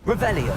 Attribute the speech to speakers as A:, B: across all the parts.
A: Revelio.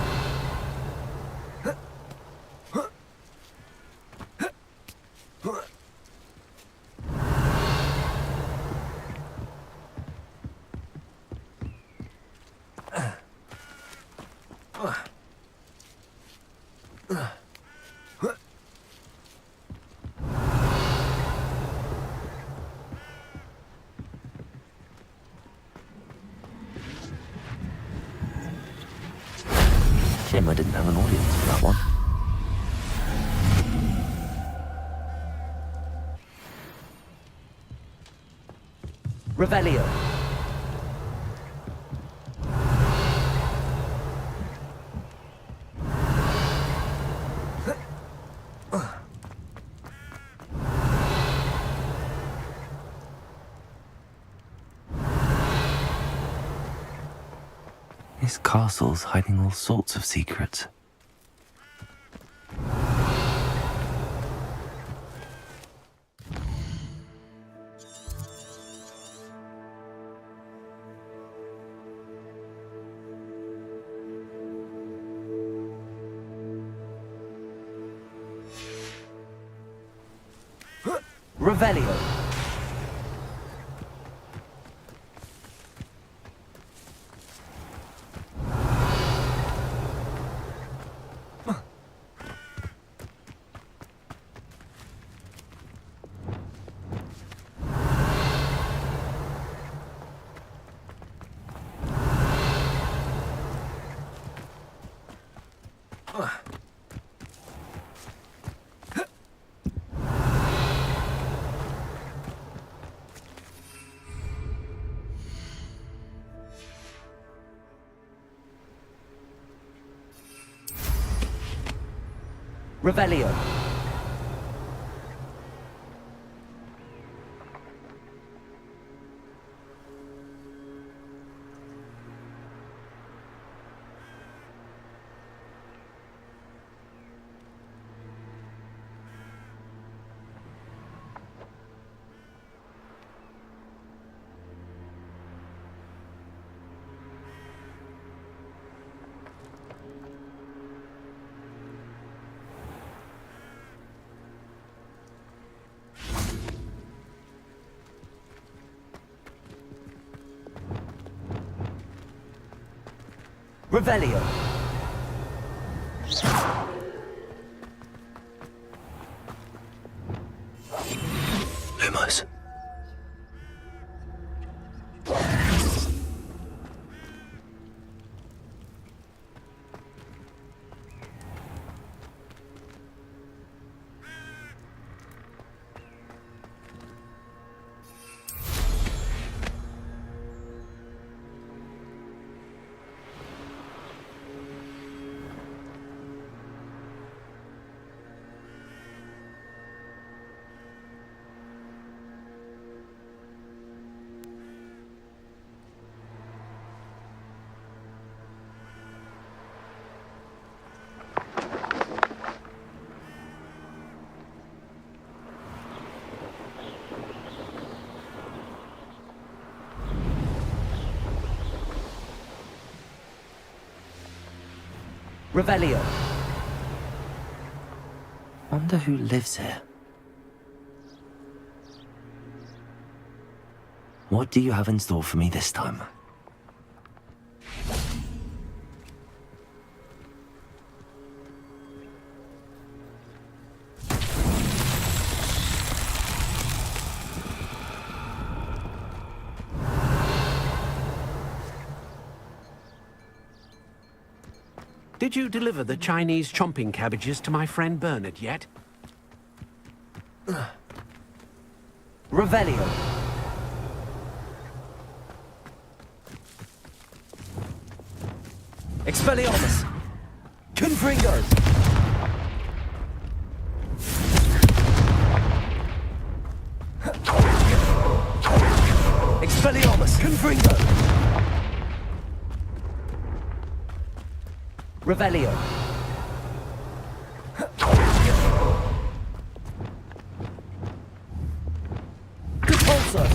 B: Shame I didn't have an audience for that one.
A: Revelio.
B: This castle's hiding all sorts of secrets.
A: Revelio. Revelio. Revelio.
B: Lumos.
A: Revelio.
B: Wonder who lives here. What do you have in store for me this time?
C: Did you deliver the Chinese chomping cabbages to my friend Bernard yet?
A: Revelio. Expelliarmus. Confringo. Expelliarmus. Confringo. Revelio. Repulsor.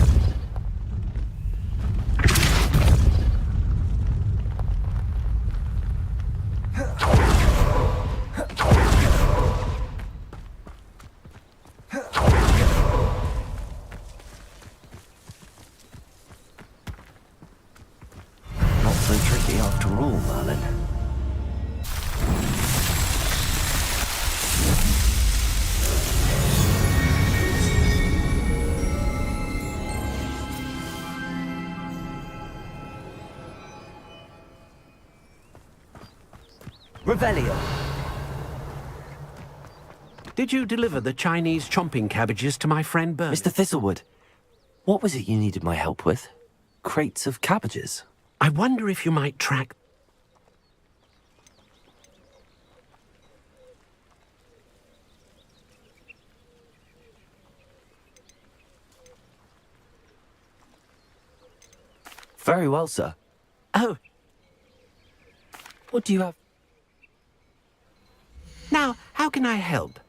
B: so tricky after all, Merlin.
A: Revelio.
C: Did you deliver the Chinese chomping cabbages to my friend Bernard?
B: Mr. Thistlewood, what was it you needed my help with? Crates of cabbages?
C: I wonder if you might track...
B: Very well, sir.
C: Oh,
B: What do you have?
C: now, how can I help?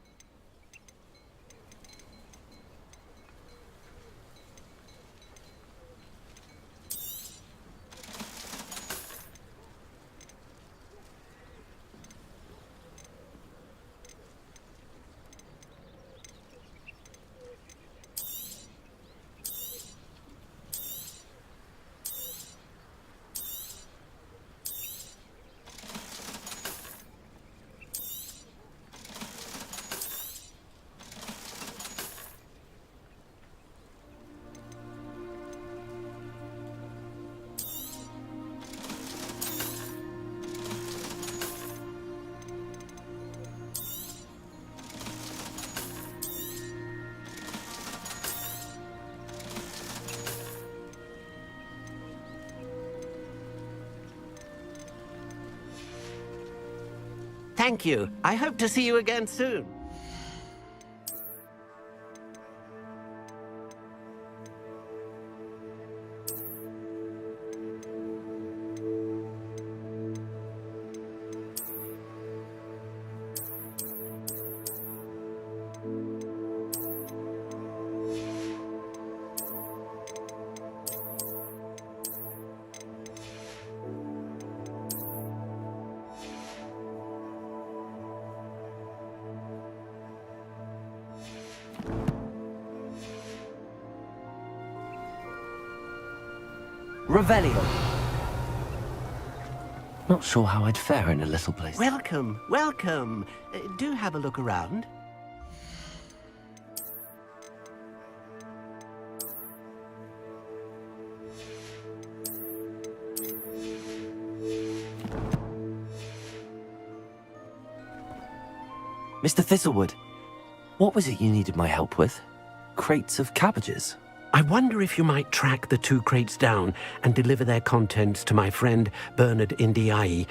C: Thank you. I hope to see you again soon.
A: Revelio.
B: Not sure how I'd fare in a little place.
C: Welcome, welcome. Do have a look around.
B: Mr. Thistlewood, what was it you needed my help with? Crates of cabbages?
C: I wonder if you might track the 2 crates down and deliver their contents to my friend Bernard Ndiaye.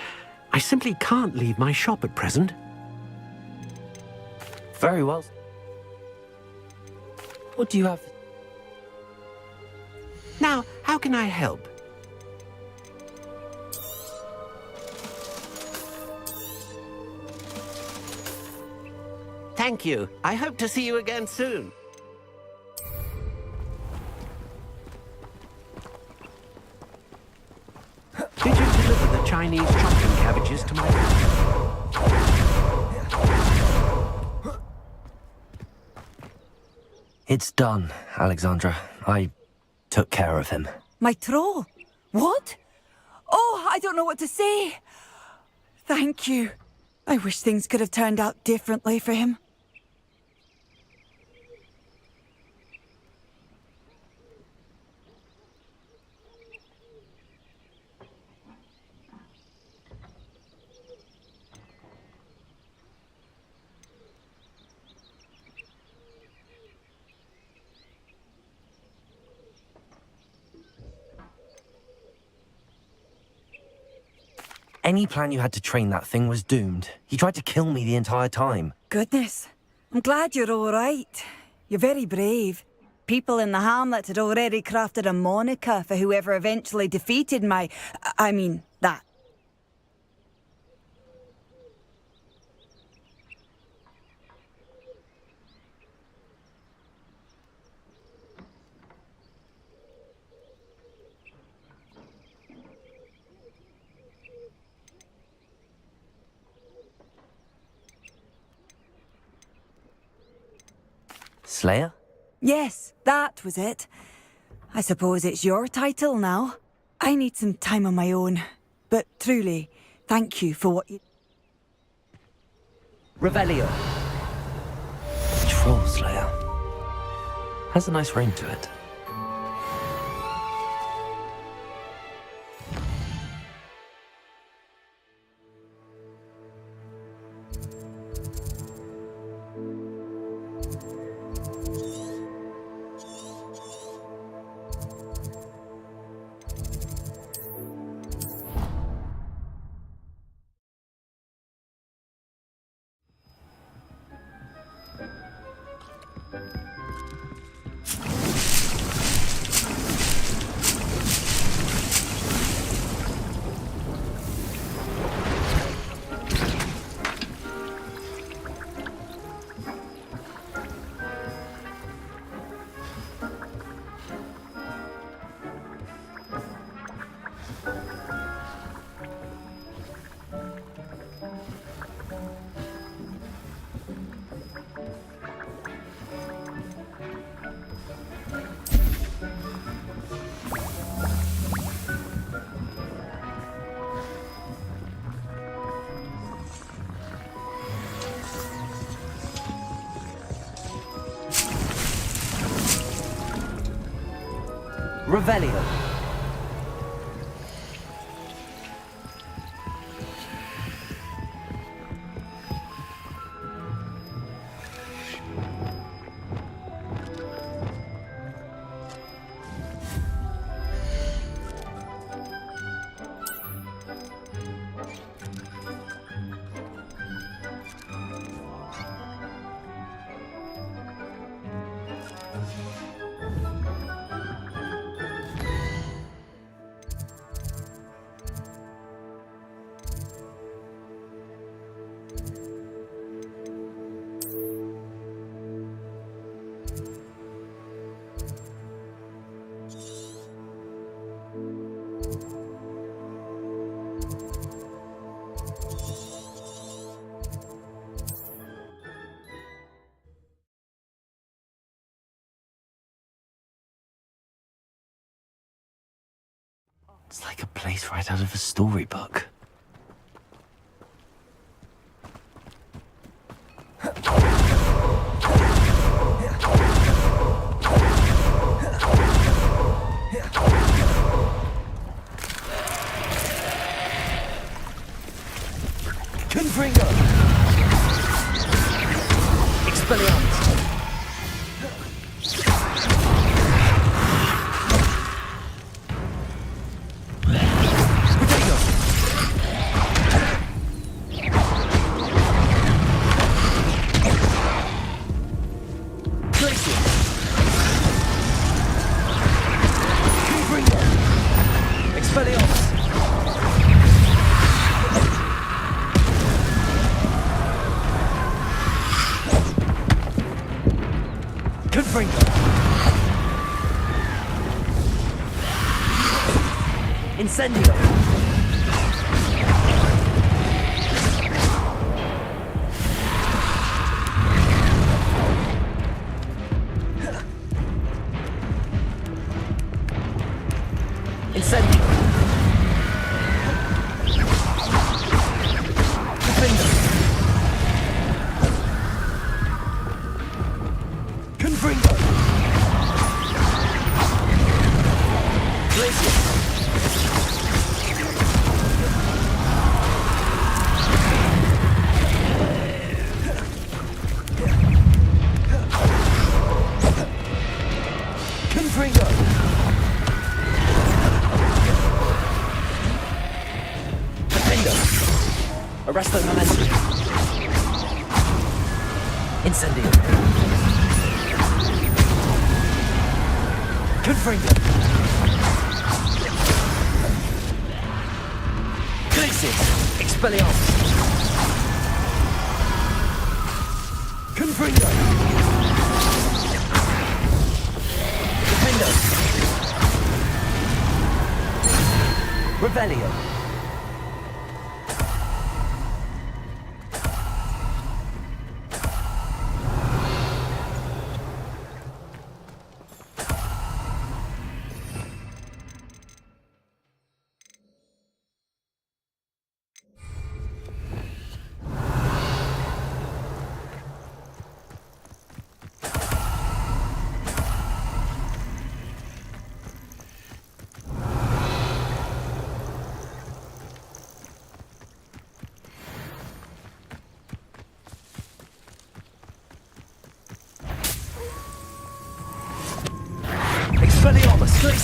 C: I simply can't leave my shop at present.
B: Very well. What do you have?
C: Now, how can I help? Thank you. I hope to see you again soon. Did you deliver the Chinese chopping cabbages to my house?
B: It's done, Alexandra. I took care of him.
D: My troll? What? Oh, I don't know what to say. Thank you. I wish things could have turned out differently for him.
B: Any plan you had to train that thing was doomed. He tried to kill me the entire time.
D: Goodness. I'm glad you're all right. You're very brave. People in the hamlet had already crafted a moniker for whoever eventually defeated that.
B: Slayer?
D: Yes, that was it. I suppose it's your title now. I need some time on my own. But truly, thank you for what you...
A: Revelio.
B: Troll Slayer. Has a nice ring to it.
A: Revelio.
B: It's like a place right out of a storybook.
A: Confringo. Expelliarmus. Incendio. Incendio. Defender. Confringo. Glacier. Confringo. Defender. Arresto momentum. Incendio. Confringo. Glacier. Expelliarmus. Confringo. Defender. Revelio.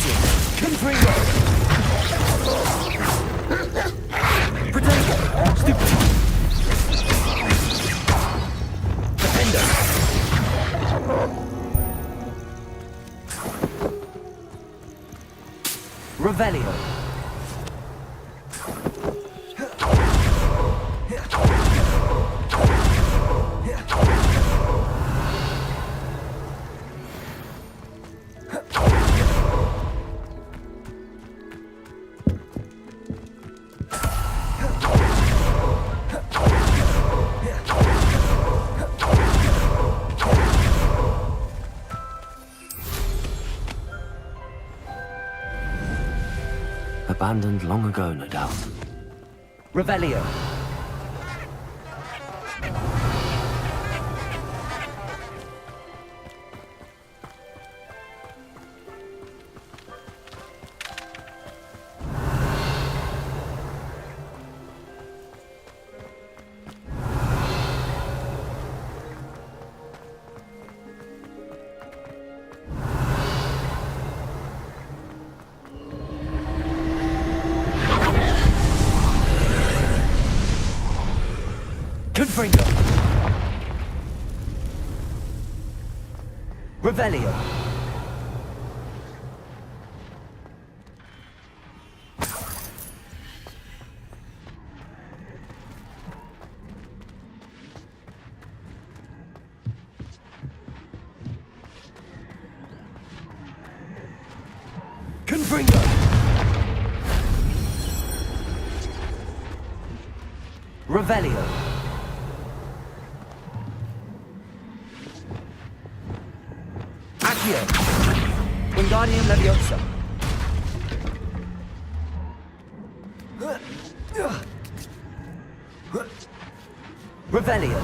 A: crisis! Confringo! Protego! Stupid! Defender! Revelio!
B: Abandoned long ago, no doubt.
A: Revelio! Confringo! Revelio! Confringo! Revelio! Accio! Wingardium Leviosa! Revelio!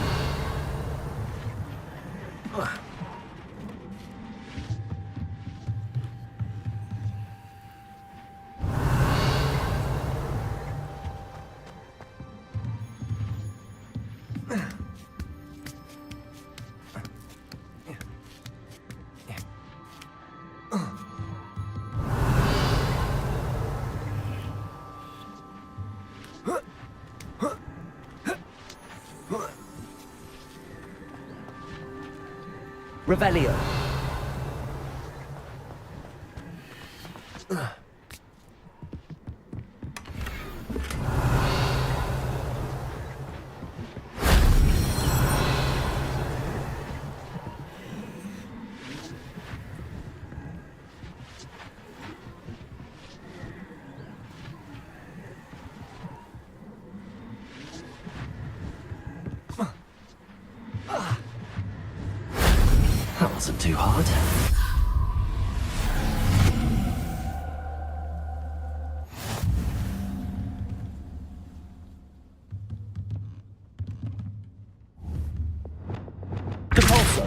A: Revelio!
B: That wasn't too hard.
A: Depulso!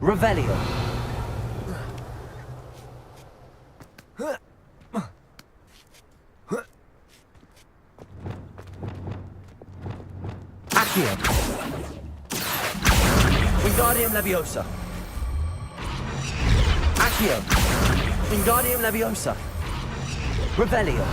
A: Revelio! Accio! Wingardium Leviosa! Accio! Wingardium Leviosa! Revelio!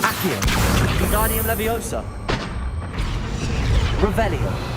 A: Accio! Wingardium Leviosa! Revelio!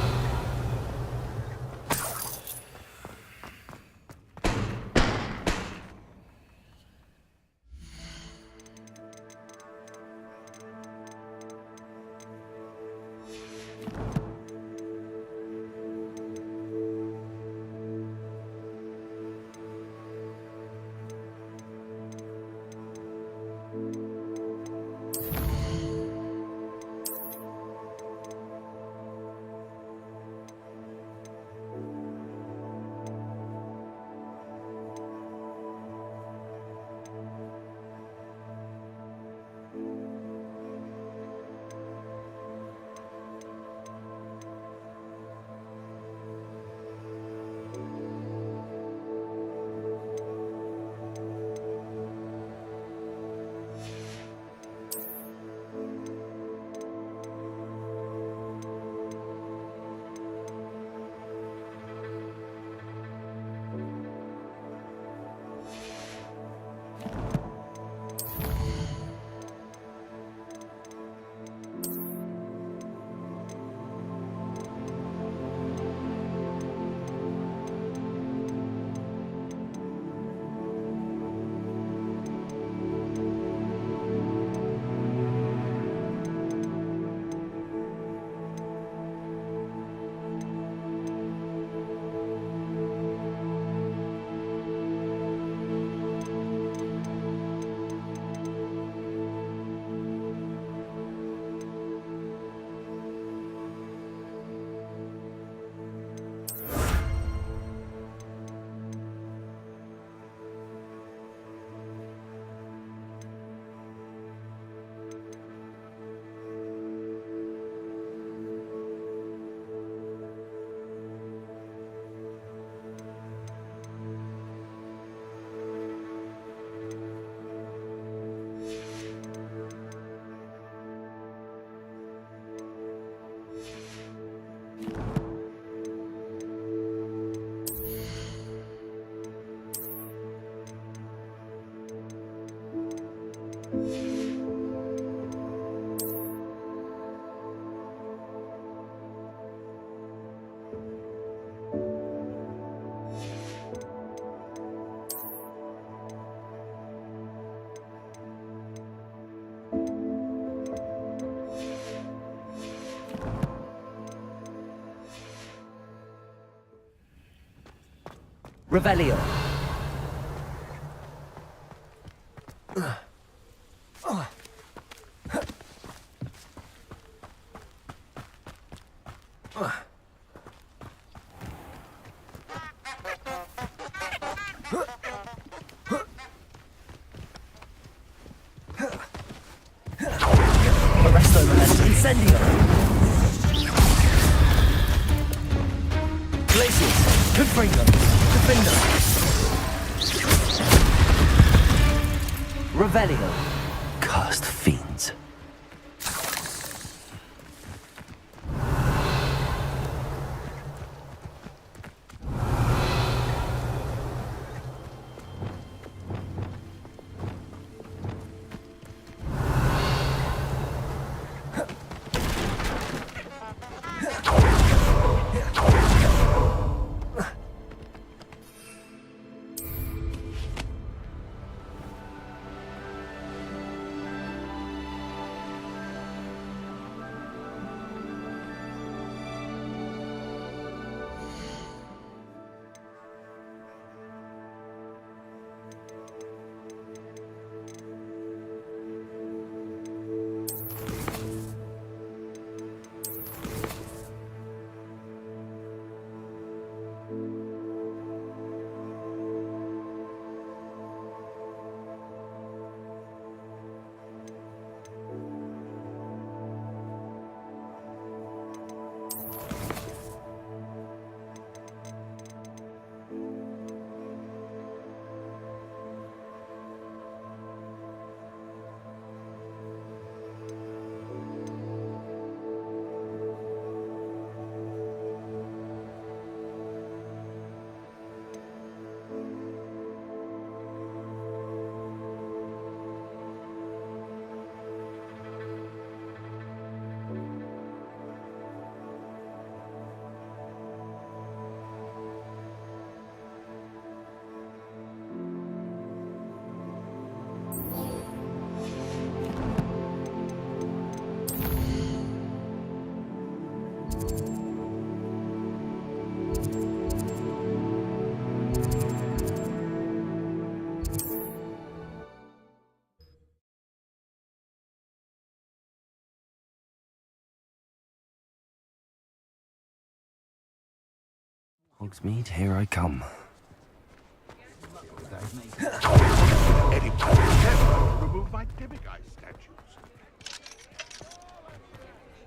A: Revelio. Arresto momentum. Incendio. Glacius. Confringo. Defendo. Revelio.
B: Cursed fiends. Hogsmeade, here I come.
E: Any plan remove my demiguise statues?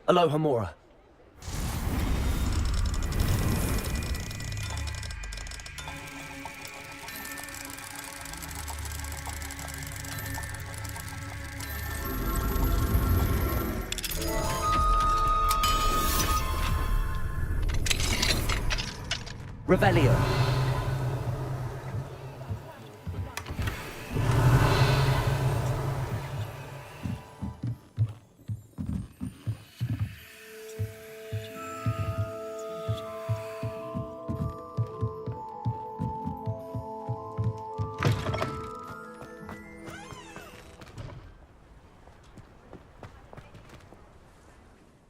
A: Aloha Mora. Revelio.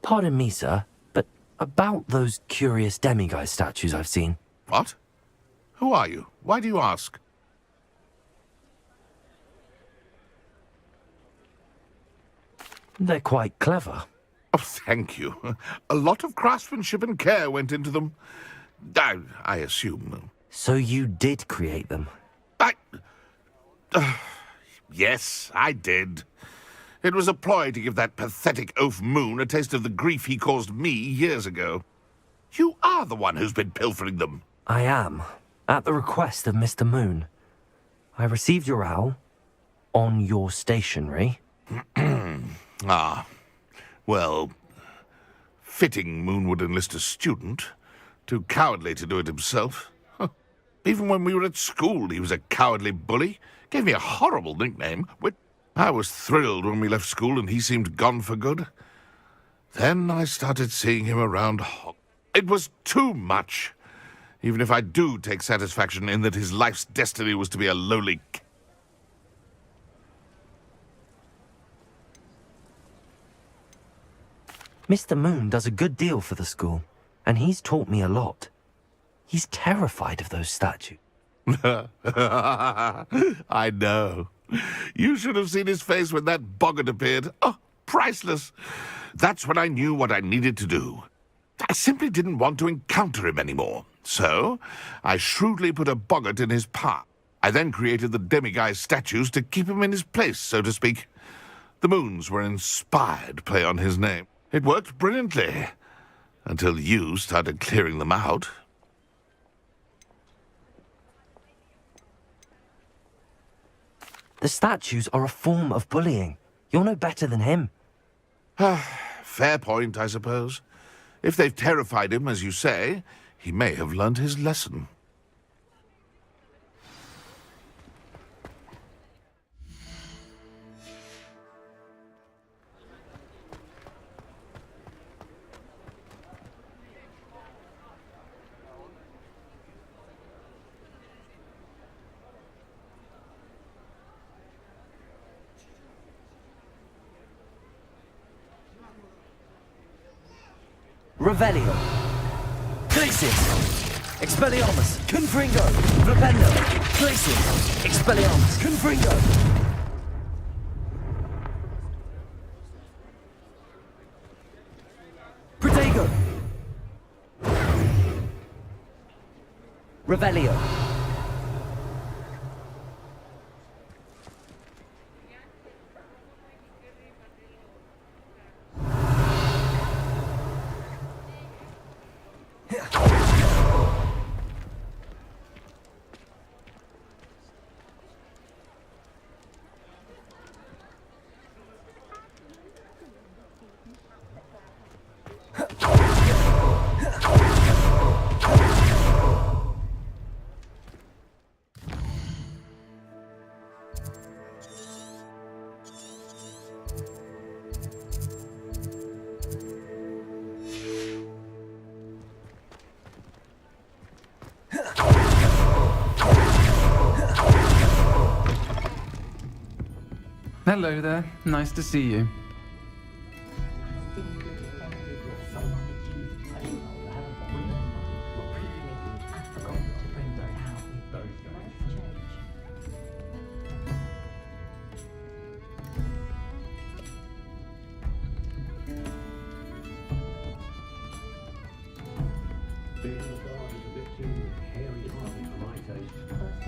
B: Pardon me, sir, but about those curious demiguise statues I've seen.
E: What? Who are you? Why do you ask?
B: They're quite clever.
E: Oh, thank you. A lot of craftsmanship and care went into them. I assume.
B: So you did create them?
E: Yes, I did. It was a ploy to give that pathetic oaf Moon a taste of the grief he caused me years ago. You are the one who's been pilfering them.
B: I am, at the request of Mr. Moon. I received your owl on your stationery.
E: Ah, well, fitting Moon would enlist a student. Too cowardly to do it himself. Huh. Even when we were at school, he was a cowardly bully. Gave me a horrible nickname. I was thrilled when we left school and he seemed gone for good. Then I started seeing him around. It was too much. Even if I do take satisfaction in that his life's destiny was to be a lowly...
B: Mr. Moon does a good deal for the school, and he's taught me a lot. He's terrified of those statues.
E: I know. You should have seen his face when that boggart appeared. Oh, priceless. That's when I knew what I needed to do. I simply didn't want to encounter him anymore. So, I shrewdly put a boggart in his path. I then created the demiguise statues to keep him in his place, so to speak. The moons were an inspired play on his name. It worked brilliantly. Until you started clearing them out.
B: The statues are a form of bullying. You're no better than him.
E: Fair point, I suppose. If they've terrified him, as you say, he may have learned his lesson.
A: Revelio. Glacis. Expelliarmus. Confringo. Flipendo. Glacis. Expelliarmus. Confringo. Protego. Revelio.
F: Hello there. Nice to see you.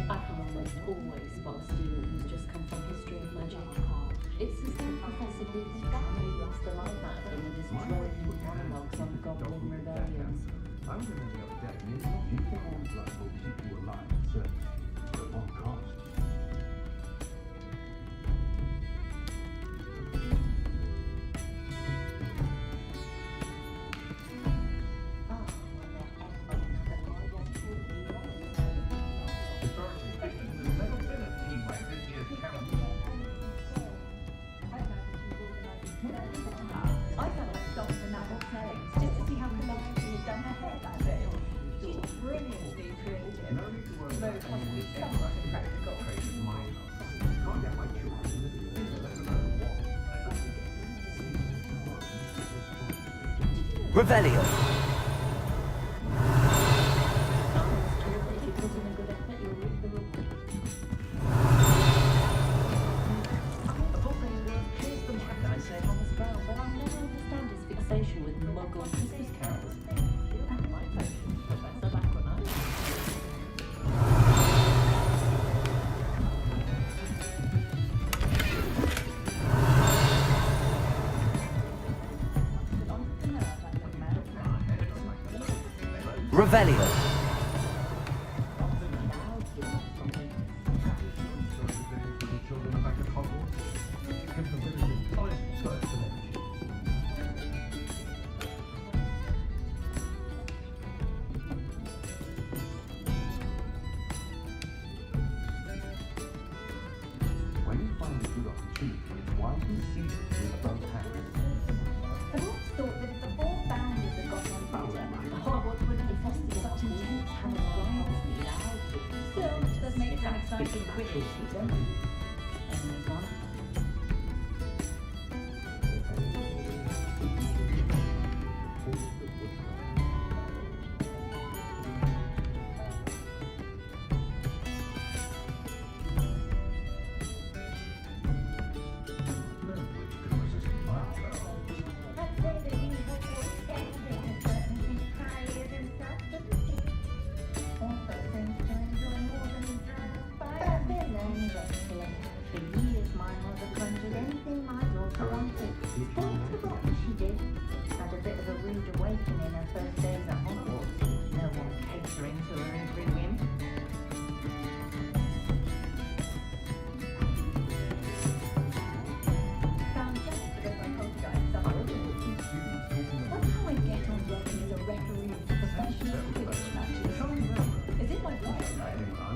G: I can almost always spot a student who's just come from history of magic. It's as if the professor did lost the life out of him with his droning monologues on goblin rebellions.
H: I was reading the other day, and it's not uniform blood will keep you alive, certainly, but what cost? Historically speaking, there's never been a team like this year's council.
I: I felt like stopping the Naval Tellings just to see how Calliope had done her hair that day. She's brilliantly creative,
H: No need to worry
I: though
H: about
I: possibly
H: any
I: somewhat impractical.
H: Crazy mind. Can't get my children to live in the let alone what.
A: Revelio.
G: If you put in a good effort, you'll reap the reward. I say Thomas Brown, but I'll never understand his fixation with Muggle Christmas carols. My passion, Professor Lacronite.
A: Revelio.
H: Children back at Hogwarts. Give the villagers polished first selection. When you find a good opportunity, it's wise to seize it with both hands.
I: I've always thought that if the four founders had got on better, Hogwarts wouldn't have fostered such intense camaraderie. Still, it does make for an exciting Quidditch season.
G: And there's one.
I: Quidditch matches. It's in my blood.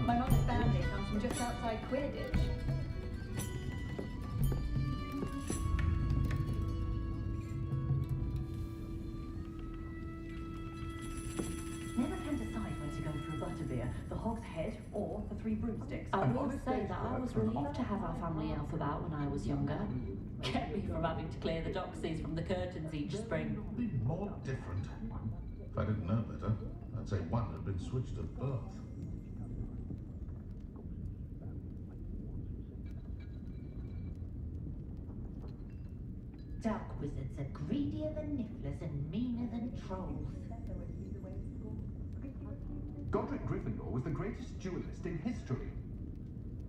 I: My mother's family comes from just outside Quidditch. Never can decide where to go for a butterbeer, the Hog's Head or the Three Broomsticks.
G: I will say that I was relieved to have our family elf about when I was younger. Kept me from having to clear the doxies from the curtains each spring.
E: Be more different. If I didn't know better, I'd say one had been switched at birth.
I: Dark wizards are greedier than nifflers and meaner than trolls.
H: Godric Gryffindor was the greatest duelist in history.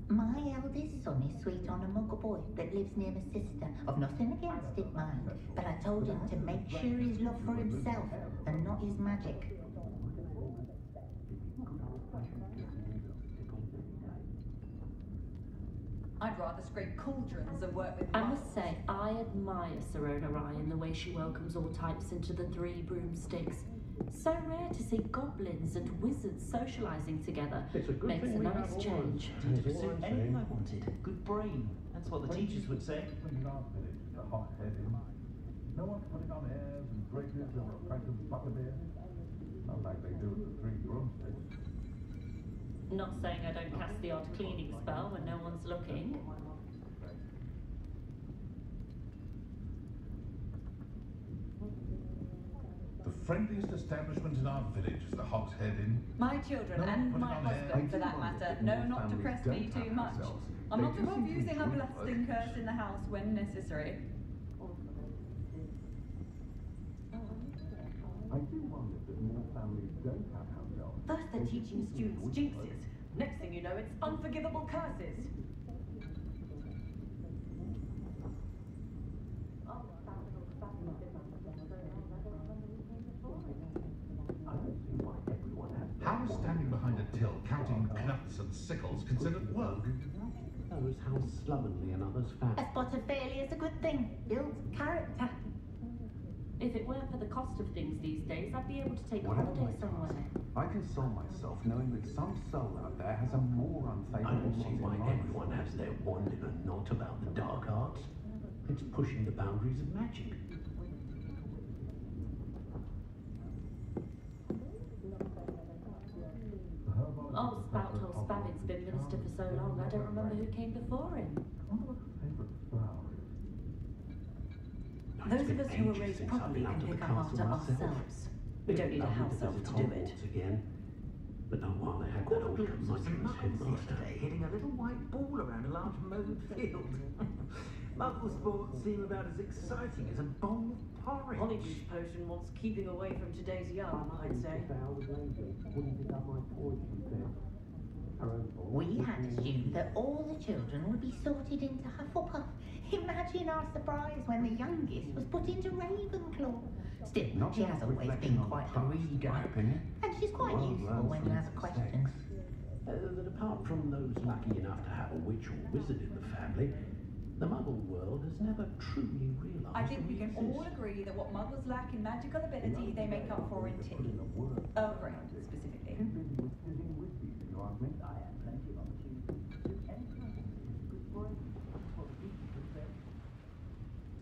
I: My eldest son is sweet on a muggle boy that lives near my sister. I've nothing against it, mind, but I told him to make sure his love for himself and not his magic. I'd rather scrape cauldrons than work with
G: I must say, I admire Serona Ryan, the way she welcomes all types into the Three Broomsticks. So rare to see goblins and wizards socialising together. Makes a nice change.
A: To pursue anything I wanted. Good brain. That's what the teachers would say.
H: In our village, the hot-headed. No one's putting on airs and graces or a pint of butterbeer. Not like they do at the Three Broomsticks.
G: Not saying I don't cast the odd cleaning spell when no one's looking.
E: The friendliest establishment in our village is the Hog's Head Inn.
D: My children
E: No,
D: and
E: put it
D: my
E: on air.
D: husband, for that matter, know not to press me too much. I'm not above using a blasting curse in the house when necessary.
H: I do wonder that more families don't have house elves.
A: Thus they're teaching students jinxes. Next thing you know, it's unforgivable curses.
H: I don't see why everyone has their
E: How is standing behind a till counting knuts and sickles considered work?
C: Knows how slovenly another's fat.
I: A spot of failure is a good thing. Builds character.
G: If it weren't for the cost of things these days, I'd be able to take a
H: Whatever
G: holiday
H: my
G: somewhere.
H: task, I console myself knowing that some soul out there has a more
C: I
H: unfavourable
C: don't see
H: lot in
C: why
H: life.
C: everyone has their wand in a knot about the dark arts. It's pushing the boundaries of magic.
G: Oh, Spouthole Spavin's been minister for so long, I don't remember who came before him.
A: Those of us who were raised properly can pick up after ourselves. We don't need a house elf to do it.
C: Again. But not while they had that old curmudgeon's headmaster.
A: Hitting a little white ball around a large mowed field. Muggle sports seem about as exciting as a bowl of porridge. Honeydew potion wants keeping away from today's yarn, I'd say.
I: We had assumed that all the children would be sorted into Hufflepuff. Imagine our surprise when the youngest was put into Ravenclaw. Still, she has always been quite a reader, and she's quite useful when you have a question.
C: That apart from those lucky enough to have a witch or wizard in the family, the Muggle world has never truly realised.
D: I think we can
C: exist.
D: all agree that what muggles lack in magical ability, they make up for in tea. Earl Grey, specifically.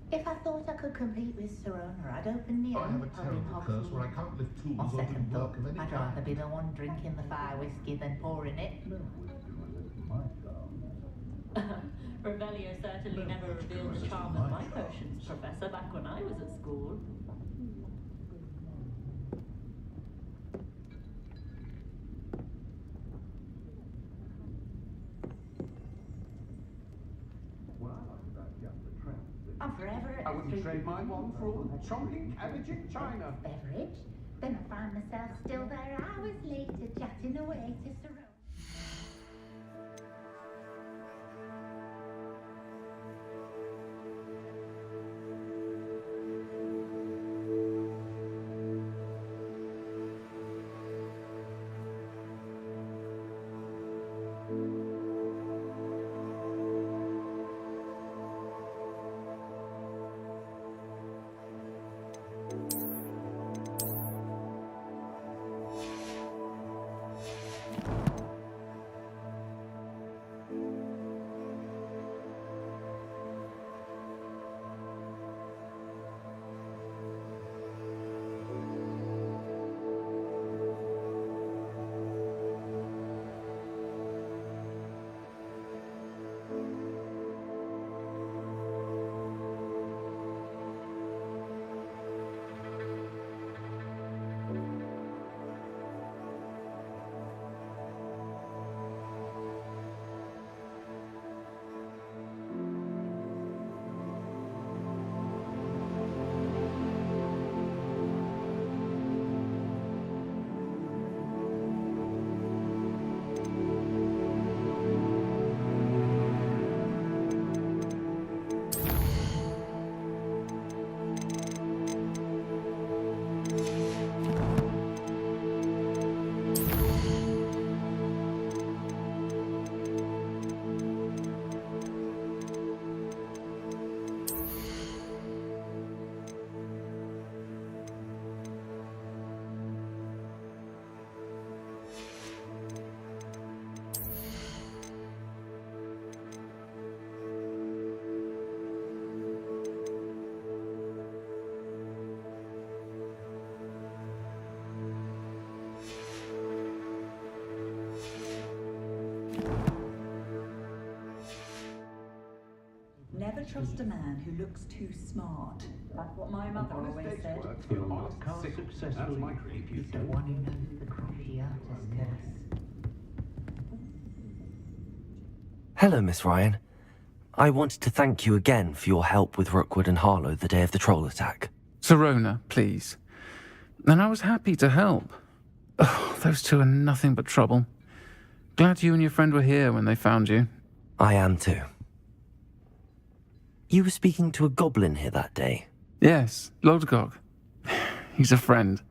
I: If I thought I could compete with Serona, I'd open my
E: I
I: own
E: have a
I: pub in
E: terrible curse where I
I: Hogsmeade.
E: can't lift tools
I: On
E: or do
I: second
E: work
I: thought,
E: of any
I: I'd rather
E: kind.
I: be the one drinking the fire whiskey than pouring it.
G: Revelio certainly never revealed the charm of my potions, Professor, back when I was at school.
I: I'm forever at
H: I
I: the
H: wouldn't
I: street
H: trade my one for all the chonking cabbage in China.
I: beverage. Then I find myself still there hours later chatting away to Serona.
J: trust a man who looks too smart. Like what my mother always said.
I: You don't want to know the Cruciatus curse.
B: Hello, Miss Ryan. I wanted to thank you again for your help with Rookwood and Harlow the day of the troll attack.
F: Sirona, please. And I was happy to help. Oh, those two are nothing but trouble. Glad you and your friend were here when they found you.
B: I am too. You were speaking to a goblin here that day?
F: Yes, Lodgok. He's a friend.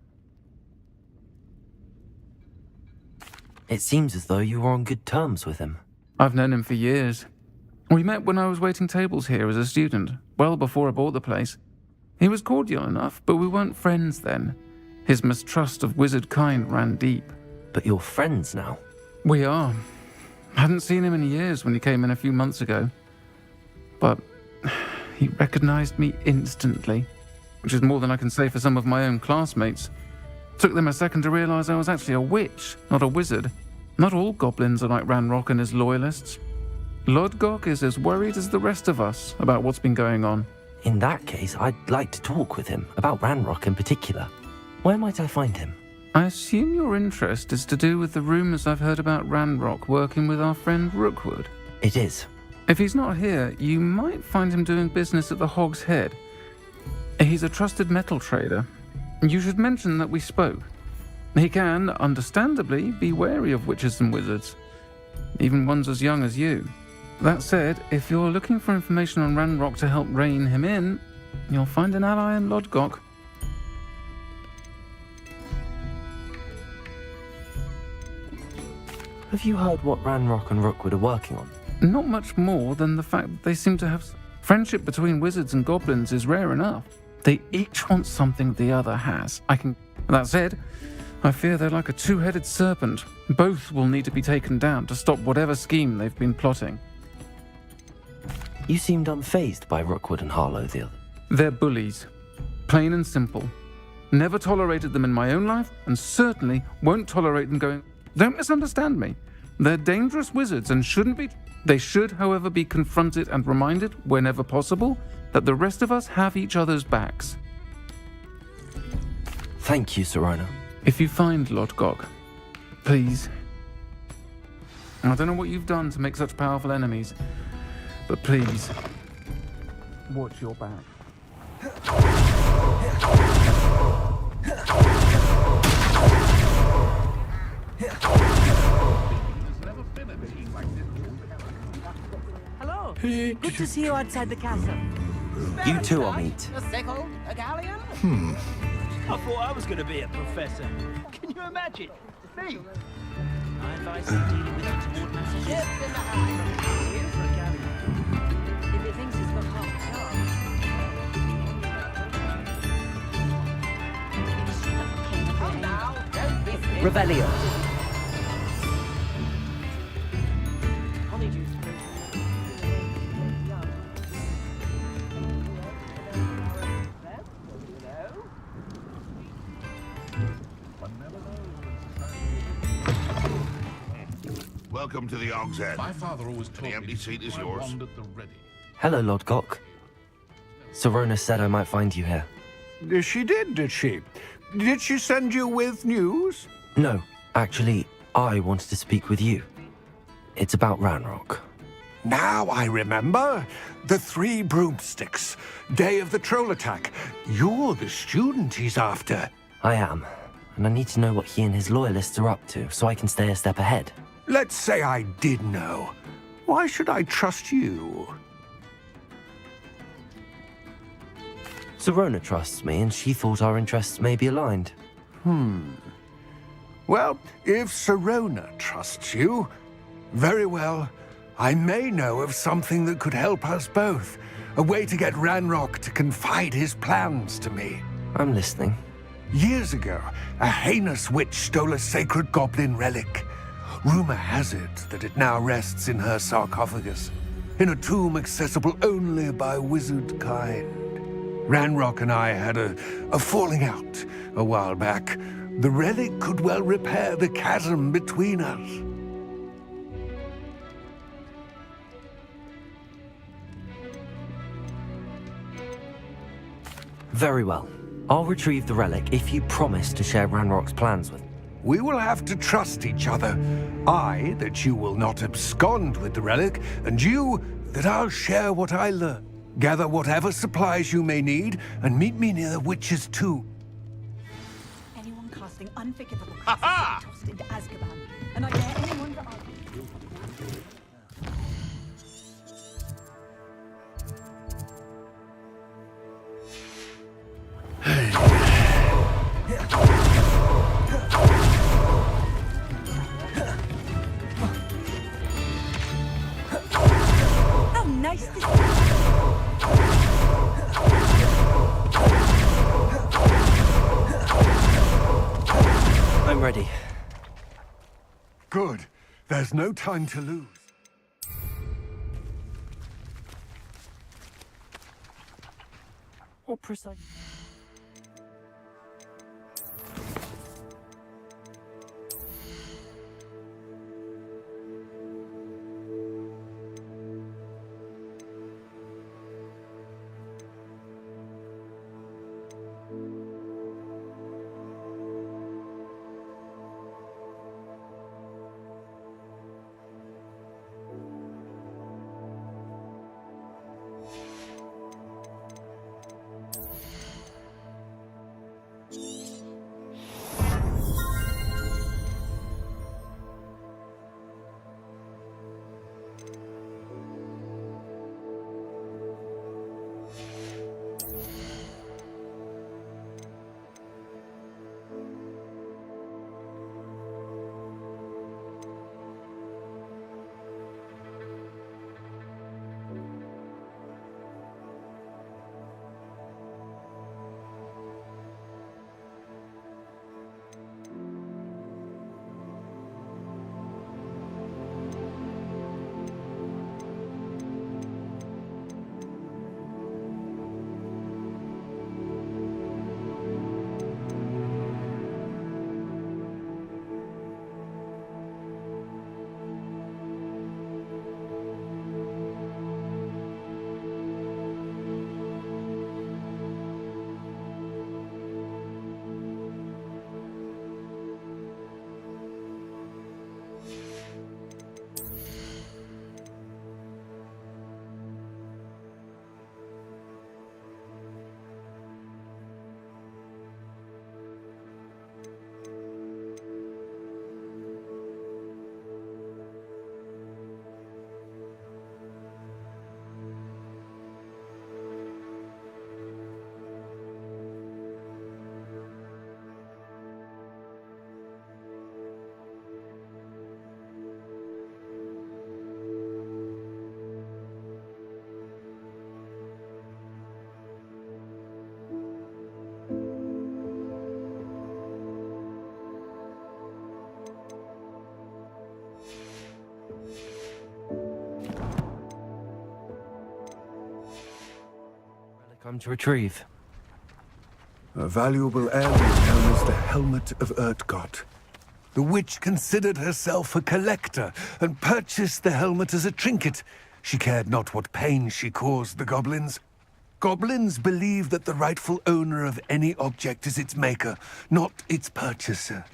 B: It seems as though you were on good terms with him.
F: I've known him for years. We met when I was waiting tables here as a student, well before I bought the place. He was cordial enough, but we weren't friends then. His mistrust of wizard kind ran deep.
B: But you're friends now?
F: We are. Hadn't seen him in years when he came in a few months ago. But he recognized me instantly, which is more than I can say for some of my own classmates. Took them a second to realize I was actually a witch, not a wizard. Not all goblins are like Ranrock and his loyalists. Lodgok is as worried as the rest of us about what's been going on.
B: In that case, I'd like to talk with him, about Ranrock in particular. Where might I find him?
F: I assume your interest is to do with the rumors I've heard about Ranrock working with our friend Rookwood.
B: It is.
F: If he's not here, you might find him doing business at the Hog's Head. He's a trusted metal trader. You should mention that we spoke. He can, understandably, be wary of witches and wizards, even ones as young as you. That said, if you're looking for information on Ranrock to help rein him in, you'll find an ally in Lodgok.
B: Have you heard what Ranrock and Rookwood are working on?
F: Not much more than the fact that they seem to have... Friendship between wizards and goblins is rare enough. They each want something the other has. That said, I fear they're like a two-headed serpent. Both will need to be taken down to stop whatever scheme they've been plotting.
B: You seemed unfazed by Rookwood and Harlow the other.
F: They're bullies. Plain and simple. Never tolerated them in my own life, and certainly won't tolerate them going... Don't misunderstand me. They're dangerous wizards and shouldn't be... They should, however, be confronted and reminded, whenever possible, that the rest of us have each other's backs.
B: Thank you, Sirona.
F: If you find Lodgok, please. I don't know what you've done to make such powerful enemies, but please, watch your back.
K: Hello. Good to see you outside the castle.
B: You too, Amit.
K: A sickle, a galleon?
L: I thought I was going to be a professor. Can you imagine? Me? I advise you dealing with it toward messages.
K: Ship in the eye. Here's for a galleon. If he thinks he's got half a job. Come now, don't be silly.
B: Revelio.
K: Honeydew.
E: Welcome to the Hog's Head.
H: My father always
E: The
H: told
E: empty
H: me
E: seat is
H: I
E: yours.
H: wand at the ready.
B: Hello, Lodgok. Sirona said I might find you here.
M: She did she? Did she send you with news?
B: No, actually, I wanted to speak with you. It's about Ranrock.
M: Now I remember. The 3 broomsticks. Day of the troll attack. You're the student he's after.
B: I am, and I need to know what he and his loyalists are up to so I can stay a step ahead.
M: Let's say I did know. Why should I trust you?
B: Sirona trusts me, and she thought our interests may be aligned.
M: Well, if Sirona trusts you, very well. I may know of something that could help us both. A way to get Ranrock to confide his plans to me.
B: I'm listening.
M: Years ago, a heinous witch stole a sacred goblin relic. Rumor has it that it now rests in her sarcophagus, in a tomb accessible only by wizard kind. Ranrock and I had a falling out a while back. The relic could well repair the chasm between us.
B: Very well. I'll retrieve the relic if you promise to share Ranrock's plans with me.
M: We will have to trust each other. I, that you will not abscond with the relic, and you, that I'll share what I learn. Gather whatever supplies you may need, and meet me near the Witch's Tomb.
J: Anyone casting unforgivable curses will be tossed into Azkaban, and I dare anyone to argue.
D: How nice to
B: I'm ready.
M: Good. There's no time to lose.
B: What precise? Come to retrieve.
M: A valuable heirloom known as the Helmet of Urtgott. The witch considered herself a collector and purchased the helmet as a trinket. She cared not what pain she caused the goblins. Goblins believe that the rightful owner of any object is its maker, not its purchaser.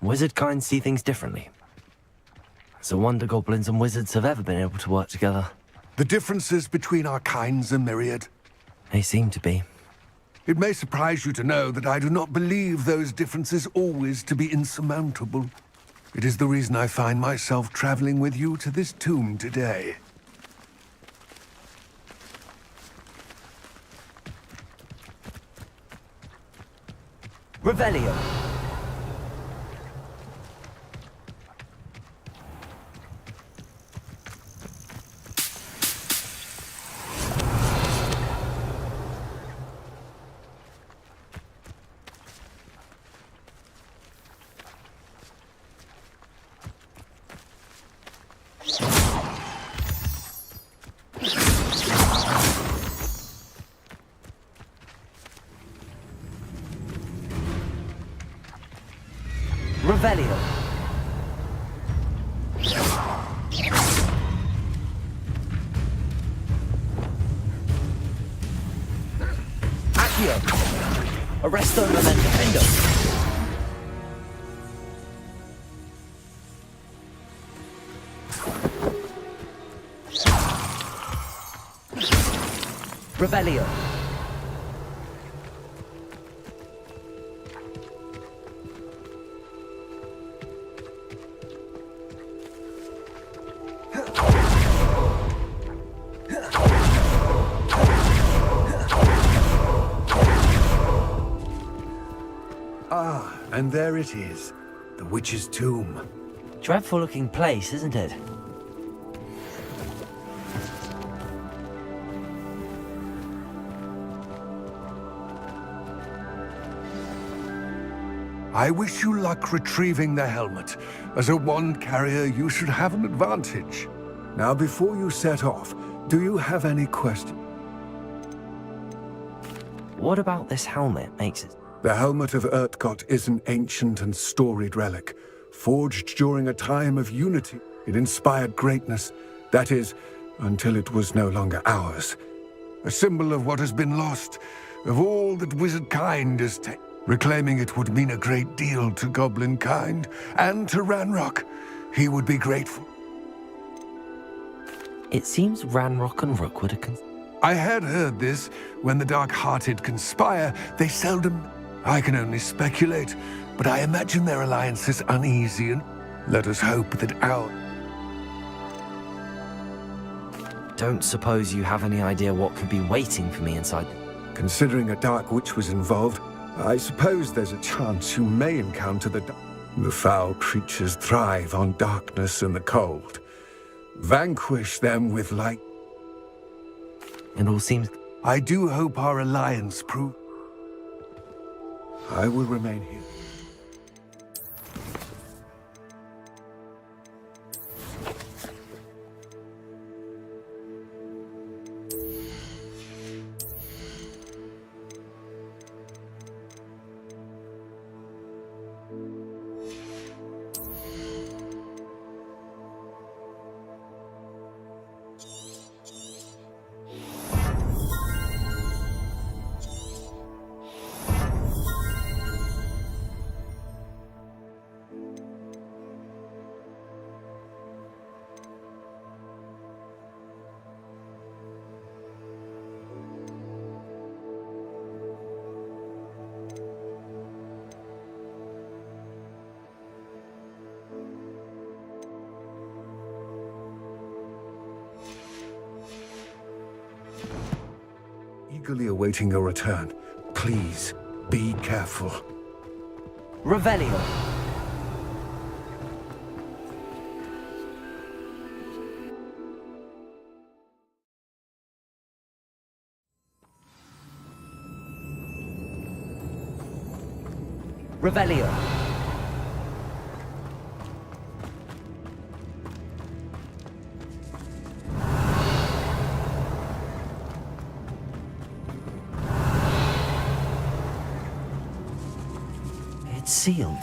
B: Wizard kind see things differently. It's a wonder goblins and wizards have ever been able to work together.
M: The differences between our kinds are myriad.
B: They seem to be.
M: It may surprise you to know that I do not believe those differences always to be insurmountable. It is the reason I find myself traveling with you to this tomb today.
B: Revelio. Revelio. Accio. Arresto and then defendo. Revelio.
M: Ah, and there it is. The witch's tomb.
B: Dreadful looking place, isn't it?
M: I wish you luck retrieving the helmet. As a wand carrier, you should have an advantage. Now, before you set off, do you have any questions?
B: What about this helmet makes it?
M: The helmet of Urtkot is an ancient and storied relic, forged during a time of unity. It inspired greatness, that is, until it was no longer ours. A symbol of what has been lost, of all that wizard kind has taken. Reclaiming it would mean a great deal to goblin kind, and to Ranrock. He would be grateful.
B: It seems Ranrock and Rookwood are
M: I had heard this. When the dark-hearted conspire, they seldom... I can only speculate, but I imagine their alliance is uneasy, and let us hope that our...
B: Don't suppose you have any idea what could be waiting for me inside?
M: Considering a dark witch was involved, I suppose there's a chance you may encounter the foul creatures thrive on darkness and the cold. Vanquish them with light.
B: It all seems...
M: I do hope our alliance prove... I will remain here. Eagerly awaiting your return. Please, be careful.
B: Revelio. Revelio. It's sealed.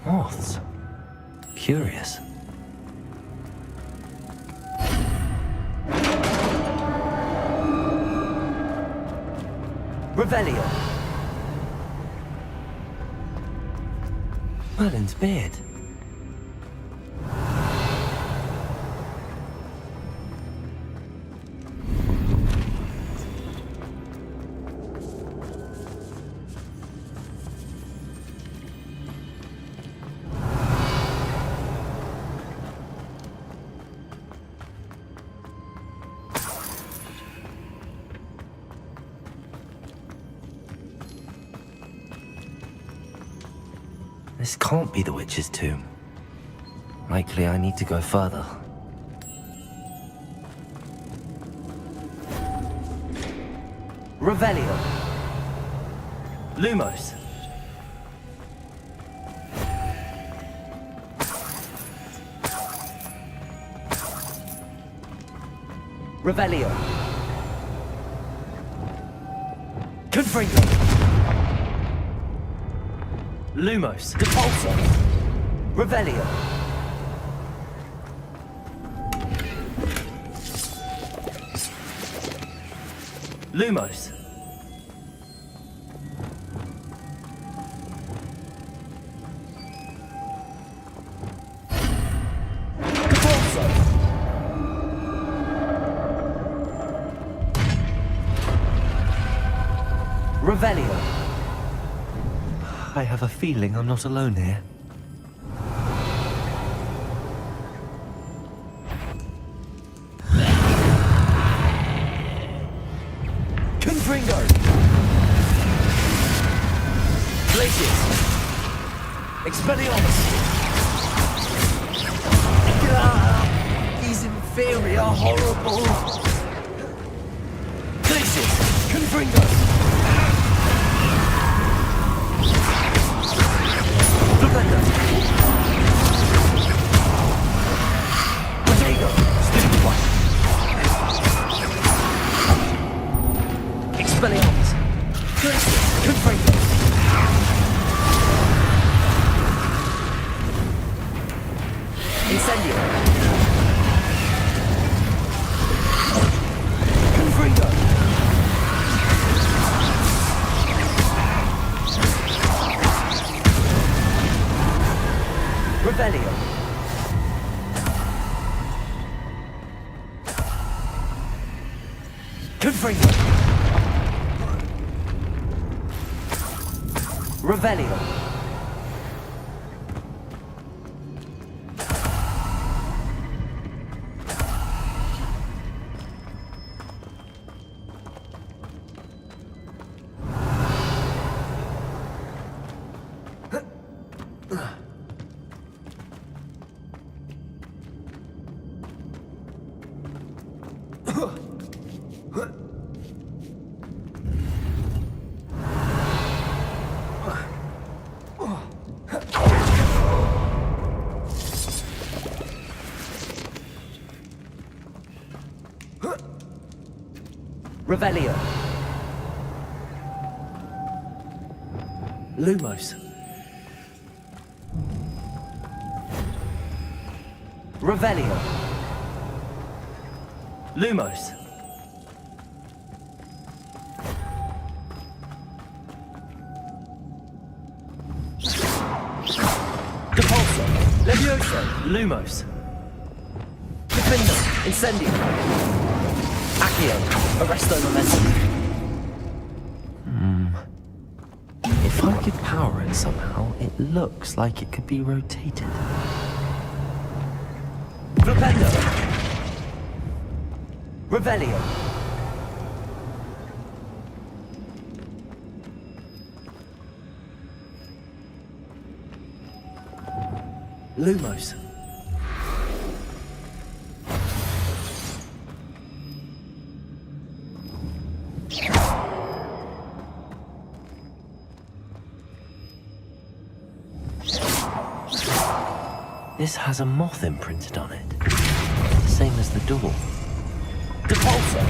B: Moths. Curious. Revelio. Merlin's beard. This can't be the witch's tomb. Likely I need to go further. Revelio. Lumos. Revelio. Confringo. Lumos. Depulso. Revelio. Lumos. Revelio. I have a feeling I'm not alone here. Confringo. Glacius. Expelliarmus. These inferior, horrible. Glacius. Confringo. Defender. Potato. Stupid one. Expelliarmus. Glacius. Confringo. Incendio. Confringo. Revelio. Confringo. Revelio. Revelio. Lumos. Revelio. Lumos. Depulso. Levioso. Lumos. Defender. Incendio. Accio. Arresto momentum. If I could power it somehow, it looks like it could be rotated. Flipendo. Revelio. Lumos. This has a moth imprinted on it. Same as the door. Depulso.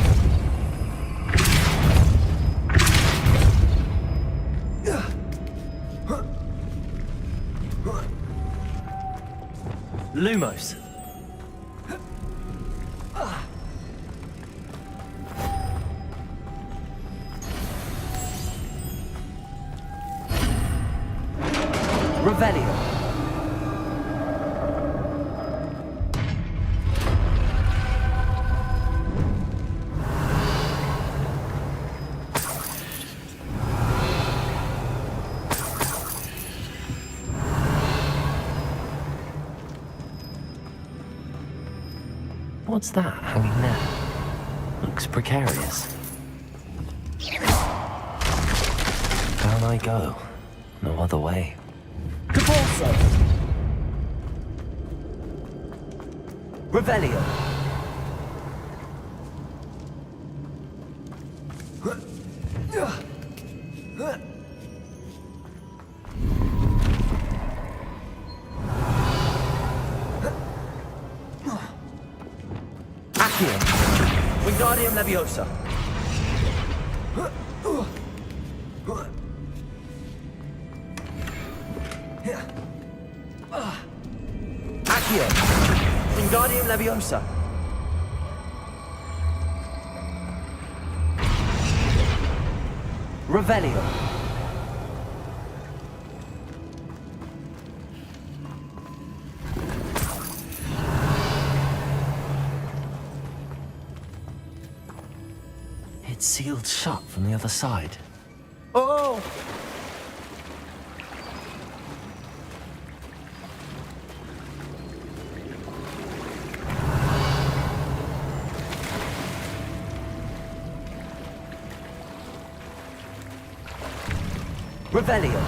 B: Lumos. Revelio. What's that hanging there? Looks precarious. Down I go. No other way. Depulso. Revelio. Accio. Wingardium Leviosa. Accio. Wingardium Leviosa. Revelio. It's sealed shut from the other side. Oh! Revelio.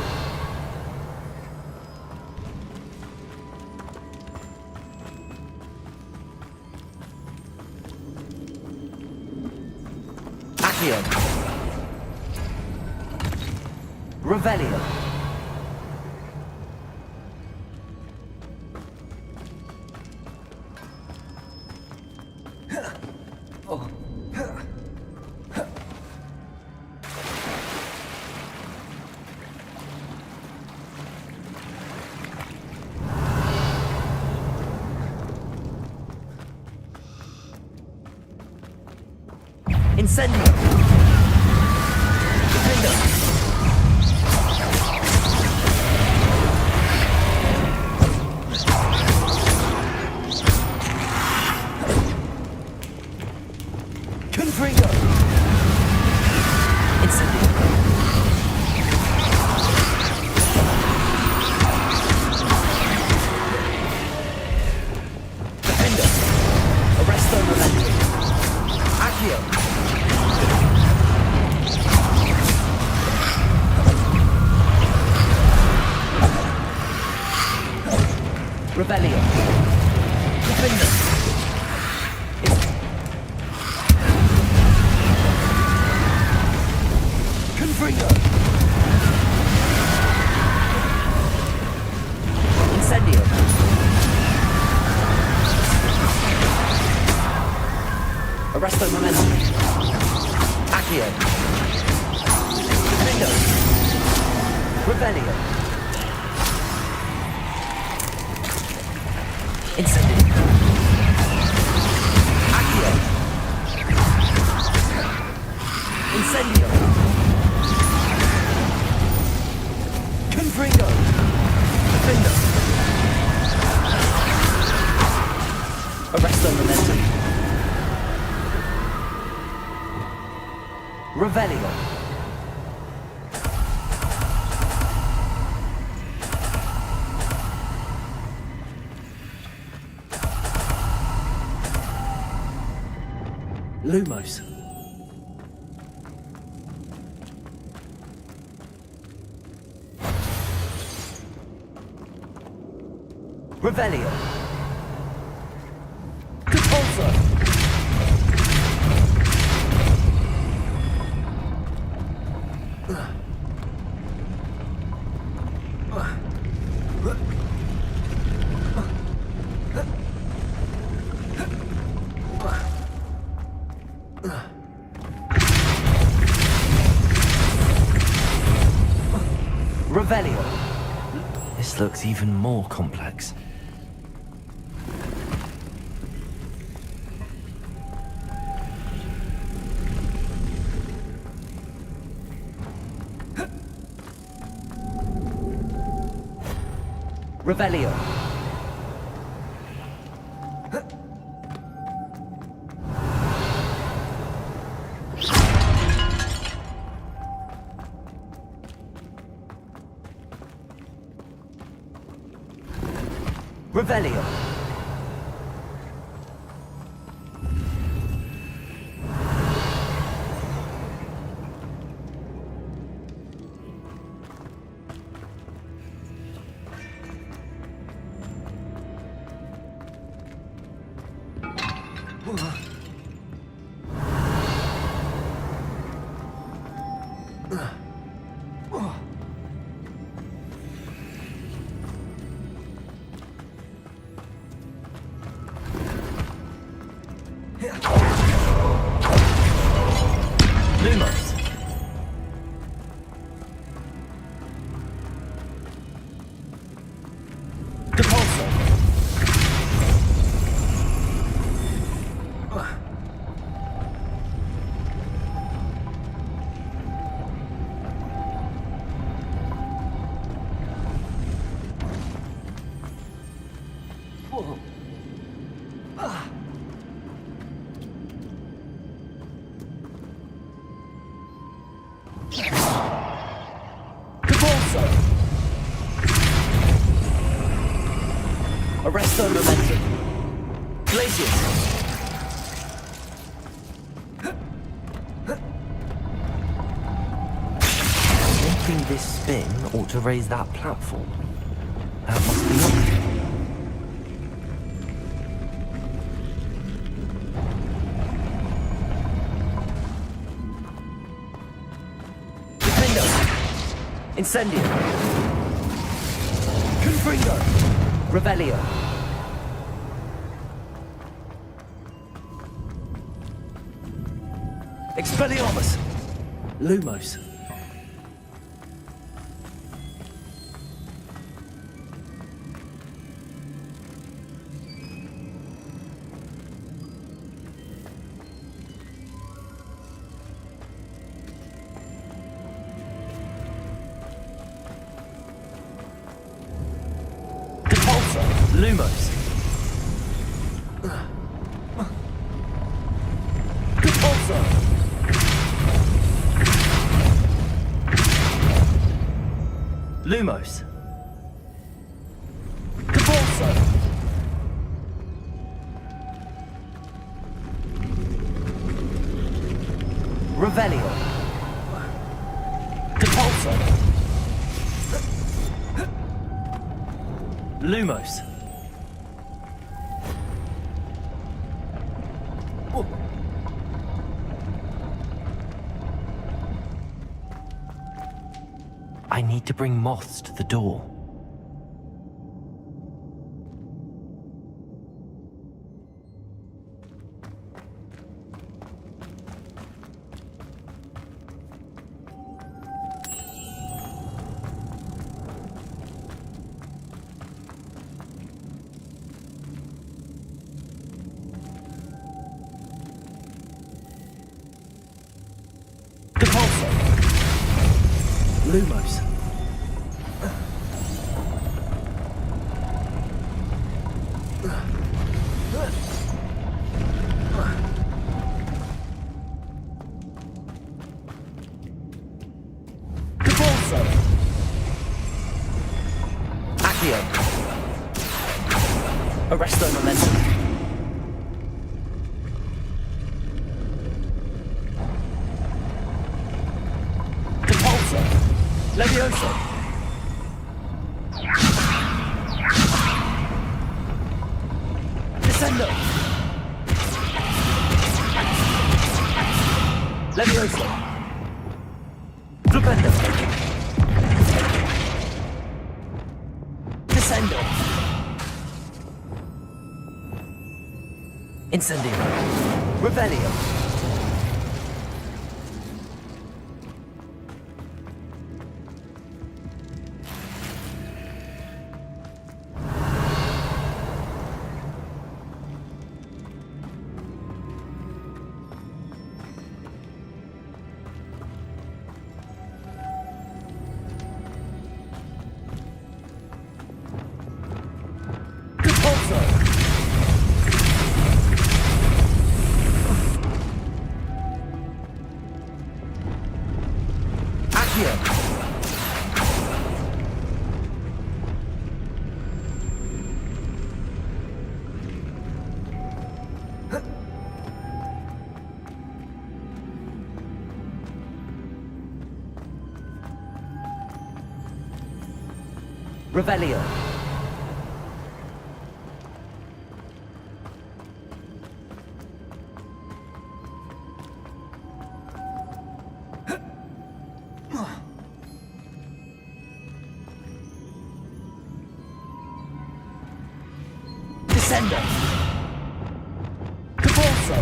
B: Accio. Revelio. Incendio! Defender! Confringo! Incendio! Defender! Arresto Momento! Accio! Rebellion. Defender. Confringo. Incendio. Arresto Momentum. Accio. Defender. Rebellion. Incendio. Accio. Incendio. Confringo. Defender. Arresto Momentum. Revelio. Lumos. Revelio. Compulsor. Revelio. This looks even more complex. Revelio. Revelio. Lumos. Depulso. Propulso! Arresto momentum. Glacius! Making this spin ought to raise that platform. That must be it. Defendo! Incendio! Confringo! Revelio! Expelliarmus! Lumos! Lumos. Propulso. Lumos. Propulso. Revelio. Propulso. Lumos. I need to bring moths to the door. Propulso. Lumos. Propulso. Accio. Arresto momentum. Propulso. Levioso. Descendo. Levioso. Flipendo. Descendo. Incendio. Revelio. Revelio. Descendo. Propulso.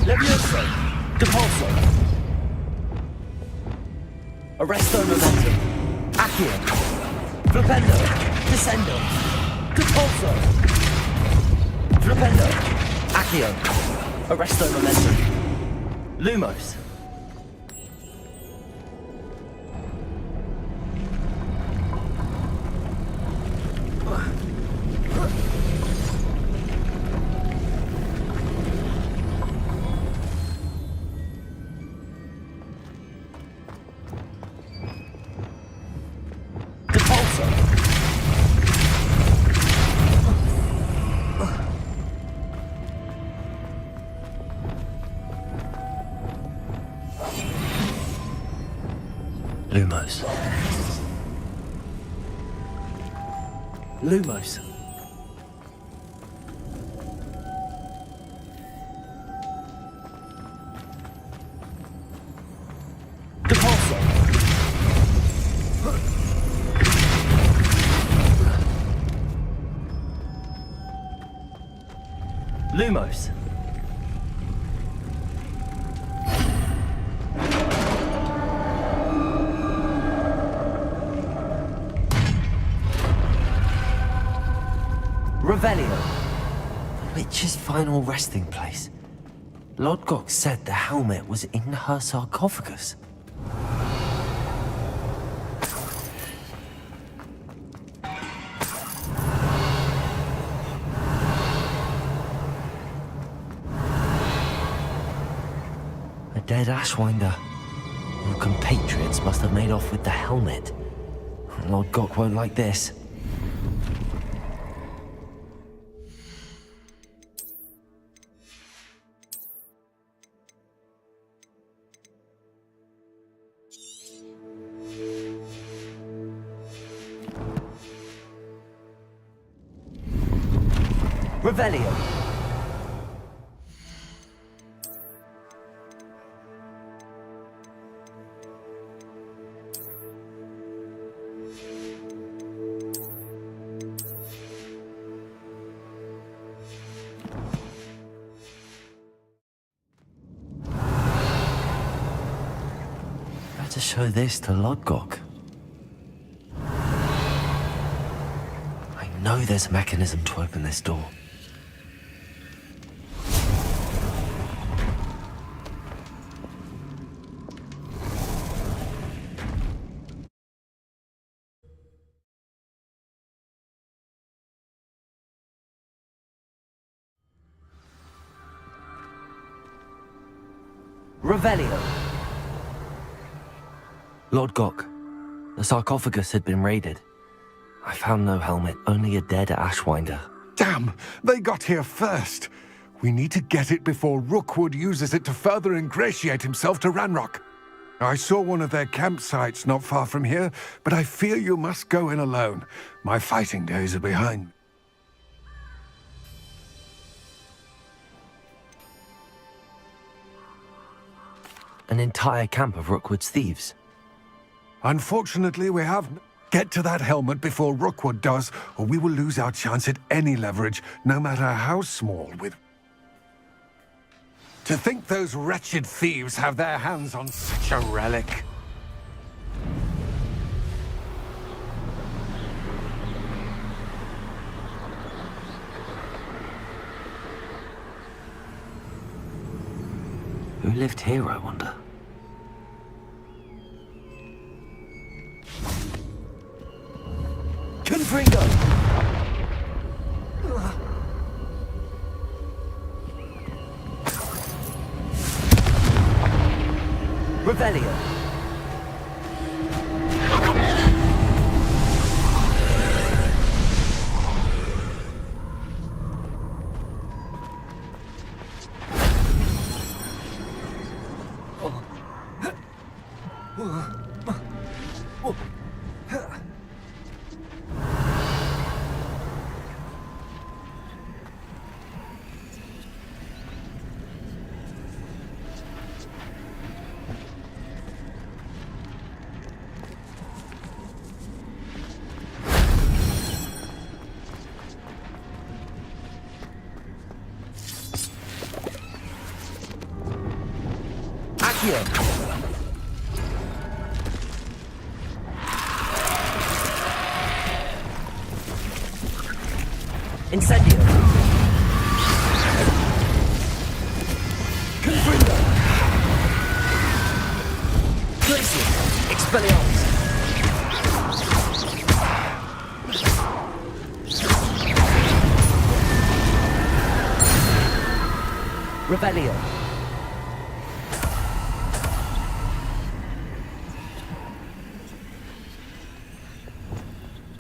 B: Levioso. Depulso. Arresto momentum. Accio. Flipendo. Descendo. Depulso. Flipendo. Accio. Arresto momentum. Lumos. Lumos. Lumos. Lumos. Revelio. The witch's final resting place. Lodgok said the helmet was in her sarcophagus. A dead Ashwinder. Your compatriots must have made off with the helmet. Lodgok won't like this. Revelio. Better show this to Lodgok. I know there's a mechanism to open this door. Revelio. Lodgok, the sarcophagus had been raided. I found no helmet, only a dead Ashwinder.
M: Damn! They got here first! We need to get it before Rookwood uses it to further ingratiate himself to Ranrock. I saw one of their campsites not far from here, but I fear you must go in alone. My fighting days are behind.
B: An entire camp of Rookwood's thieves.
M: Unfortunately, we have... Get to that helmet before Rookwood does, or we will lose our chance at any leverage, no matter how small, with... To think those wretched thieves have their hands on such a relic.
B: Who lived here, I wonder? Confringo! Revelio. Incendio. Confringo. Glacier. Expelliarmus. Revelio.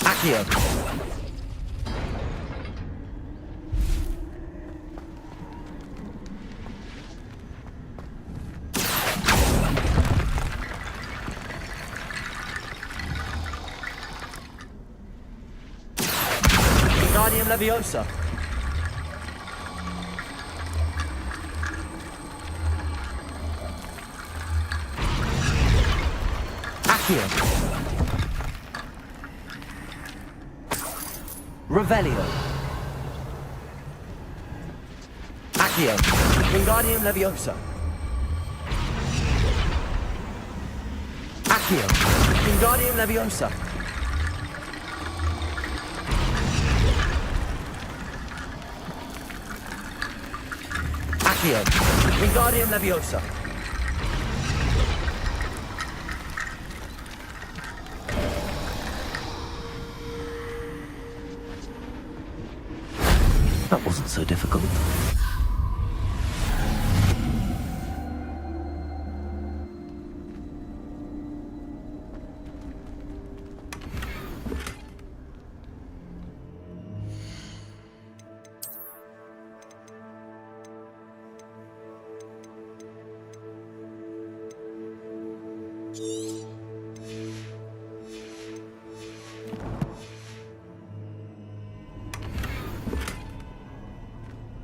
B: Accio. Leviosa. Accio. Revelio. Accio. Wingardium Leviosa. Accio. Wingardium Leviosa. Accio. Wingardium Leviosa. That wasn't so difficult.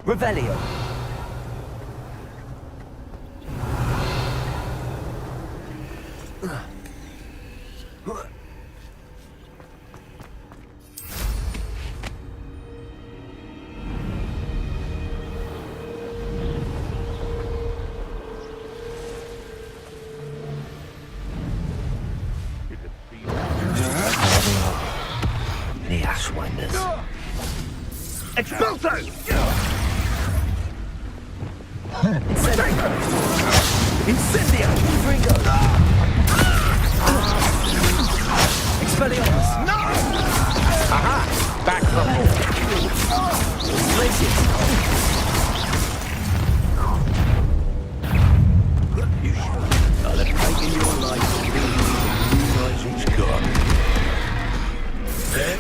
B: Revelio. The Ashwinders.
L: Expulso!
B: Incendio! Ringo! Expelliarmus! No! Aha! Back from Glacius!
L: You should. I'll have taken your life and realize it's gone.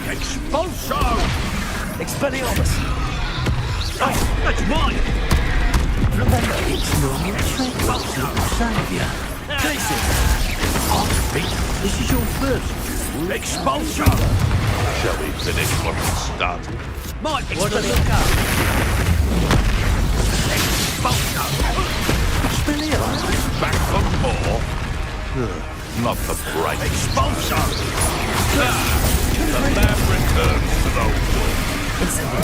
L: Expulso!
B: Expelliarmus!
L: Oh, that's mine!
B: Remember, it's normal trick. Saviour. Jason!
L: Heartbeat, this is your first. Expulso!
E: Shall we finish what we started?
L: Might want to look up. Expulso!
B: Expelliarmus!
E: Back for more? Not the bright.
L: Expulso!
E: The lab returns to the wood.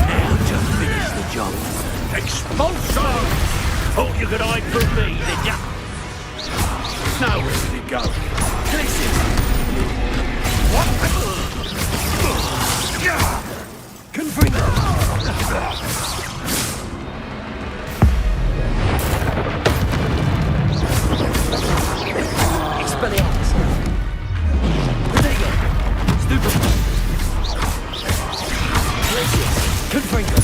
L: Now to finish the job. Expulso! Thought you could hide from me, did ya? Now where did it go?
B: Glacius!
L: What?
B: Confringo! Expelliarmus! Protego! Stupid! Glacius! Confringo!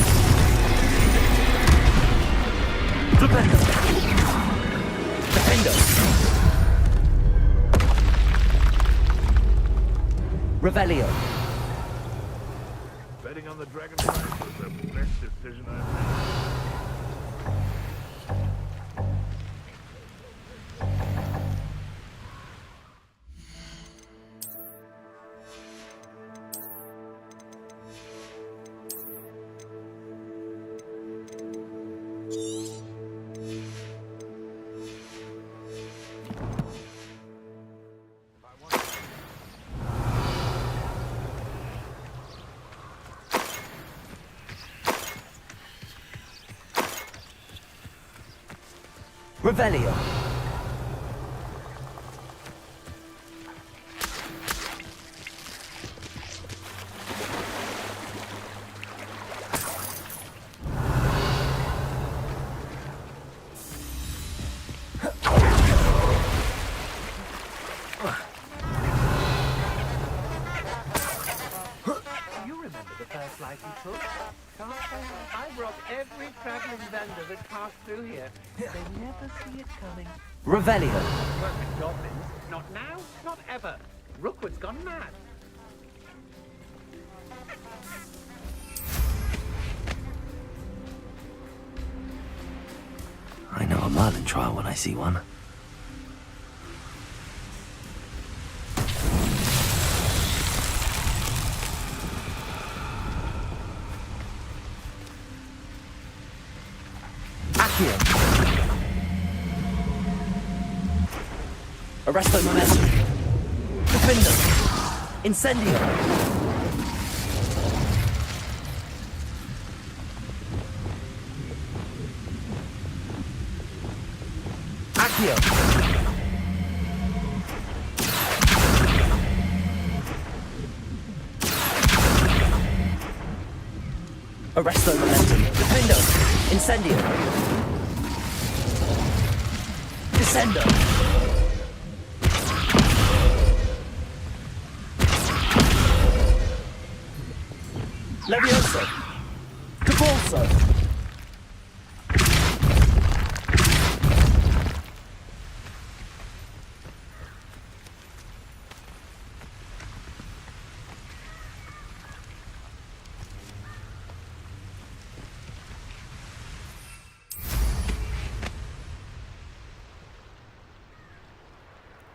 B: Flipendo! Defendo! Revelio!
E: Betting on the Dragonfly was the best decision I've made.
B: Revelio!
C: You remember the first life you took? Can't say I brought every travelling vendor that passed through here. They never see it coming.
B: Revelio!
C: Work with goblins. Not now, not ever. Rookwood's gone mad.
B: I know a Merlin trial when I see one. Arresto momentum. Defender. Incendio. Accio. Arresto momentum. Defender. Incendio. Descendo. Levioso. Capulso.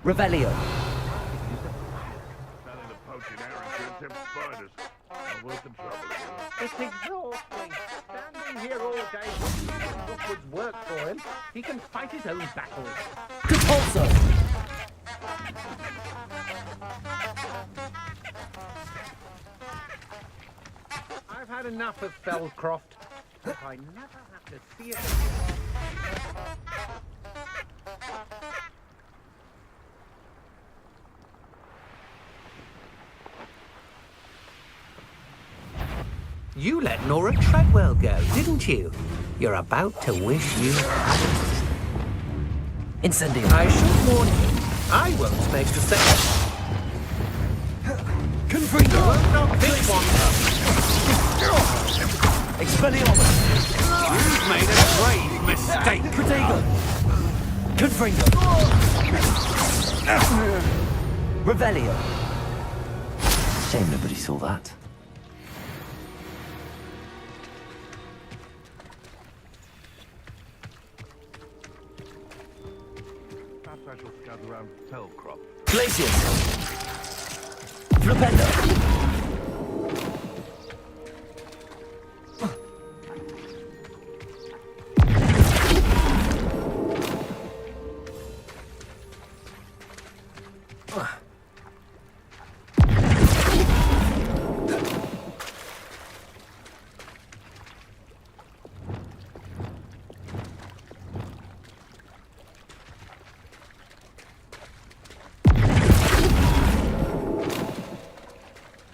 B: Revelio.
E: Selling the poaching errands to spiders. Not worth the trouble.
L: It's exhausting. Standing here all day, upwards work for him. He can fight his own battles.
B: Capulso.
L: I've had enough of Fellcroft. If I never have to see it again. You let Nora Treadwell go, didn't you? You're about to wish you hadn't.
B: Incendio.
L: I should warn you, I won't make the same.
B: Confringo.
L: Won't knock this one up.
B: Expelliarmus.
L: You've made a grave mistake.
B: Protego. Confringo. Revelio. Shame nobody saw that.
E: Perhaps I shall scout around Fellcroft.
B: Glacius. Flipendo.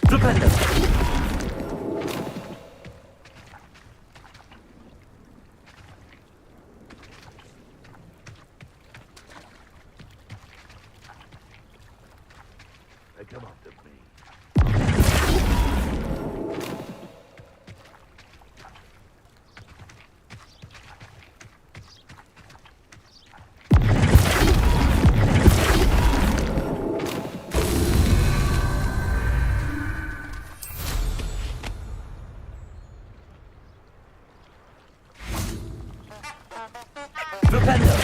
B: Flipendo.
E: They come after me.
B: Flipendo.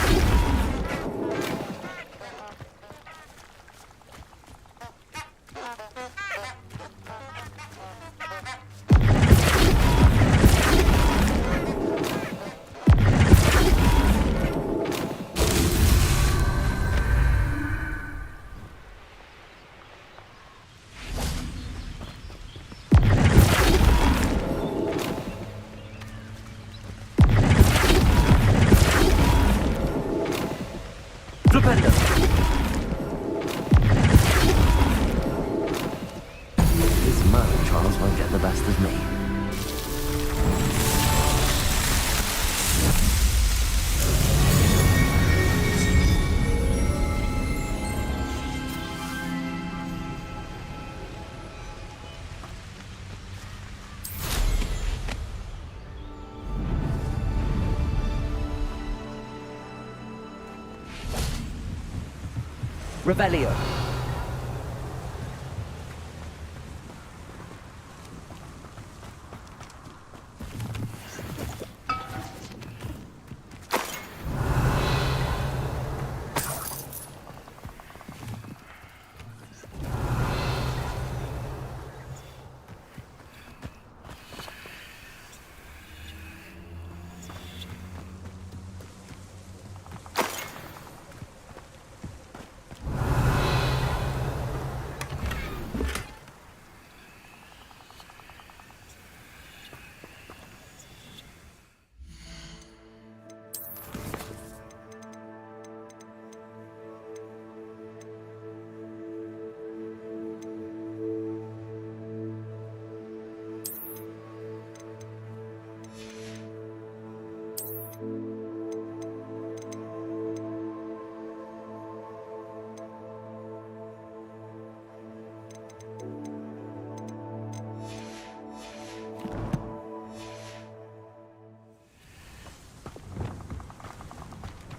B: Flipendo. This murder trials won't get the best of me. Revelio.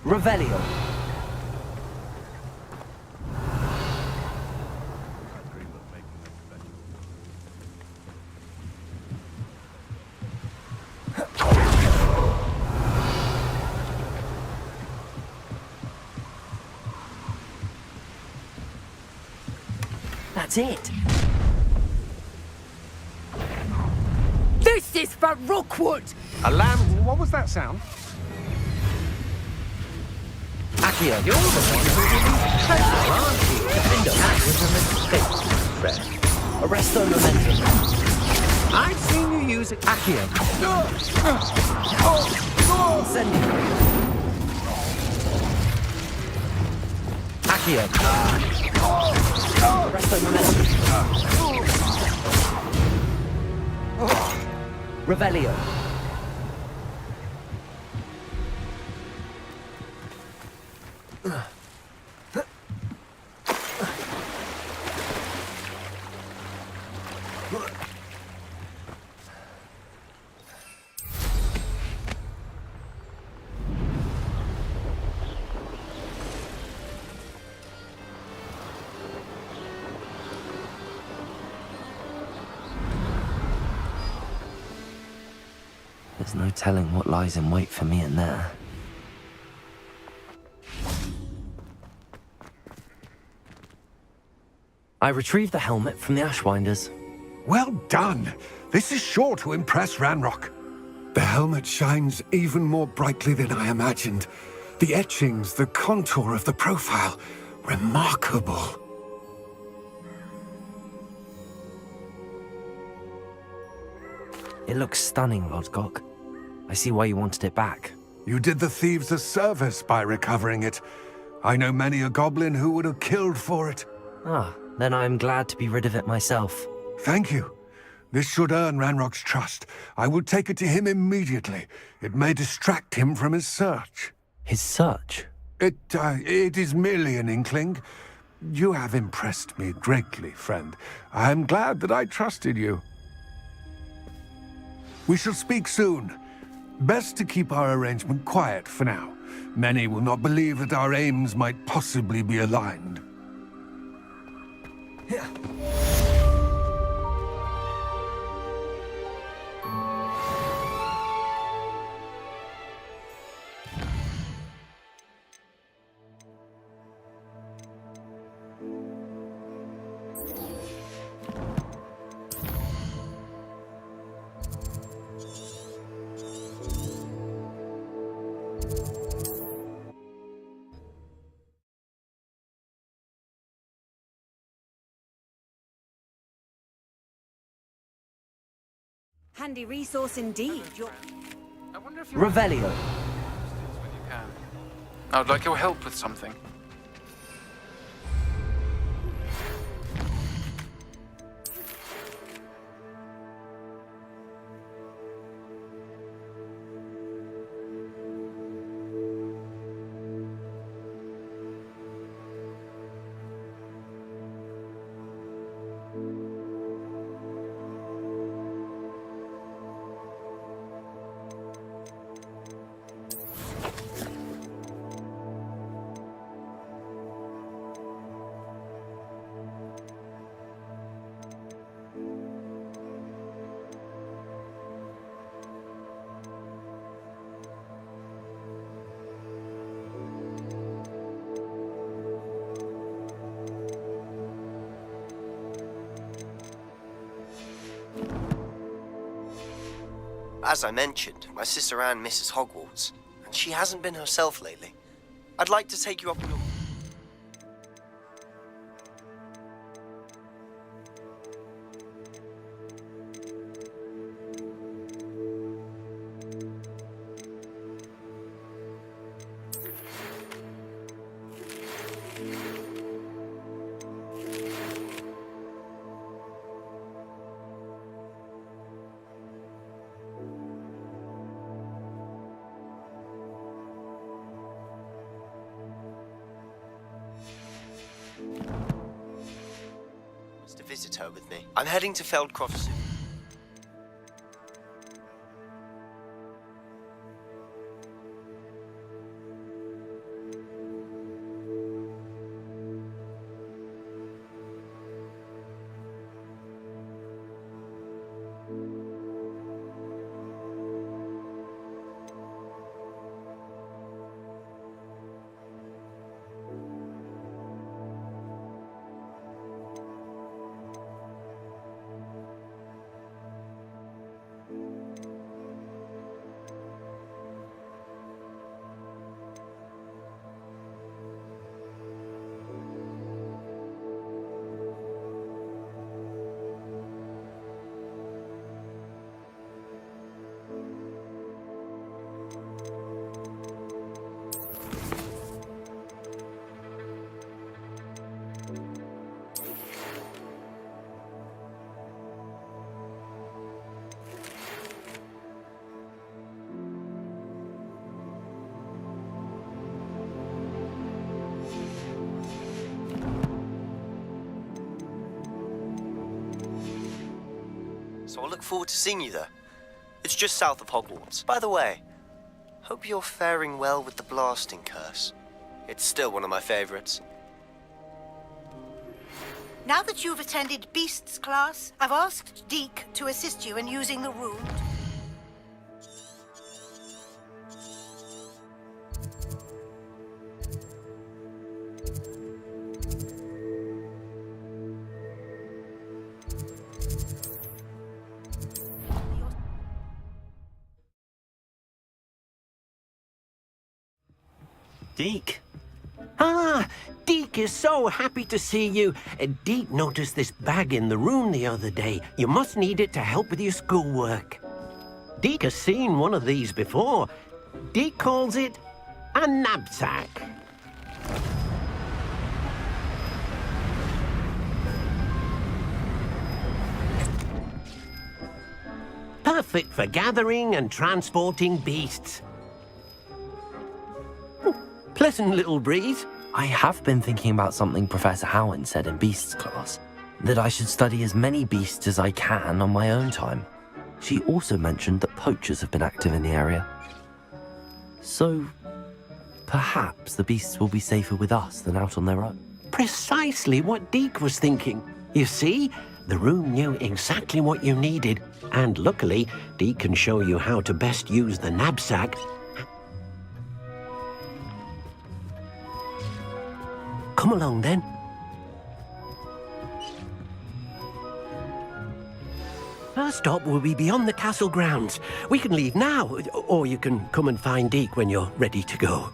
B: Revelio. That's it.
J: This is for Rookwood!
M: A lamb? What was that sound?
B: Accio, you're the one who released treasure, aren't you? Defender, that was a mistake, Fred. Arresto momentum. I've seen you use it. Accio. Incendio. Accio. Arresto momentum. Revelio. There's no telling what lies in wait for me in there. I retrieved the helmet from the Ashwinders.
M: Well done. This is sure to impress Ranrock. The helmet shines even more brightly than I imagined. The etchings, the contour of the profile, remarkable.
B: It looks stunning, Lodgok. I see why you wanted it back.
M: You did the thieves a service by recovering it. I know many a goblin who would have killed for it.
B: Ah, then I am glad to be rid of it myself.
M: Thank you. This should earn Ranrock's trust. I will take it to him immediately. It may distract him from his search.
B: His search?
M: It is merely an inkling. You have impressed me greatly, friend. I am glad that I trusted you. We shall speak soon. Best to keep our arrangement quiet for now. Many will not believe that our aims might possibly be aligned.
D: Handy resource indeed.
F: I wonder if you
B: Revelio.
F: when you can. I would like your help with something.
N: As I mentioned, my sister Anne misses Hogwarts, and she hasn't been herself lately. I'd like to take you up on your... to visit her with me. I'm heading to Feldcroft soon. so I'll look forward to seeing you there. It's just south of Hogwarts. By the way, hope you're faring well with the blasting curse. It's still one of my favorites.
O: Now that you've attended Beasts class, I've asked Deke to assist you in using the room.
C: Deke. Ah, Deke is so happy to see you. Deke noticed this bag in the room the other day. You must need it to help with your schoolwork. Deke has seen one of these before. Deke calls it a knapsack. Perfect for gathering and transporting beasts. Pleasant little breeze.
P: I have been thinking about something Professor Howard said in Beasts class, that I should study as many beasts as I can on my own time. She also mentioned that poachers have been active in the area. So, perhaps the beasts will be safer with us than out on their own.
C: Precisely what Deke was thinking. You see, the room knew exactly what you needed, and luckily, Deke can show you how to best use the knapsack. Come along, then. First stop will be beyond the castle grounds. We can leave now, or you can come and find Deke when you're ready to go.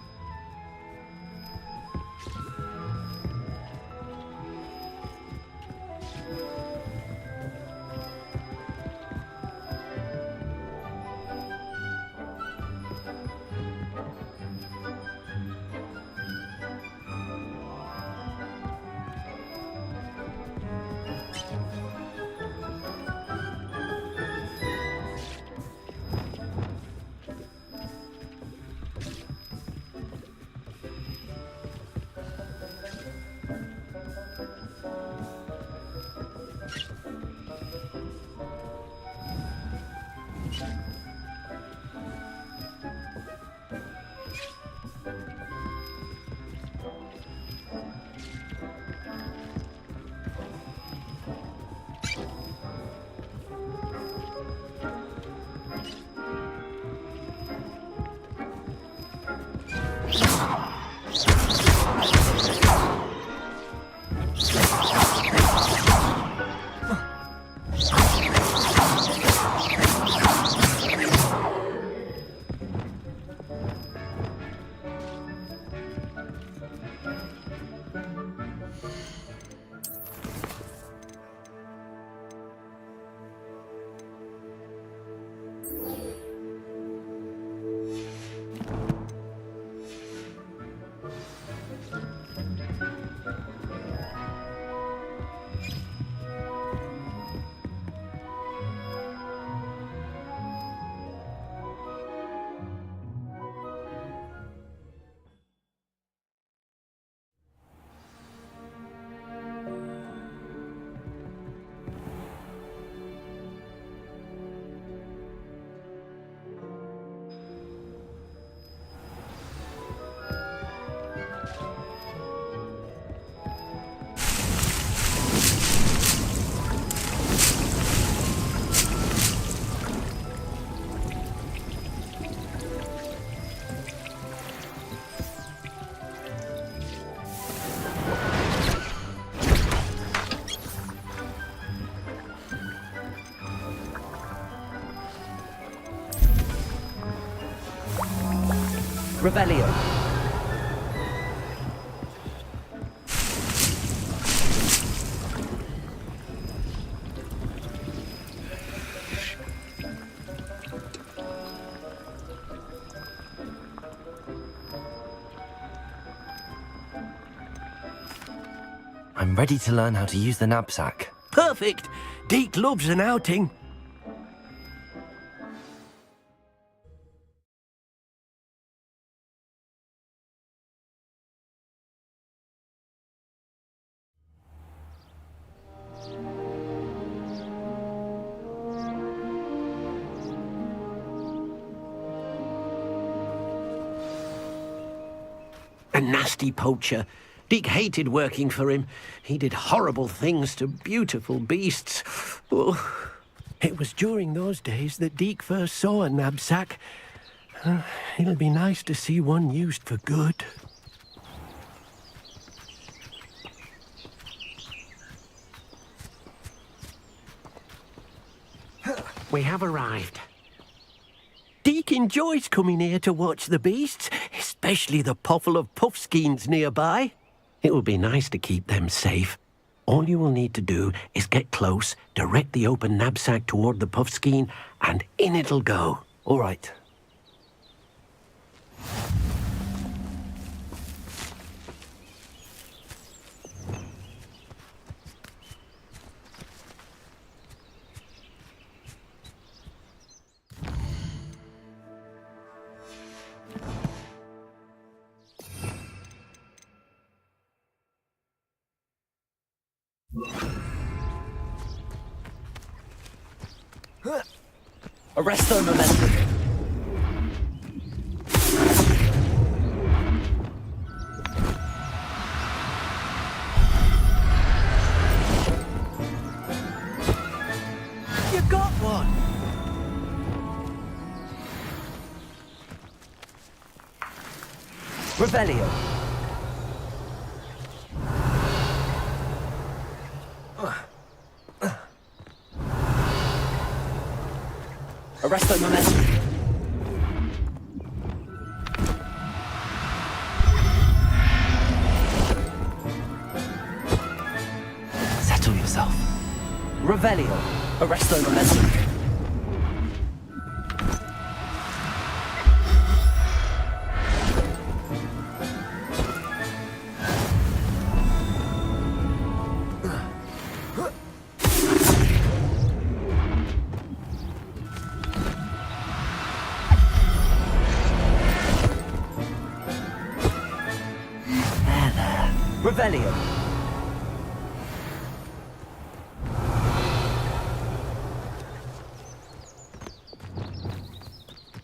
K: Revelio.
P: I'm ready to learn how to use the knapsack.
C: Perfect! Deke loves an outing. A nasty poacher. Deke hated working for him. He did horrible things to beautiful beasts. Oh. It was during those days that Deke first saw a knapsack. It'll be nice to see one used for good. We have arrived. Deke enjoys coming here to watch the beasts, especially the potful of puffskeins nearby. It will be nice to keep them safe. All you will need to do is get close, direct the open knapsack toward the puffskein, and in it'll go.
P: All right. Arresto momentum.
C: You got one!
P: Revelio. Arresto momentum. Settle yourself. Revelio. Arresto momentum. Revelio.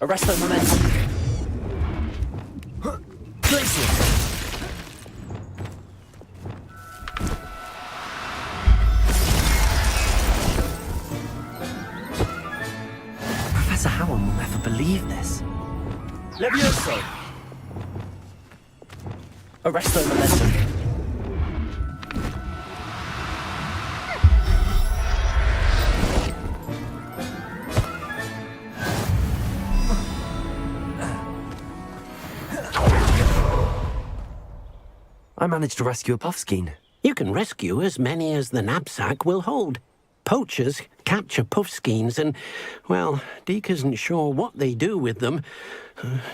P: Arresto momentum. Glacier. Professor Howard will never believe this. Levioso. Arresto momentum. I managed to rescue a puffskein.
C: You can rescue as many as the knapsack will hold. Poachers capture puffskeins and, well, Deke isn't sure what they do with them.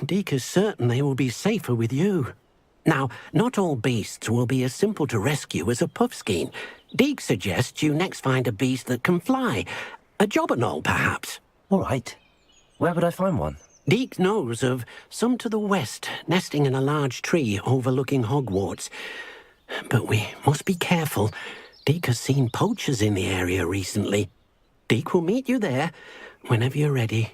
C: Deke is certain they will be safer with you. Now, not all beasts will be as simple to rescue as a puffskein. Deke suggests you next find a beast that can fly. A jobberknoll, perhaps.
P: All right. Where would I find one?
C: Deke knows of some to the west, nesting in a large tree overlooking Hogwarts. But we must be careful. Deke has seen poachers in the area recently. Deke will meet you there whenever you're ready.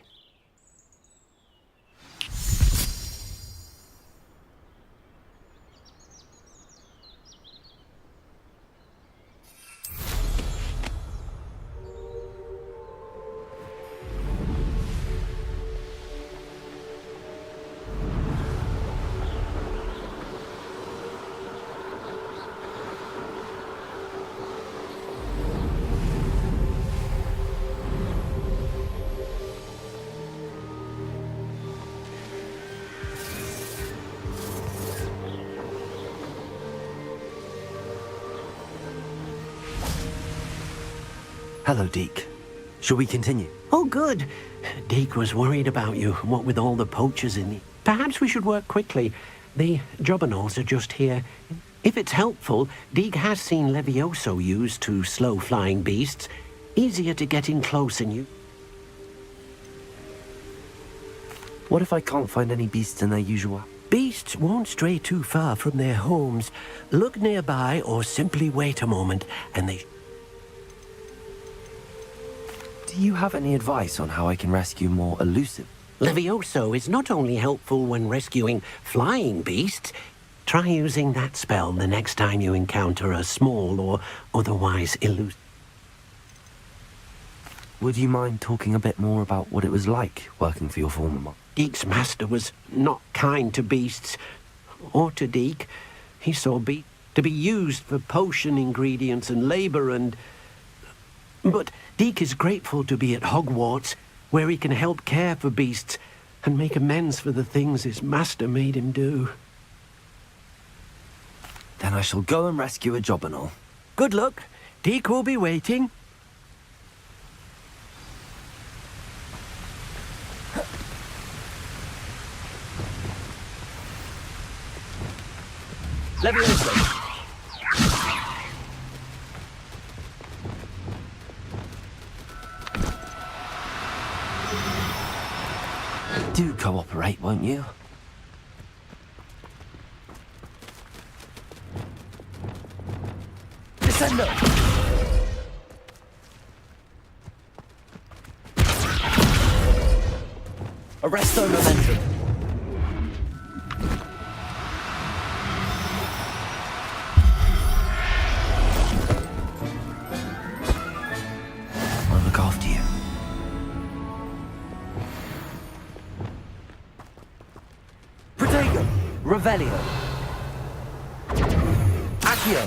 P: Hello, Deke. Shall we continue?
C: Oh, good. Deke was worried about you, what with all the poachers in the... Perhaps we should work quickly. The jobberknolls are just here. If it's helpful, Deke has seen Levioso used to slow flying beasts. Easier to get in close and you...
P: What if I can't find any beasts in their usual...
C: Beasts won't stray too far from their homes. Look nearby or simply wait a moment and they...
P: Do you have any advice on how I can rescue more elusive?
C: Levioso is not only helpful when rescuing flying beasts. Try using that spell the next time you encounter a small or otherwise elusive.
P: Would you mind talking a bit more about what it was like working for your former master?
C: Deek's master was not kind to beasts, or to Deek. He saw beasts to be used for potion ingredients and labour and... But Deek is grateful to be at Hogwarts, where he can help care for beasts and make amends for the things his master made him do.
P: Then I shall go and rescue a job and all.
C: Good luck. Deek will be waiting.
B: Leviosa.
P: Do cooperate, won't you?
B: Descendo. Arresto momentum.
P: I'll look after you.
B: Protego. Revelio. Accio.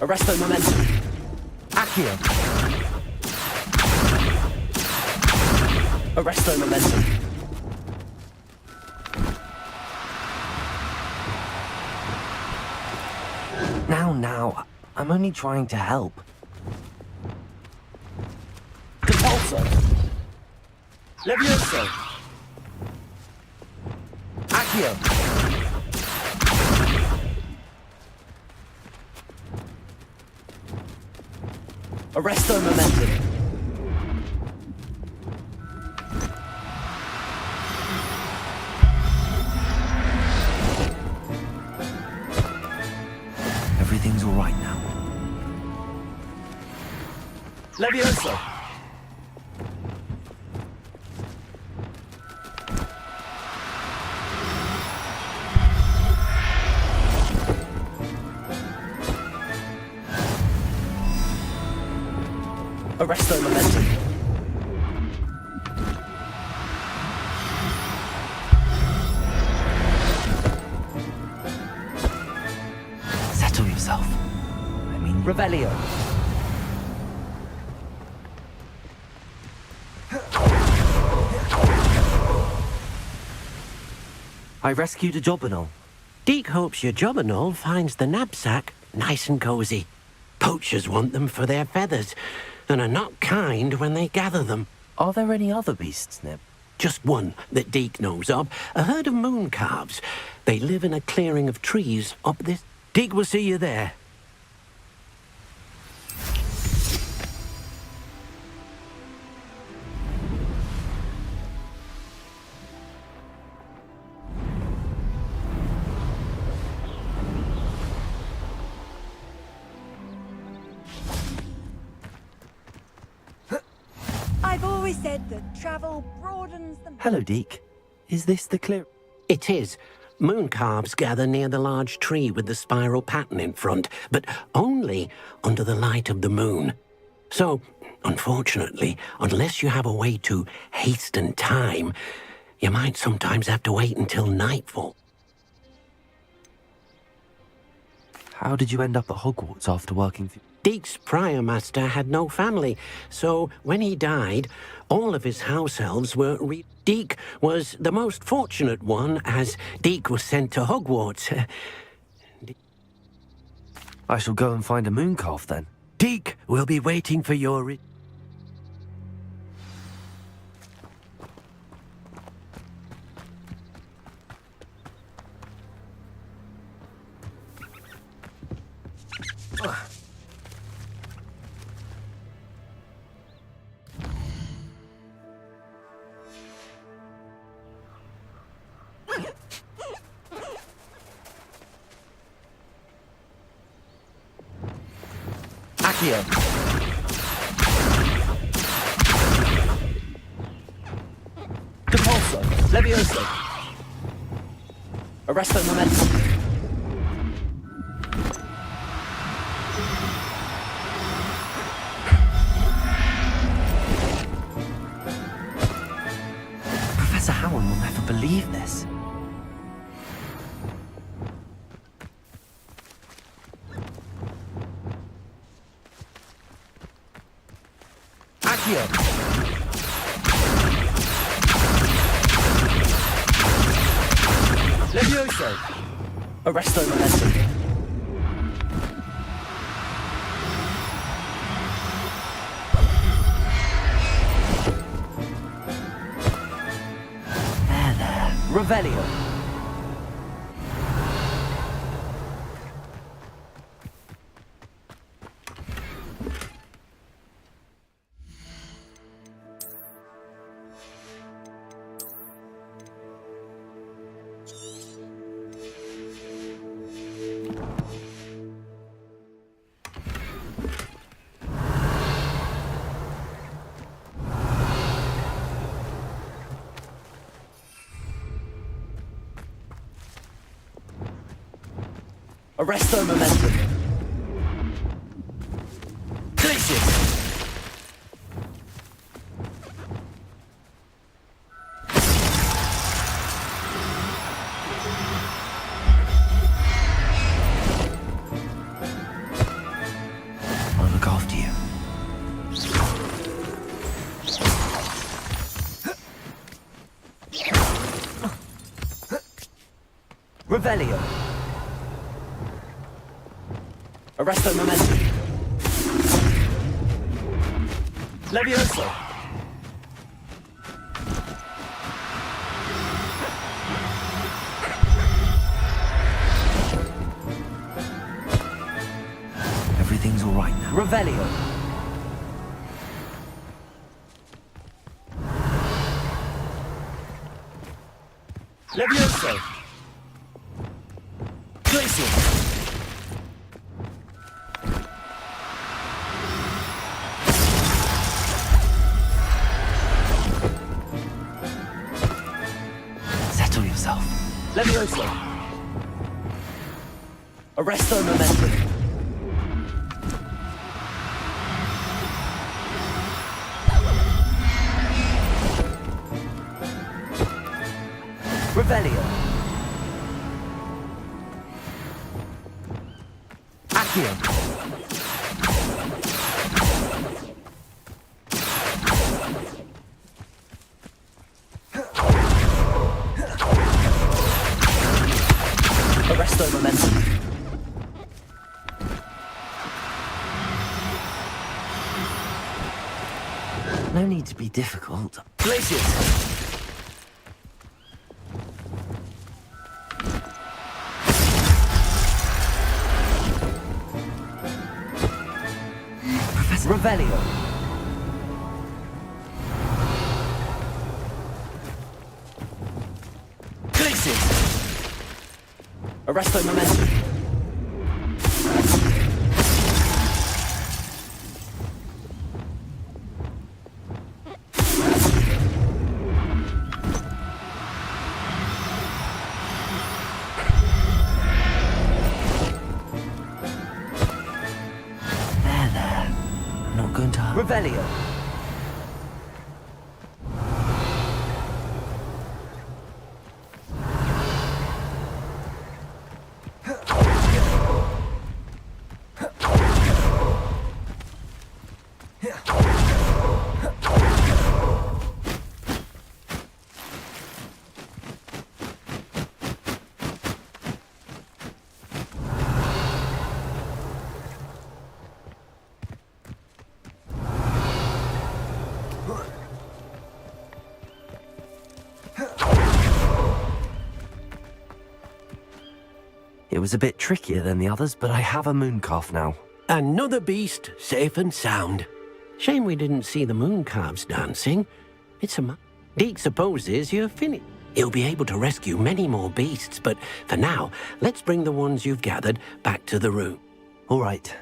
B: Arresto momentum. Accio. Arresto momentum.
P: Now, I'm only trying to help.
B: Compulso. Levioso. Accio. Arresto momentum.
P: Everything's all right now.
B: Levioso. Arresto momentum.
P: Settle yourself. I mean...
B: Revelio.
P: I rescued a job and all.
C: Deek hopes your job and all finds the knapsack nice and cosy. Poachers want them for their feathers, and are not kind when they gather them.
P: Are there any other beasts, Nib?
C: Just one that Deek knows of, a herd of moon calves. They live in a clearing of trees up this... Deek will see you there.
J: I've always said that travel broadens the...
P: Hello, Deek. Is this the clear...
C: It is. Moon calves gather near the large tree with the spiral pattern in front, but only under the light of the moon. So, unfortunately, unless you have a way to hasten time, you might sometimes have to wait until nightfall.
P: How did you end up at Hogwarts after working for...
C: Deek's prior master had no family, so when he died, all of his house elves were Deek was the most fortunate one, as Deek was sent to Hogwarts.
P: I shall go and find a moon calf then.
C: Deek will be waiting for your...
B: Accio. Compulso.
P: Levioso! Levioso! Arresto momentum. Professor Howard will never believe this. Accio! Levioso! Arresto momentum. There. Revelio. Arresto momentum. Glacius! I'll look after you. Revelio. Arresto momentum. Levioso. Everything's all right now. Revelio. Levioso. Glacius. Levioso. Arresto momentum. Revelio. Accio. Arresto momentum. No need to be difficult. Glacius! Professor Revelio. Glacius! Arresto momentum. There. I'm not going to hurt. Revelio. It was a bit trickier than the others, but I have a moon calf now.
C: Another beast, safe and sound. Shame we didn't see the moon calves dancing. It's a... Deke supposes you're finished. He'll be able to rescue many more beasts, but for now, let's bring the ones you've gathered back to the room.
P: All right.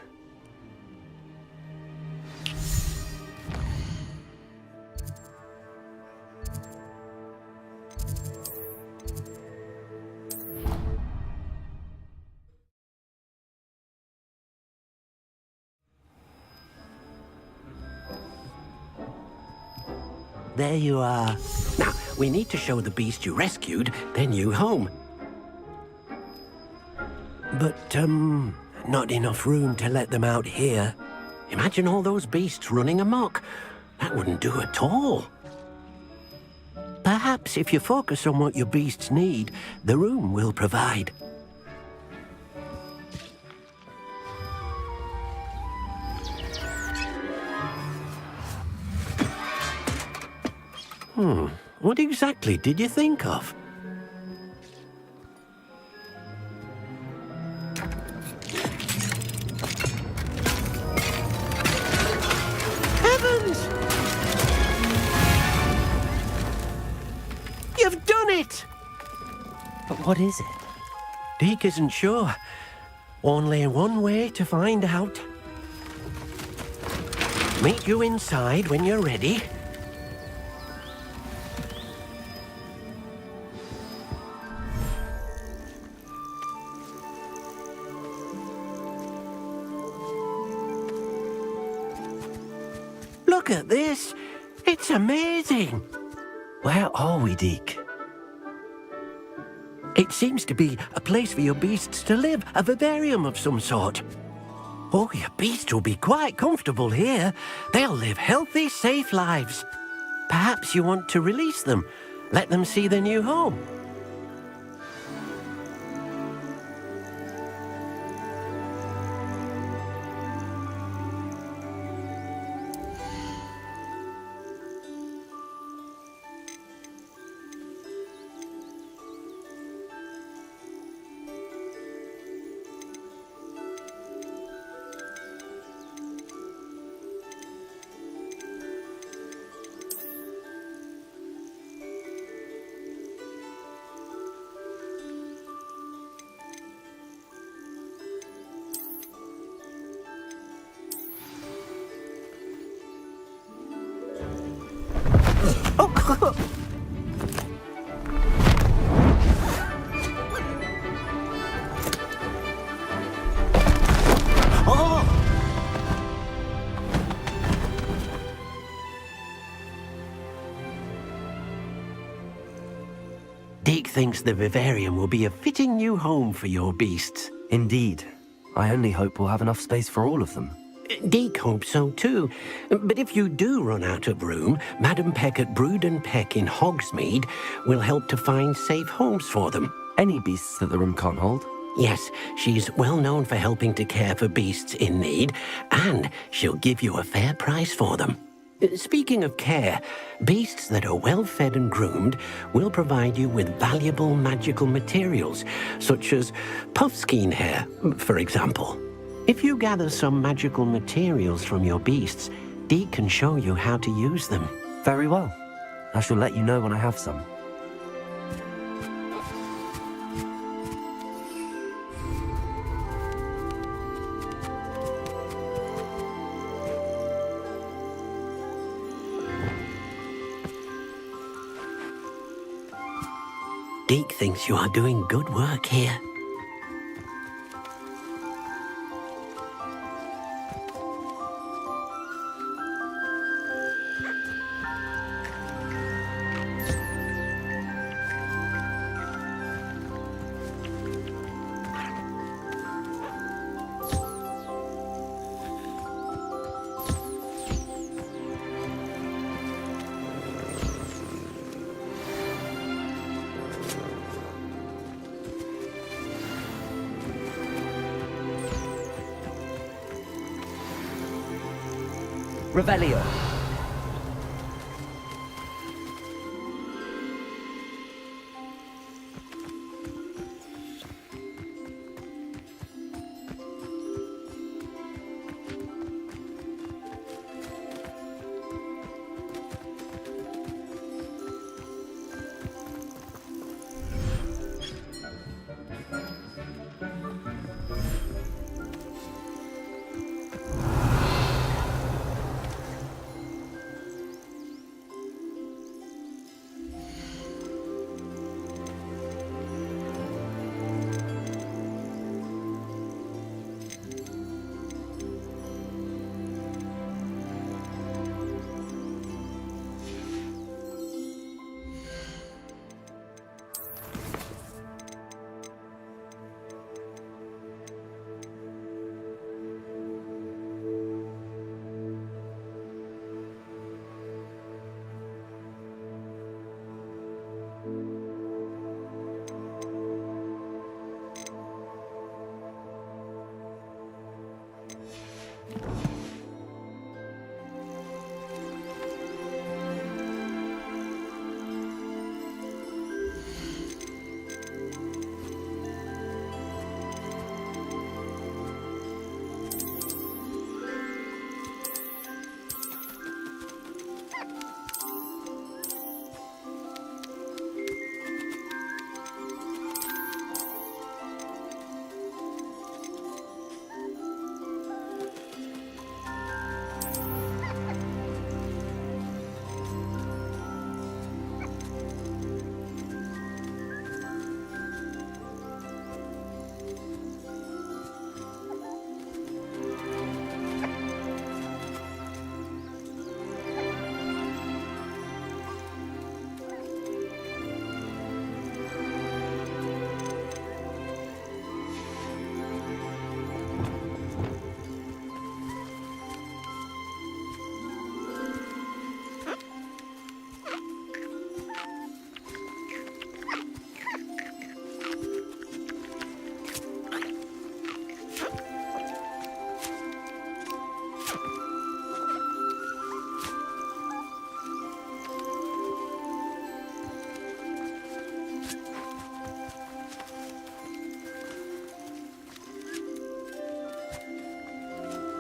C: there you are. Now, we need to show the beast you rescued their new home. But, not enough room to let them out here. Imagine all those beasts running amok. That wouldn't do at all. Perhaps if you focus on what your beasts need, the room will provide. What exactly did you think of? Heavens! You've done it!
P: But what is it?
C: Deke isn't sure. Only one way to find out. Meet you inside when you're ready. Look at this. It's amazing.
P: Where are we, Deke?
C: It seems to be a place for your beasts to live, a vivarium of some sort. Oh, your beasts will be quite comfortable here. They'll live healthy, safe lives. Perhaps you want to release them, let them see their new home. Deke thinks the vivarium will be a fitting new home for your beasts.
P: Indeed. I only hope we'll have enough space for all of them.
C: Deke hopes so too. But if you do run out of room, Madam Peck at Brood and Peck in Hogsmeade will help to find safe homes for them.
P: Any beasts that the room can't hold?
C: Yes, she's well known for helping to care for beasts in need, and she'll give you a fair price for them. Speaking of care, beasts that are well fed and groomed will provide you with valuable magical materials, such as puffskein hair, for example. If you gather some magical materials from your beasts, Deke can show you how to use them.
P: Very well. I shall let you know when I have some.
C: Deke thinks you are doing good work here.
K: Revelio.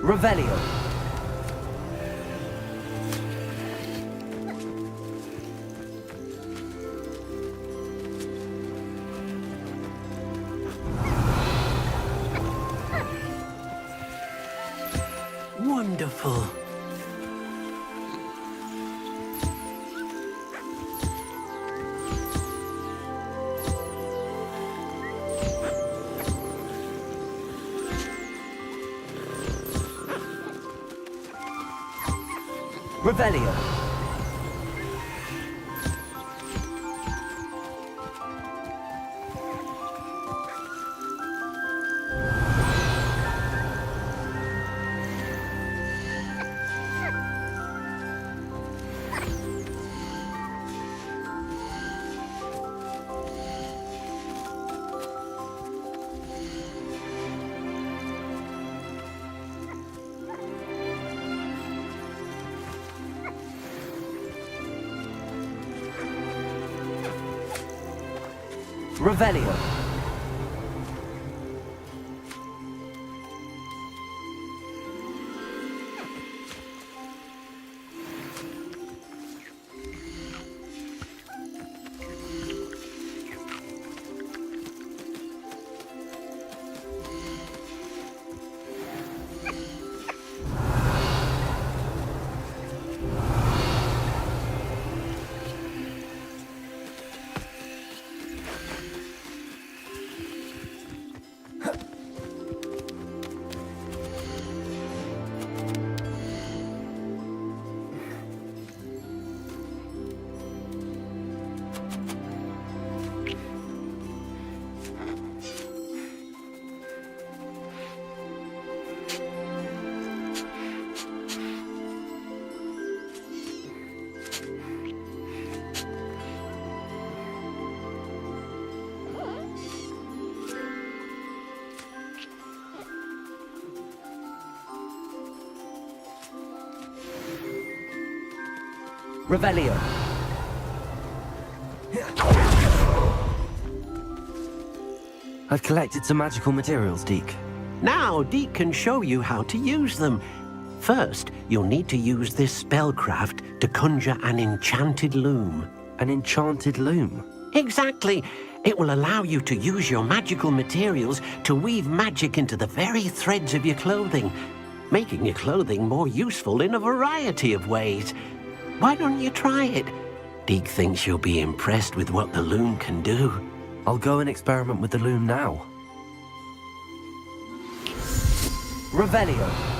B: Revelio. Wonderful. Revelio. Revelio. Revelio.
P: I've collected some magical materials, Deke.
C: Now, Deke can show you how to use them. First, you'll need to use this spellcraft to conjure an enchanted loom.
P: An enchanted loom?
C: Exactly. It will allow you to use your magical materials to weave magic into the very threads of your clothing, making your clothing more useful in a variety of ways. Why don't you try it? Deke thinks you'll be impressed with what the loom can do.
P: I'll go and experiment with the loom now.
B: Revelio.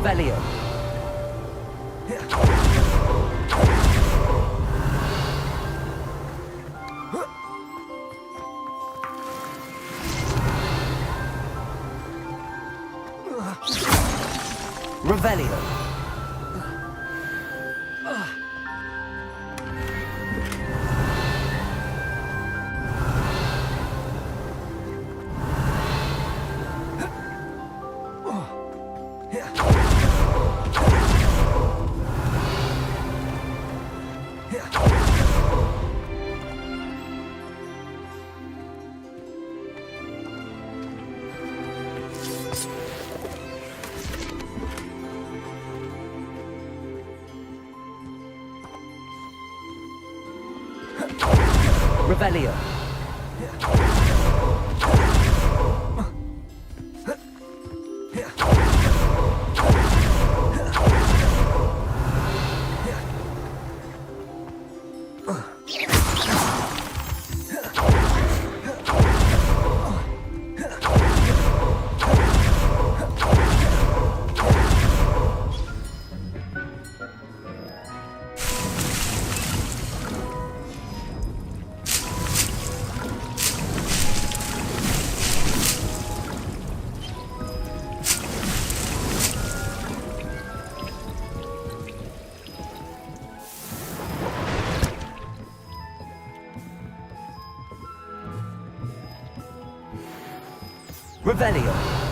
B: Revelio. Revelio. Revelio.
P: Revelio.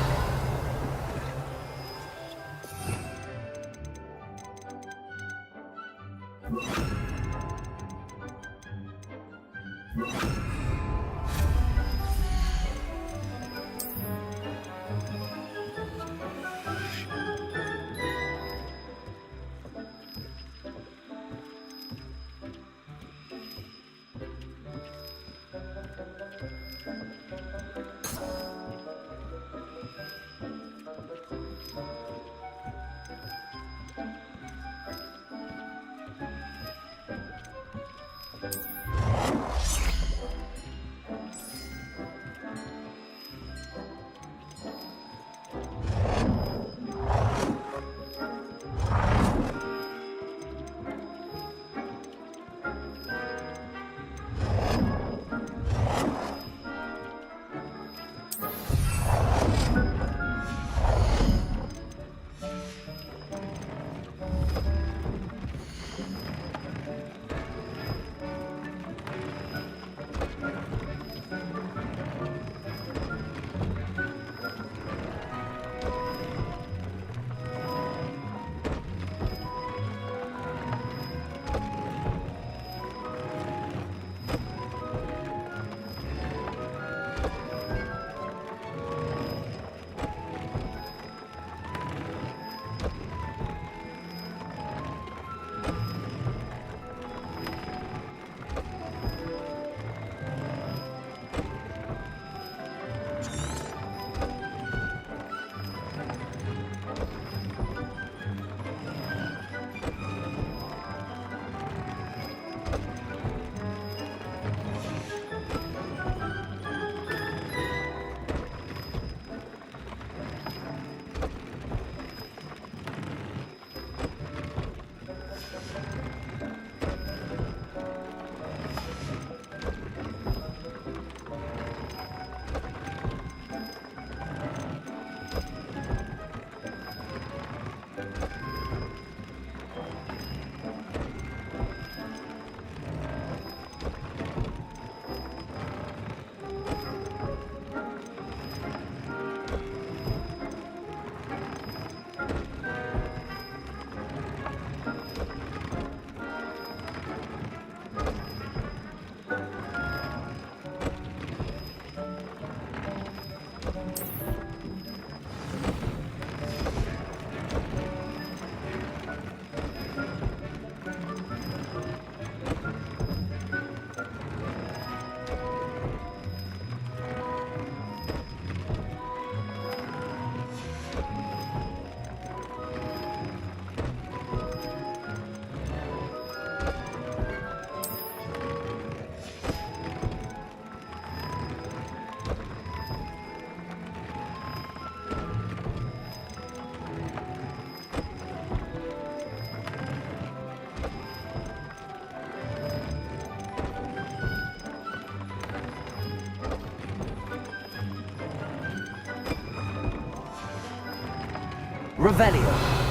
P: Revelio.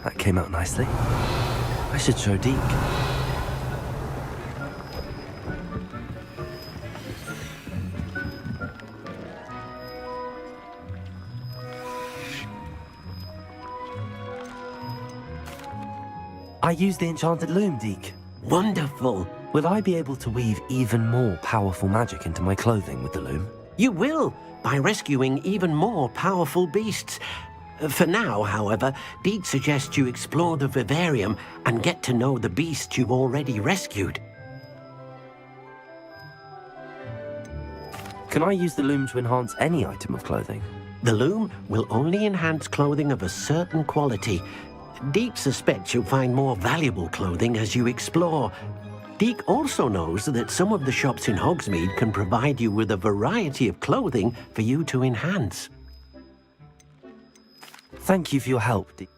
P: That came out nicely. I should show Deke. I use the enchanted loom, Deke.
C: Wonderful.
P: Will I be able to weave even more powerful magic into my clothing with the loom?
C: You will, by rescuing even more powerful beasts. For now, however, Deek suggests you explore the vivarium and get to know the beasts you've already rescued.
P: Can I use the loom to enhance any item of clothing?
C: The loom will only enhance clothing of a certain quality. Deek suspects you'll find more valuable clothing as you explore. Deek also knows that some of the shops in Hogsmeade can provide you with a variety of clothing for you to enhance.
P: Thank you for your help, Deek.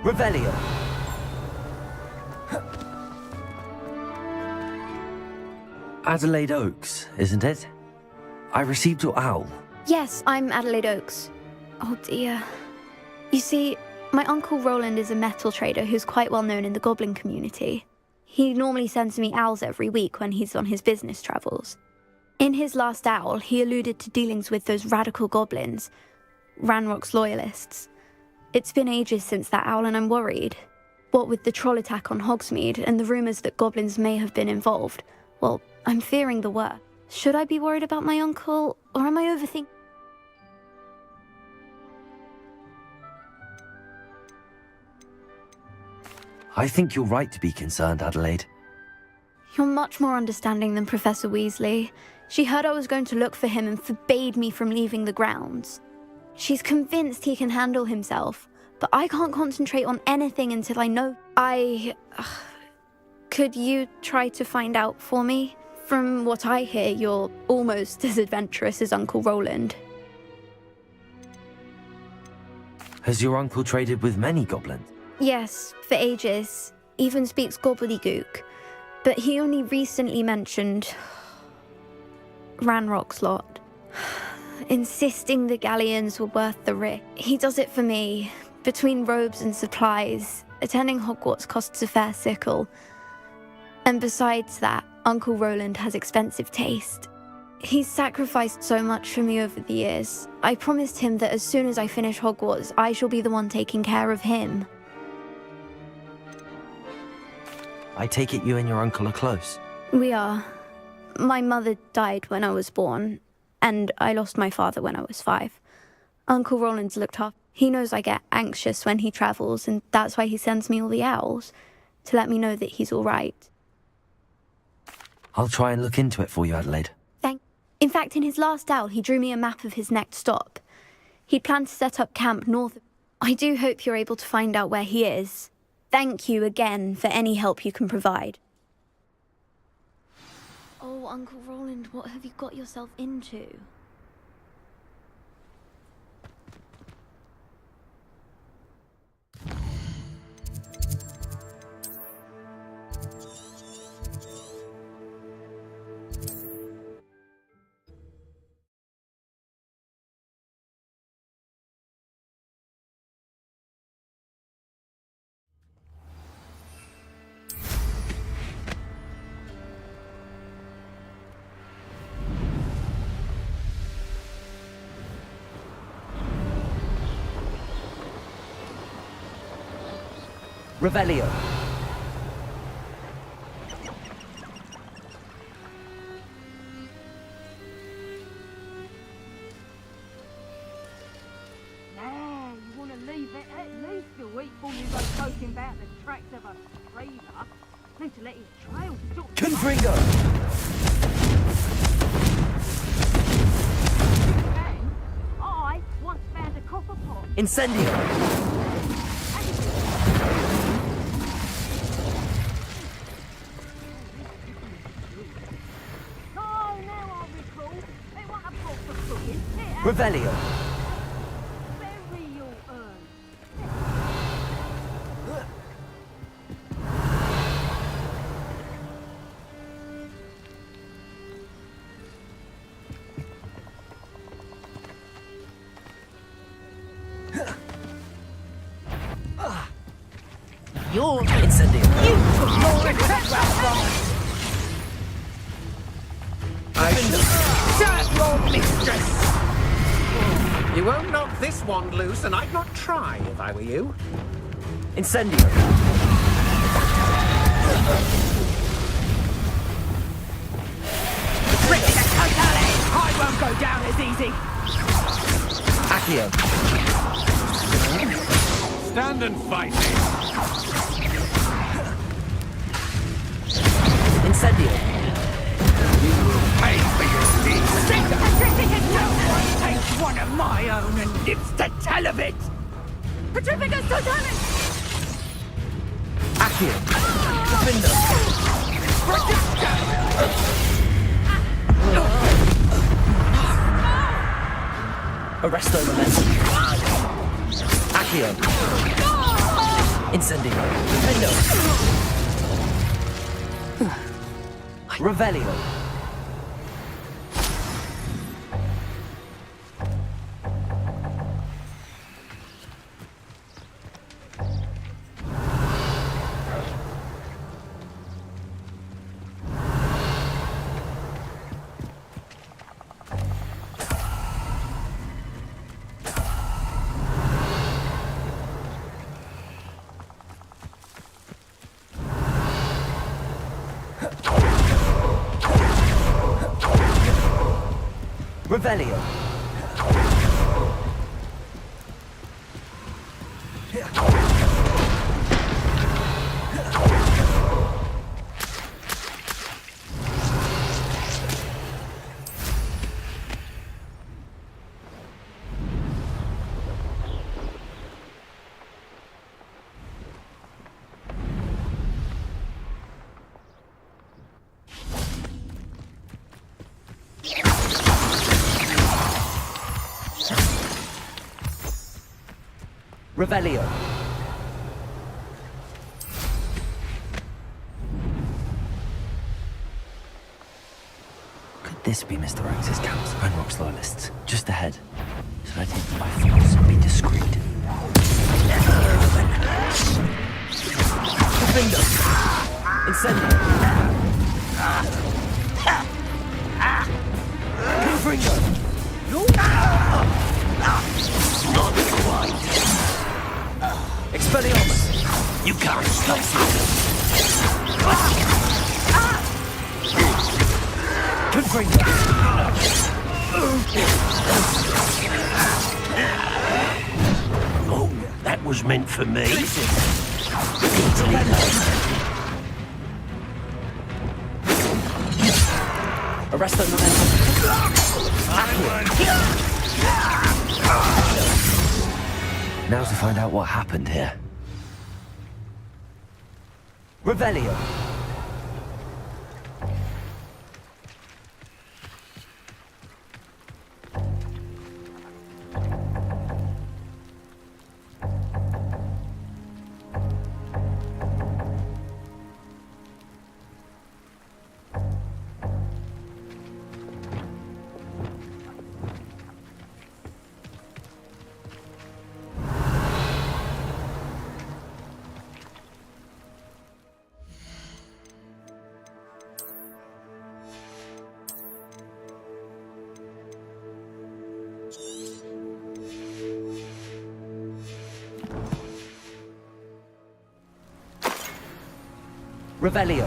P: Revelio. Adelaide Oaks, isn't it? I received your owl.
Q: Yes, I'm Adelaide Oaks. Oh dear. You see, my uncle Roland is a metal trader who's quite well known in the goblin community. He normally sends me owls every week when he's on his business travels. In his last owl, he alluded to dealings with those radical goblins, Ranrock's loyalists. It's been ages since that owl and I'm worried. What with the troll attack on Hogsmeade and the rumours that goblins may have been involved, well, I'm fearing the worst. Should I be worried about my uncle, or am I overthinking?
P: I think you're right to be concerned, Adelaide.
Q: You're much more understanding than Professor Weasley. She heard I was going to look for him and forbade me from leaving the grounds. She's convinced he can handle himself, but I can't concentrate on anything until I know. Could you try to find out for me? From what I hear, you're almost as adventurous as Uncle Roland.
P: Has your uncle traded with many goblins?
Q: Yes, for ages. Even speaks gobbledygook. But he only recently mentioned Ranrock's lot. Insisting the galleons were worth the risk. He does it for me. Between robes and supplies, attending Hogwarts costs a fair sickle. And besides that, Uncle Roland has expensive taste. He's sacrificed so much for me over the years. I promised him that as soon as I finish Hogwarts, I shall be the one taking care of him.
P: I take it you and your uncle are close.
Q: We are. My mother died when I was born, and I lost my father when I was 5. Uncle Roland's looked up. He knows I get anxious when he travels, and that's why he sends me all the owls, to let me know that he's all right.
P: I'll try and look into it for you, Adelaide.
Q: In fact, in his last owl, he drew me a map of his next stop. He'd planned to set up camp north. I do hope you're able to find out where he is. Thank you again for any help you can provide. Oh, Uncle Roland, what have you got yourself into?
B: Revelio.
J: Nah, you want to leave it at least a week before you go poking about the tracks of a trailer. Need to let his trail stop.
B: Confringo!
J: I once found a copper pot.
B: Incendio! Revelio. You're Incendio.
J: You took more of that
C: Shut your mistress! You won't knock this wand loose, and I'd not try if I were you.
B: Incendio.
J: I won't go down as easy.
B: Accio.
L: Stand and fight me.
B: Incendio.
L: You will pay for your deeds.
J: Takes one of my own and lives to tell of it. Petrificus Totalis!
B: Accio. Defender. Arresto Momentum. Accio. Incendio. Defendo. Revelio. Revelio. Revelio.
P: Could this be Mr. Oakes' camp? Unrock's loyalists. Just ahead. Should I take them by force and be discreet?
B: Finger. inSanity. Finger. Not quite. Expelliarmus. You can't stop me. Finger. Oh, that was meant for me. Arrest the momentum.
P: Now to find out what happened here.
B: Revelio. Revelio.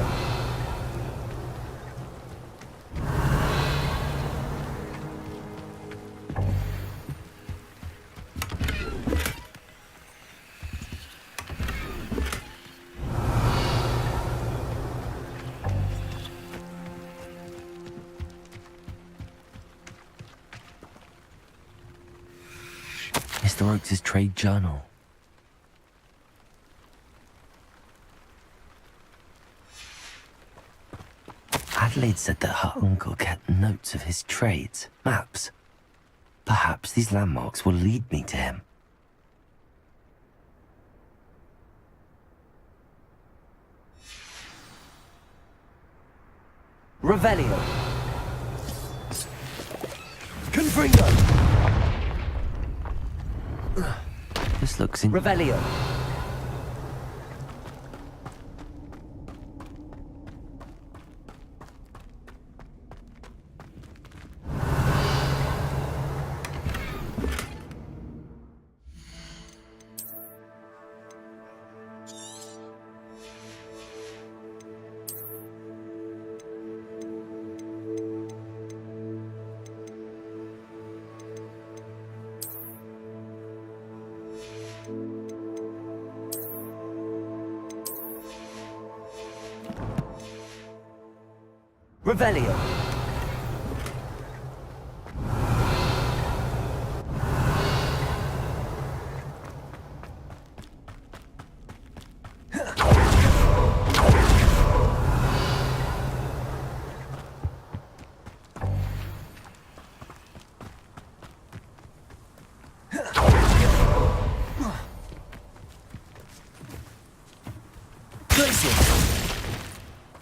P: Mr. Oakes' trade journal. Adelaide said that her uncle kept notes of his trades, maps. Perhaps these landmarks will lead me to him.
B: Revelio. Confringo.
P: This looks in...
B: Revelio. Revelio.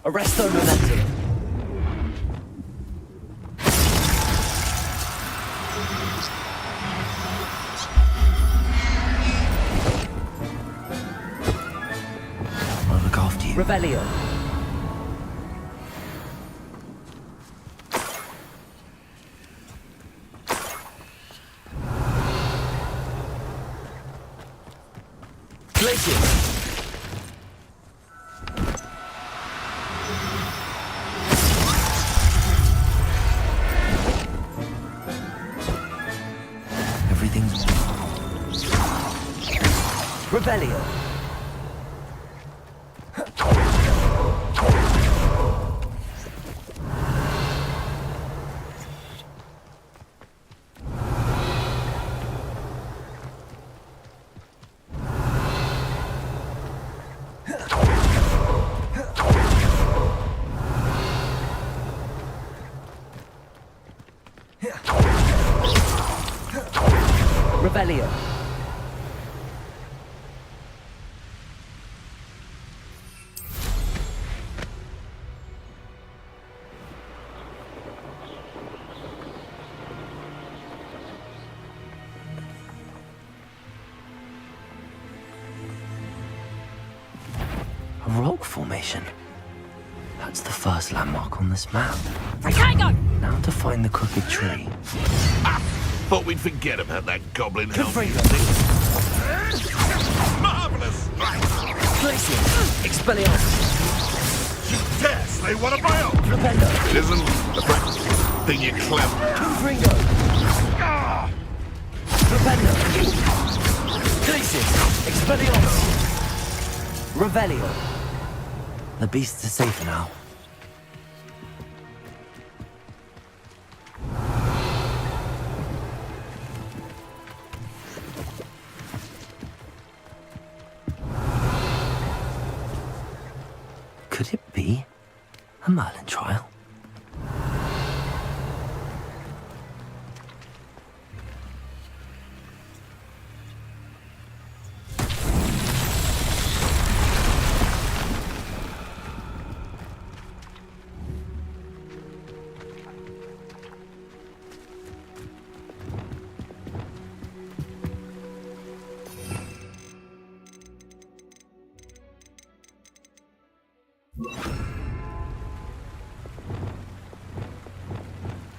B: Arresto momentum.
P: I'll look after you.
B: Revelio. Glacius. Revelio. Revelio.
P: formation. That's the first landmark on this map.
J: I can't go!
P: Now to find the crooked tree.
E: Thought we'd forget about that goblin helmet. Marvelous!
B: Glacius! Expelliarmus!
E: You dare slay one of my own!
B: Flipendo!
E: It isn't the first thing you're clever.
B: Confringo! Flipendo! Glacius! Expelliarmus! Revelio!
P: The beasts are safer now. Could it be a Merlin trial?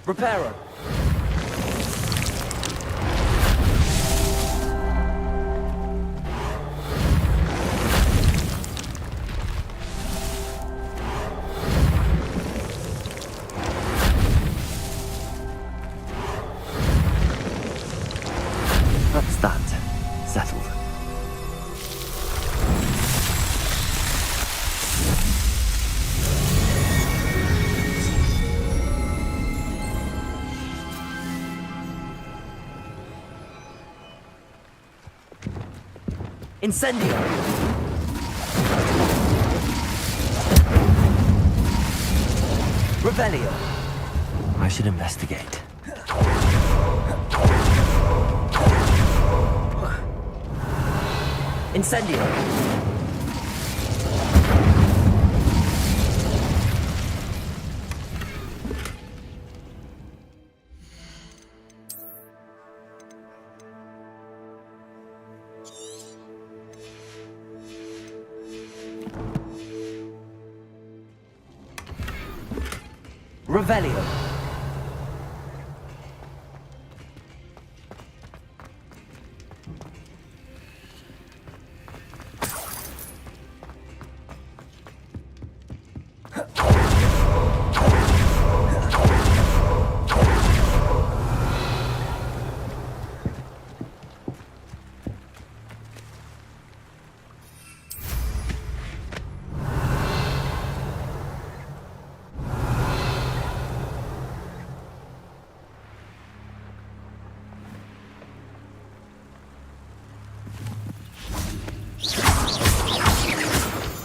B: Reparo!
P: That's that. Settled.
B: Incendio! Revelio!
P: I should investigate.
B: Incendio! Revelio!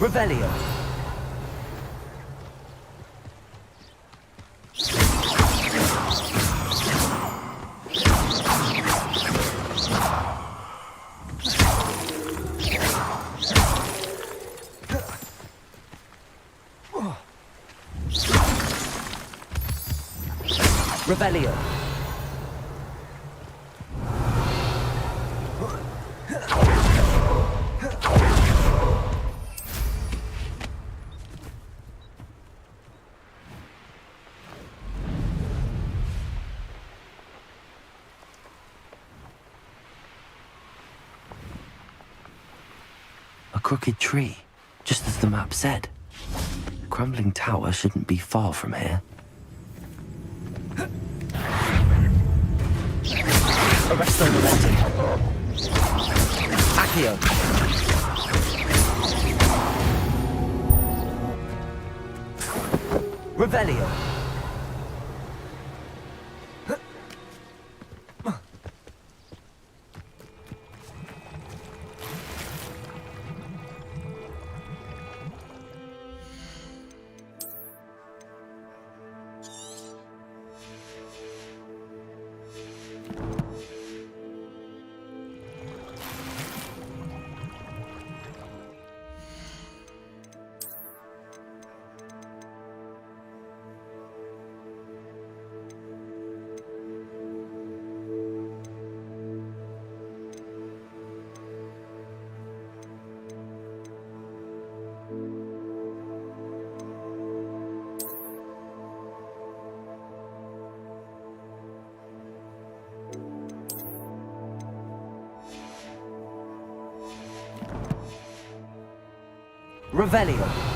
B: Revelio! Revelio!
P: A crooked tree, just as the map said. The crumbling tower shouldn't be far from here.
B: Arresto momentum. Accio. Revelio. Revelio.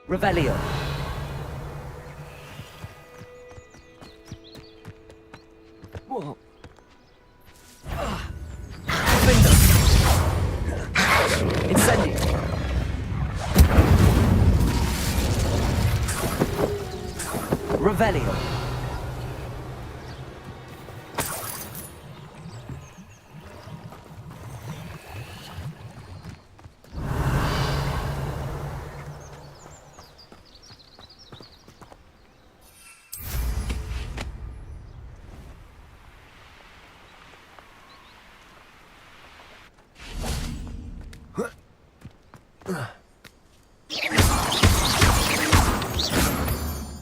B: Revelio. Whoa. Incendio. Revelio.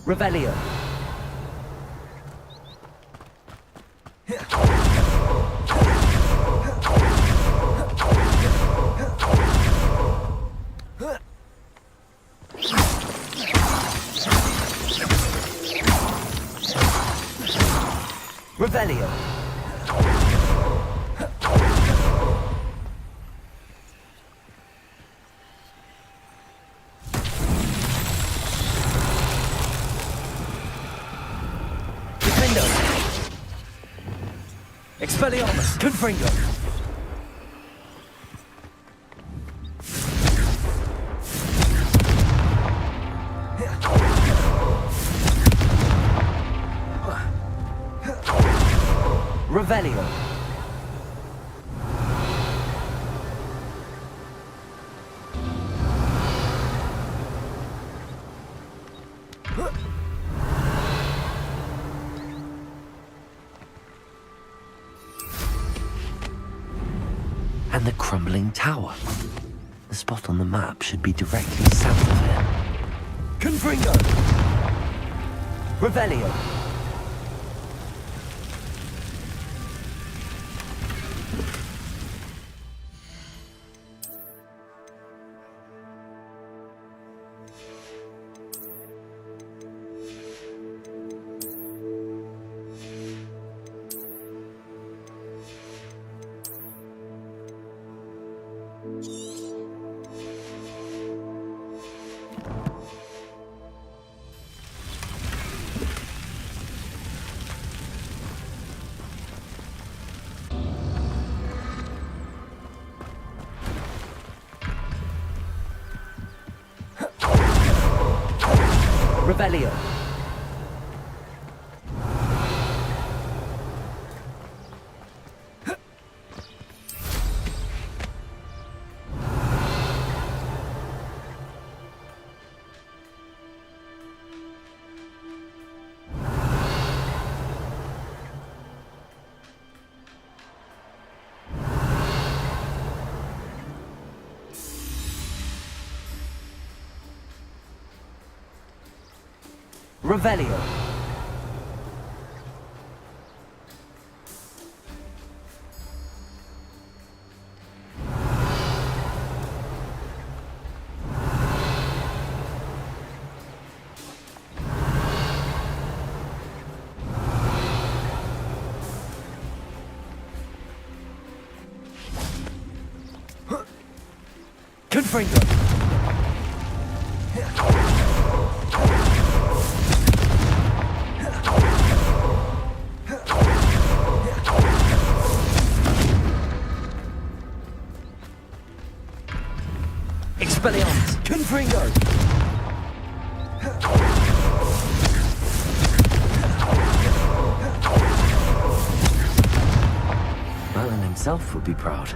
B: Revelio. Revelio. Expelliarmus, Confringo. Revelio.
P: And the crumbling tower. The spot on the map should be directly south of here.
B: Confringo. Revelio. Revelio. Revelio. Confringo. Expelliarmus, Confringo.
P: himself would be proud.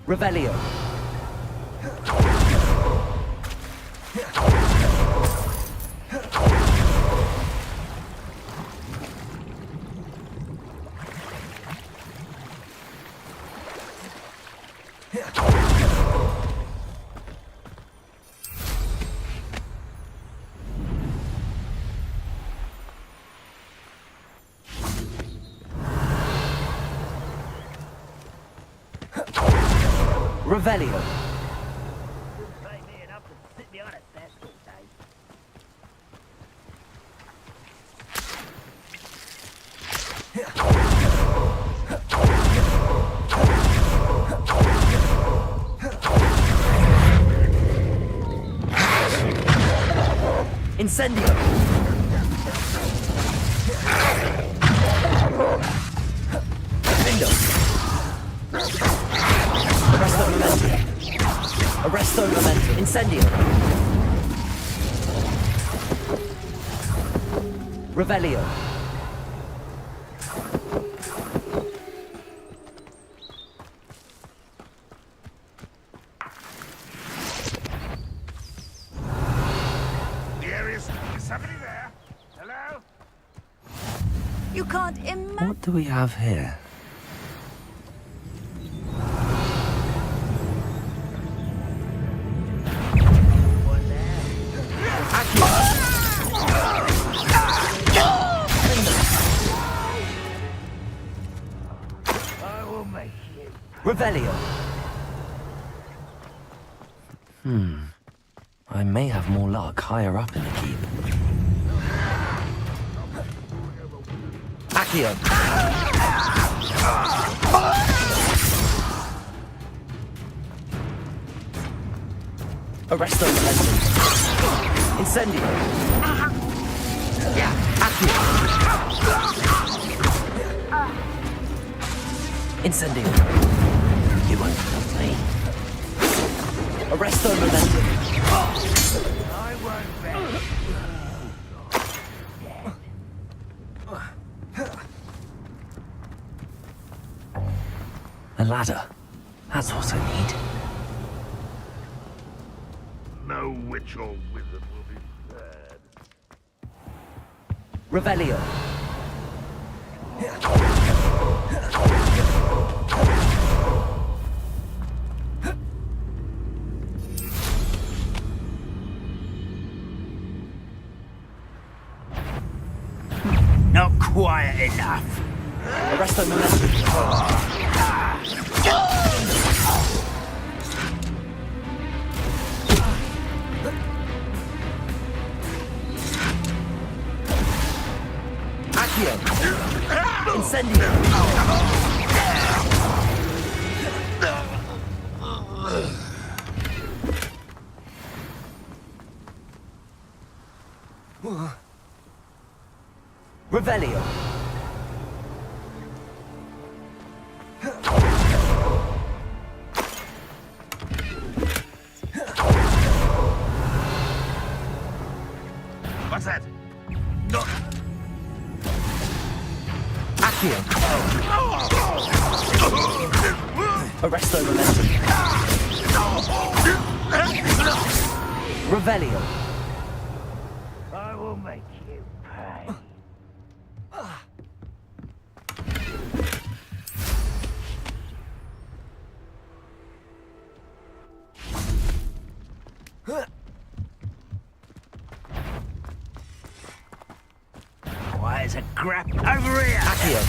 B: Revelio. Revelio. Incendio. Window. Arresto momentum. Incendio. Revelio.
E: Is somebody there? Hello?
D: You can't imagine.
P: What do we have here?
B: Revelio.
P: I may have more luck higher up in the keep.
B: Accio. Arresto momentum. Incendio. Accio. Incendio. You won't stop me. Arresto momentum.
L: I won't rest.
P: A ladder. That's what I need.
E: No witch or wizard will be spared.
B: Revelio.
L: Not quiet enough.
B: Arresto momentum. Accio. Incendio. Revelio.
E: What's that? No.
B: Accio. Arresto momentum. Revelio.
L: I will make you pay. Why is a crap over here?
B: Accio.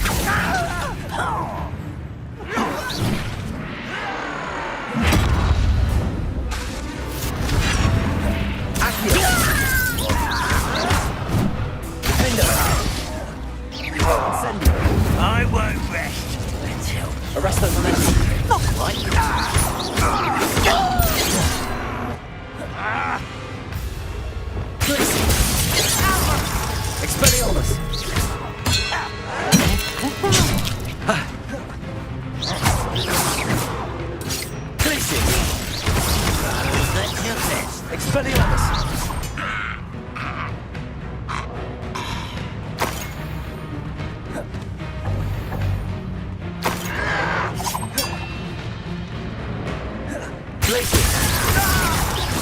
B: Accio. Window. Incendio.
L: I won't rest until
B: Arresto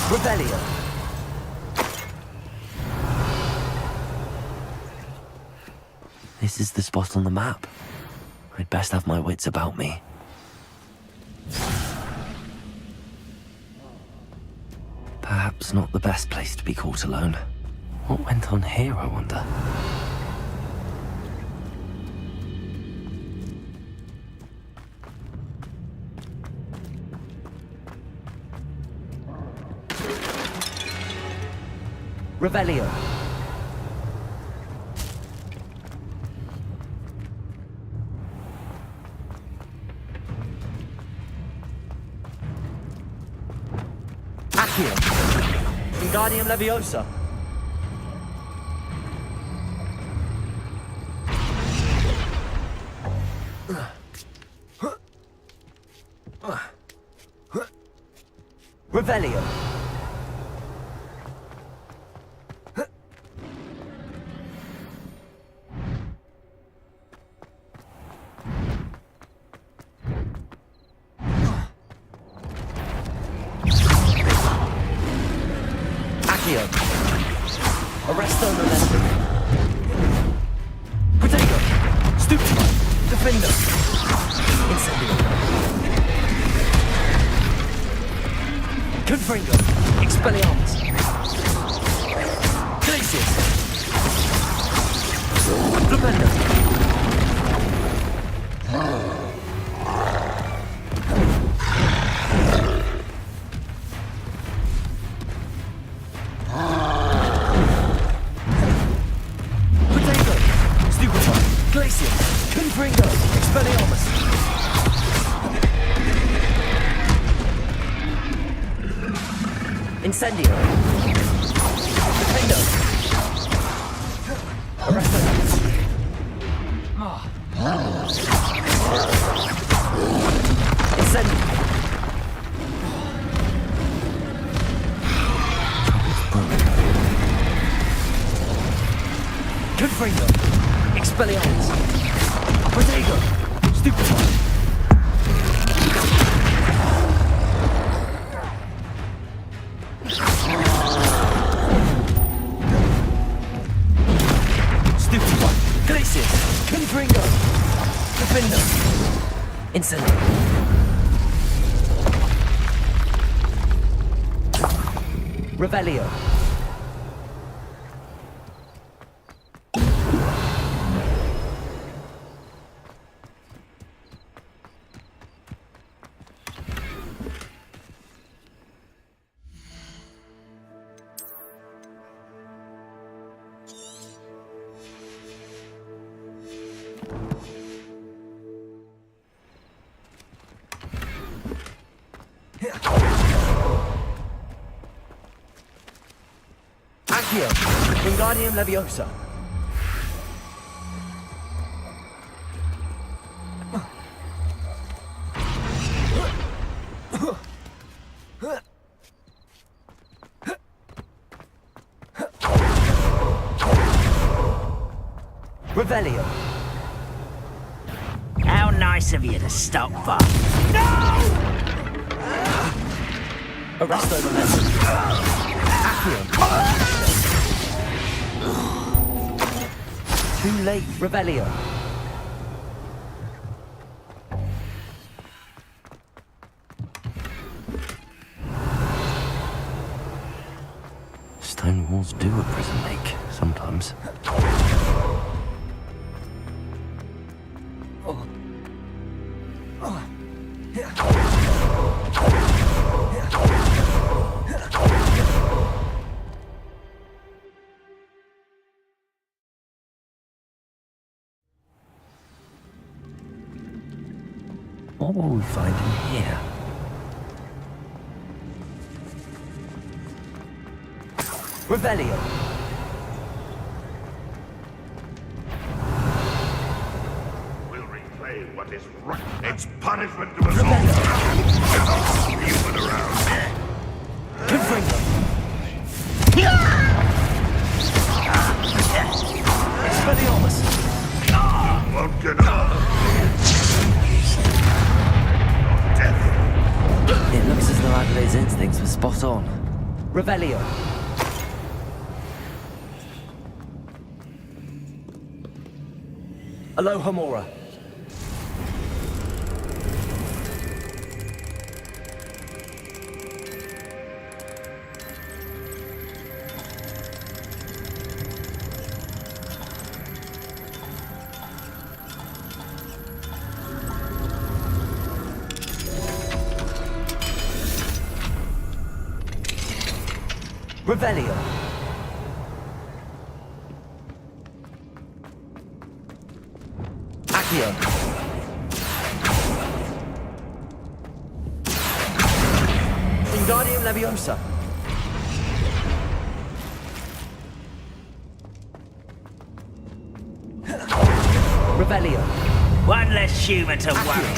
P: Revelio. This is the spot on the map. I'd best have my wits about me. Perhaps not the best place to be caught alone. What went on here, I wonder? Revelio. Accio. Wingardium Leviosa. Revelio. Arresto Momentum. Potato. Stupefy. Defender. Incendio. Confringo. Expelliarmus. Glacius. Flipendo. Confringo, Expelliarmus. Incendio. Defendo. Arresto. Incendio. Confringo. Expelliarmus. Protego! Stupefy! Stupefy! Glacius! Confringo! Defender! Incendio! Revelio! Accio, Wingardium Leviosa. Revelio.
L: How nice of you to stop by.
P: Arresto Momentum. Accio. Too late, Revelio. Stone walls do a prison make, sometimes. What will we find in here? Revelio.
E: We'll reclaim what is right. It's punishment to us all. Human around.
P: Confringo. Expelliarmus.
E: Won't get up.
P: It looks as though Adelaide's instincts were spot on.
B: Revelio. Alohomora. Revelio. Accio. Wingardium Leviosa. Revelio.
L: One less human to worry.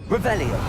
B: Revelio.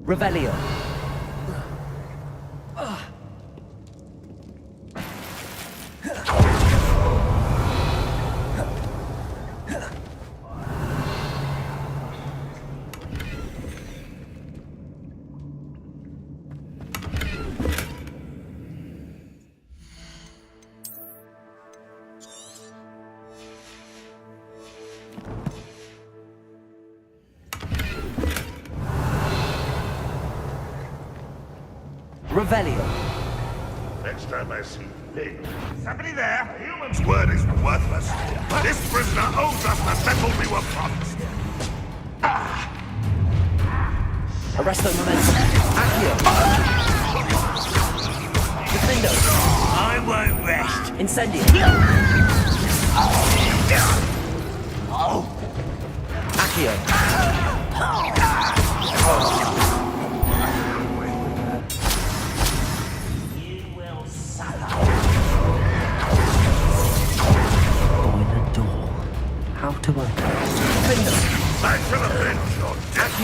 B: Revelio. Revelio.
E: Next time I see Big. Somebody there? A human's word is worthless. This prisoner owes us the metal we were promised.
B: Arresto momentum. Accio. Defendo.
L: I won't rest.
B: Incendio. Accio.
P: How to open it?
E: I shall avenge your death.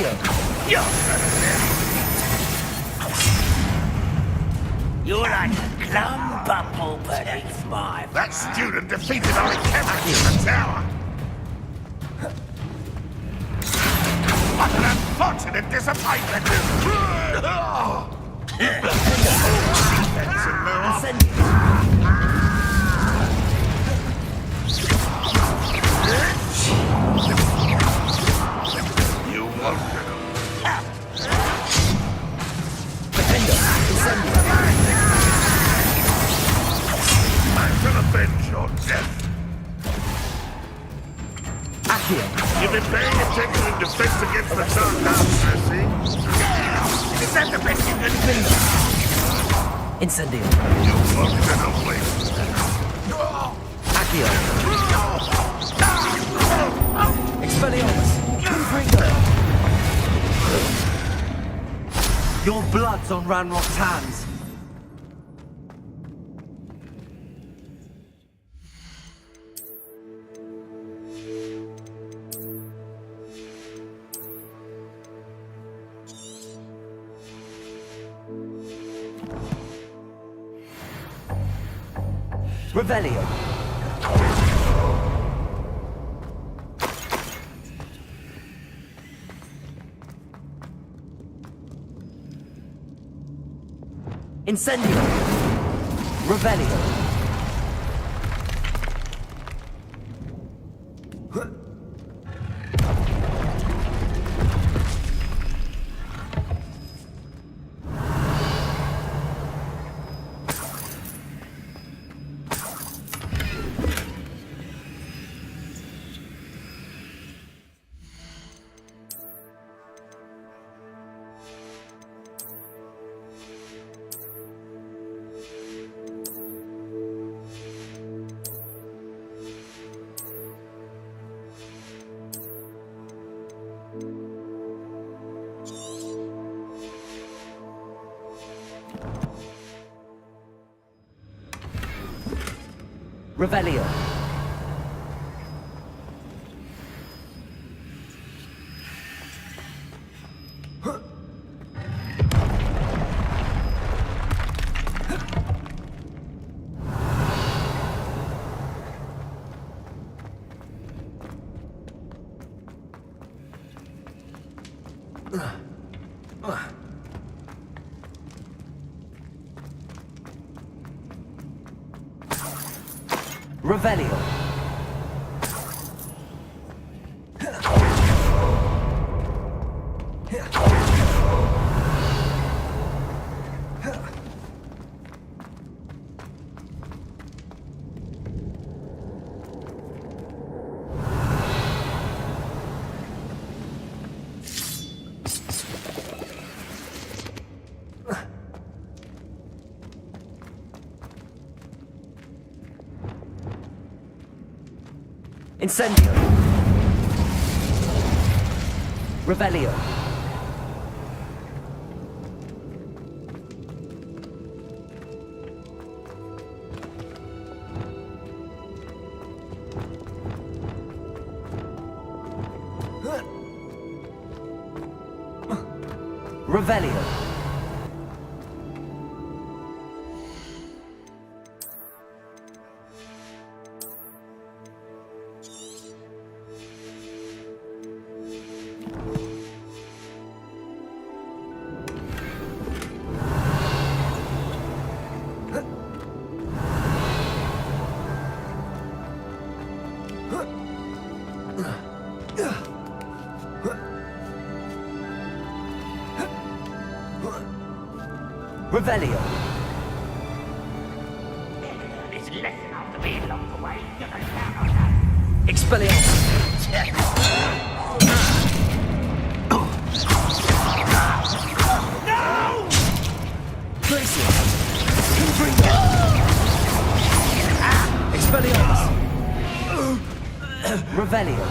L: You're like a glum bumble beneath my...
E: That student defeated our encampment in the tower. What an unfortunate disappointment. You won't get him. I shall avenge your death. You've been paying attention in defense against the dark house, I see. Is that the best you can do?
B: Incendio.
E: You won't get away.
B: Accio. Expelliarmus. Confringo. Your blood's on Ranrock's hands. Revelio. Incendio. Revelio.
P: Revelio. Revelio. Incendio. Revelio. Revelio. Revelio.
L: It's less enough to be along the way. You can count on that.
P: Expelliarmus.
L: No!
P: Glacier. Confringo. Expelliarmus. Revelio.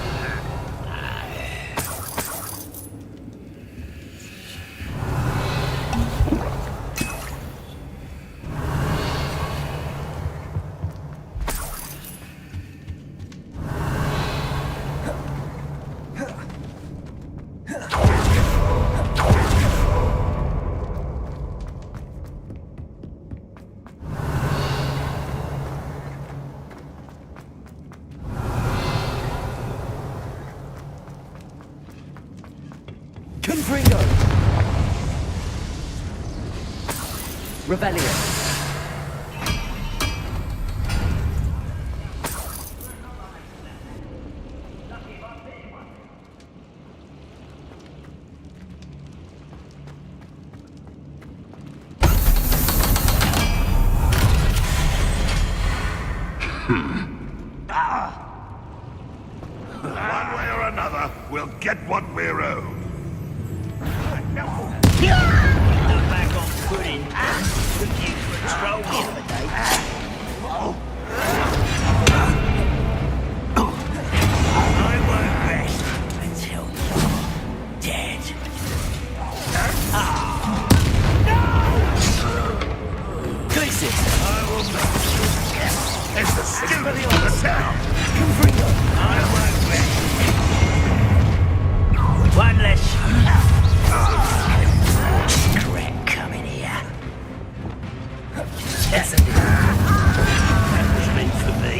P: Confringo. Revelio.
E: One way or another, we'll get what we're owed.
L: Back on footing. Took you for a stroll the other day. I won't rest until you're dead.
P: Glacier.
L: I will not.
E: It's the student of the town.
P: Confringo.
L: I won't rest. One less. Correct coming here. Yes, indeed. That was meant for me.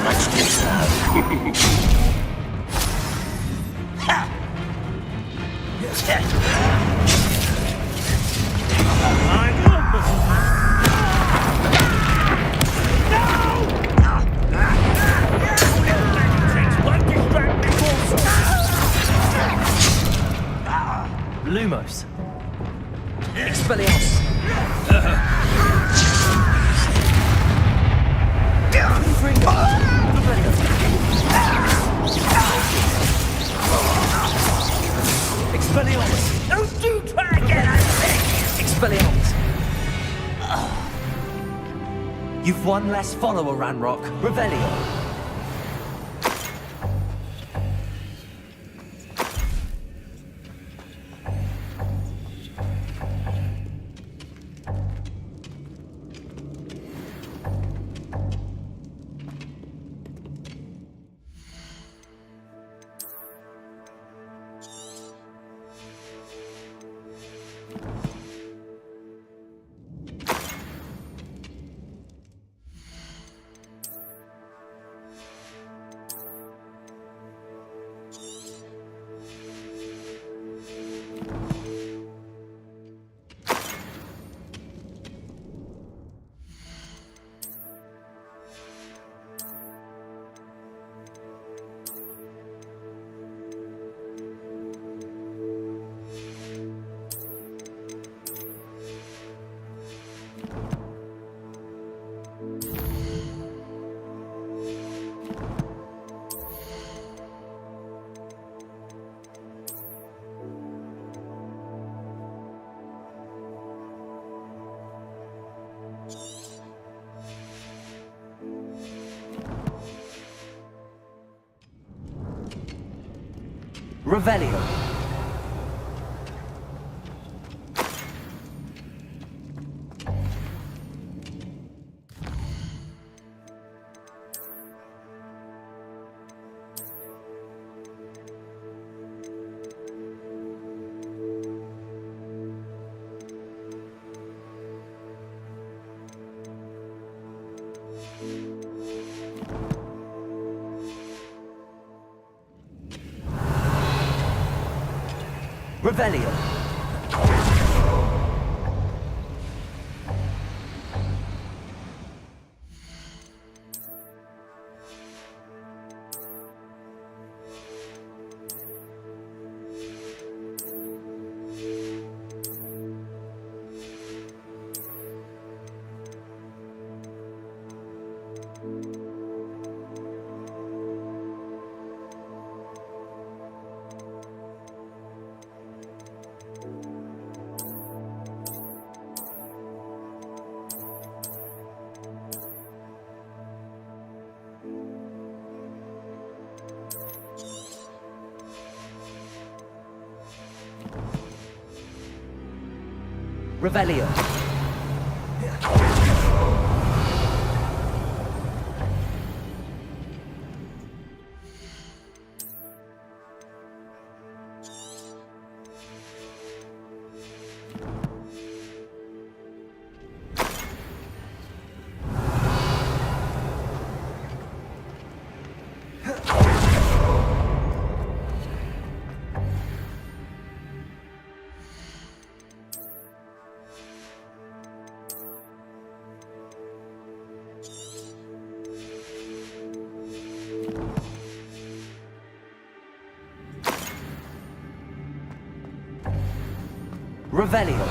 L: Much deserved.
P: Lumos. Expelliarmus. Confringo. Expelliarmus.
L: Don't you try again, I beg.
P: Expelliarmus. You've one less follower, Ranrock. Revelio.
B: Revelio. Revelio. Revelio. Revelio.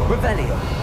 B: Revelio.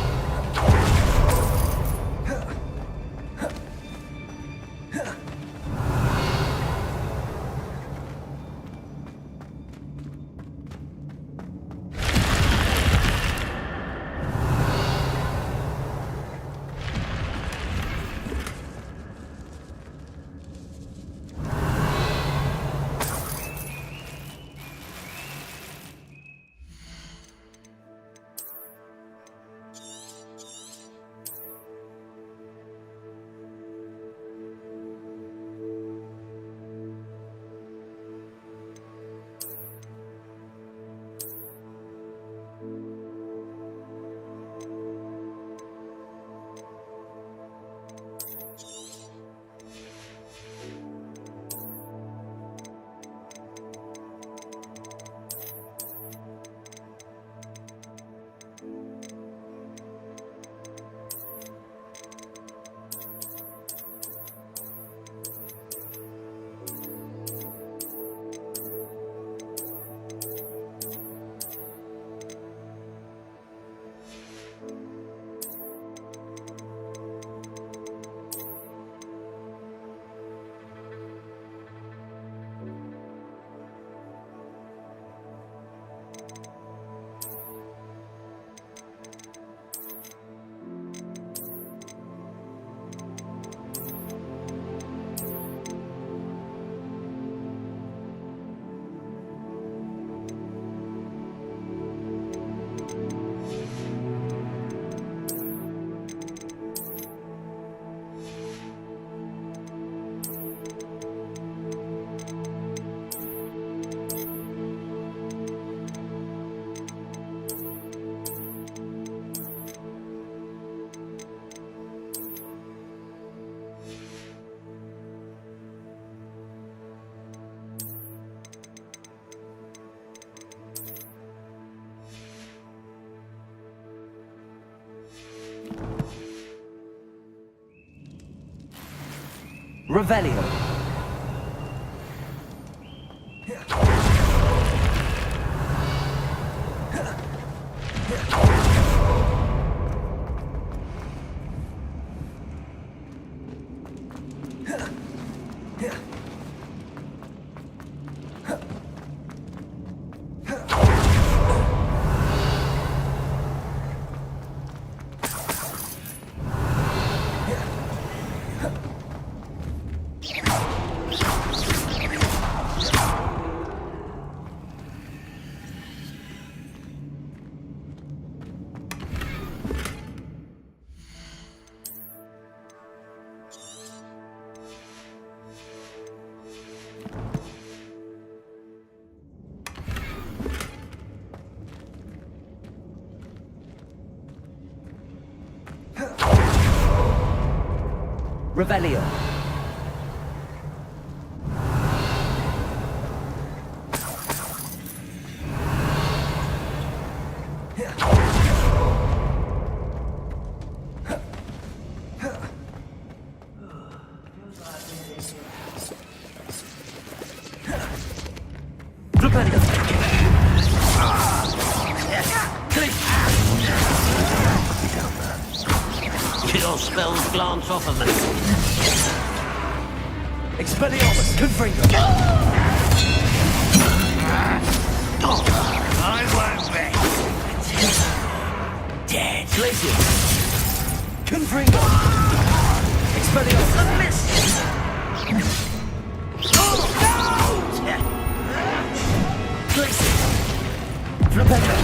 B: Revelio. Revelio.
L: Your spells glance off of me.
B: Expelliarmus, Confringo.
L: I won't be dead.
B: Glacier. Confringo. Expelliarmus.
L: A miss.
B: Glacier. Flipendo.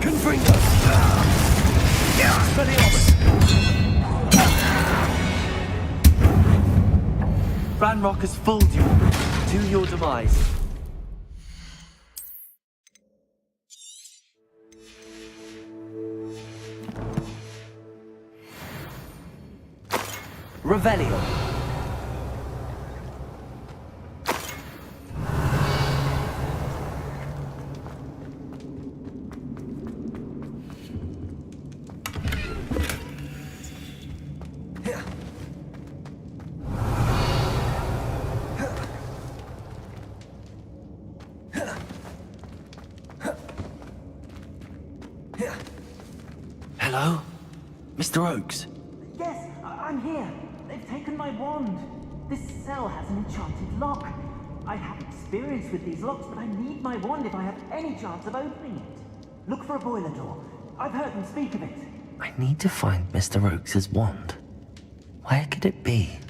B: Confringo. Expelliarmus. Ranrock has fooled you to your demise. Revelio. Hello? Mr. Oakes?
A: Yes, I'm here. They've taken my wand. This cell has an enchanted lock. I have experience with these locks, but I need my wand if I have any chance of opening it. Look for a boiler door. I've heard them speak of it.
P: I need to find Mr. Oakes' wand. Where could it be?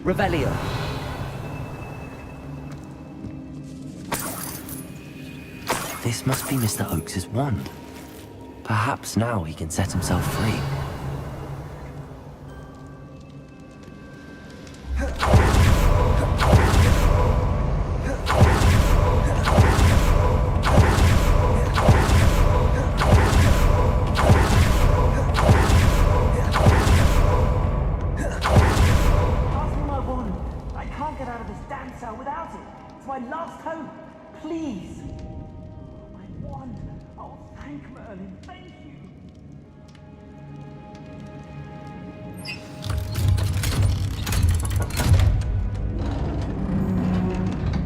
B: Revelio.
P: This must be Mr. Oakes' wand. Perhaps now he can set himself free.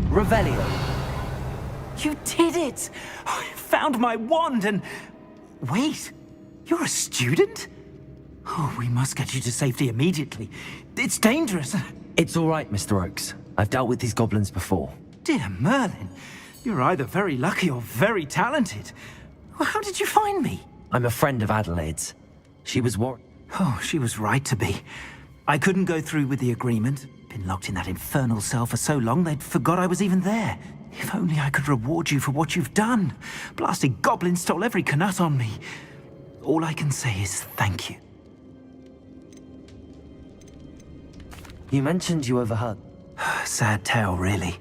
B: Revelio.
A: You did it! I found my wand and... Wait, you're a student? Oh, we must get you to safety immediately. It's dangerous.
P: It's all right, Mr. Oakes. I've dealt with these goblins before.
A: Dear Merlin, you're either very lucky or very talented. Well, how did you find me?
P: I'm a friend of Adelaide's. She was worried.
A: Oh, she was right to be. I couldn't go through with the agreement. Been locked in that infernal cell for so long they'd forgot I was even there. If only I could reward you for what you've done. Blasted goblin stole every Knut on me. All I can say is thank you.
P: You mentioned you overheard.
A: Sad tale, really.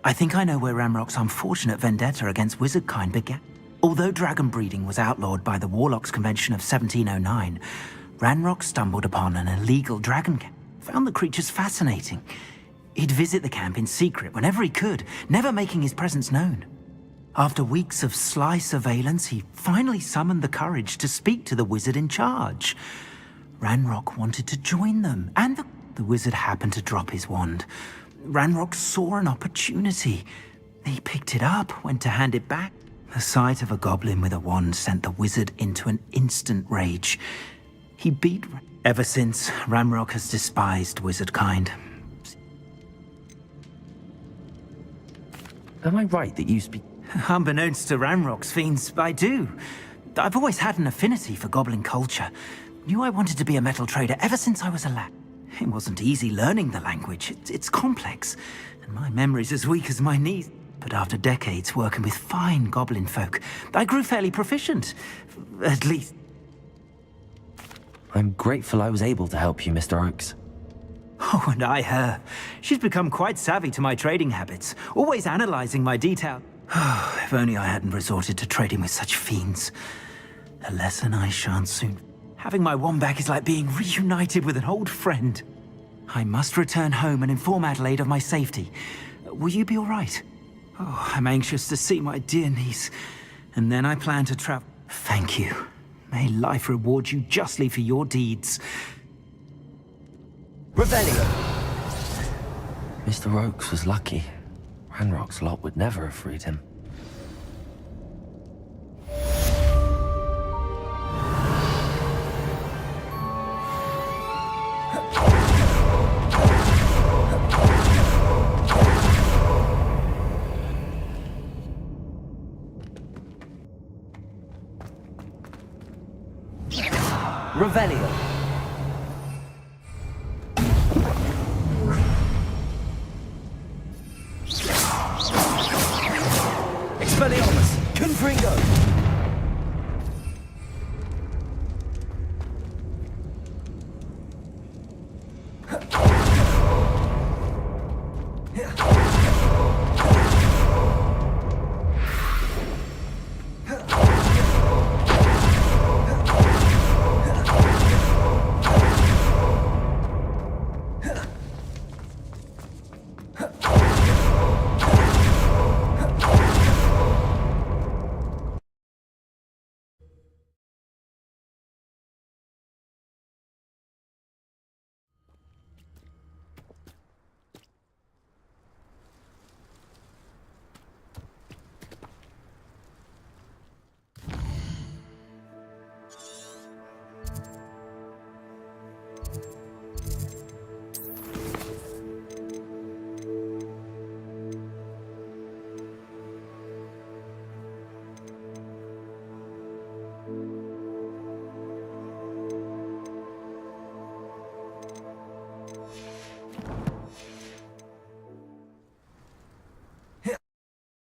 A: I think I know where Ranrock's unfortunate vendetta against wizardkind began. Although dragon breeding was outlawed by the Warlocks Convention of 1709, Ranrock stumbled upon an illegal dragon camp. Found the creatures fascinating. He'd visit the camp in secret whenever he could, never making his presence known. After weeks of sly surveillance, he finally summoned the courage to speak to the wizard in charge. Ranrock wanted to join them, and the wizard happened to drop his wand. Ranrock saw an opportunity. He picked it up, went to hand it back. The sight of a goblin with a wand sent the wizard into an instant rage. He beat... Ever since, Ranrock has despised wizardkind.
P: Am I right that you speak...
A: Unbeknownst to Ranrock's fiends, I do. I've always had an affinity for goblin culture. knew I wanted to be a metal trader ever since I was a lad. It wasn't easy learning the language. It's complex, and my memory's as weak as my knees. But after decades working with fine goblin folk, I grew fairly proficient. At least.
P: I'm grateful I was able to help you, Mr. Oakes.
A: Oh, and I her. She's become quite savvy to my trading habits, always analyzing my detail. If only I hadn't resorted to trading with such fiends. A lesson I shan't soon. Having my wand back is like being reunited with an old friend. I must return home and inform Adelaide of my safety. Will you be all right? Oh, I'm anxious to see my dear niece. And then I plan to travel. Thank you. May life reward you justly for your deeds.
C: Revelio.
P: Mr. Oakes was lucky. Ranrock's lot would never have freed him.
C: Revelio.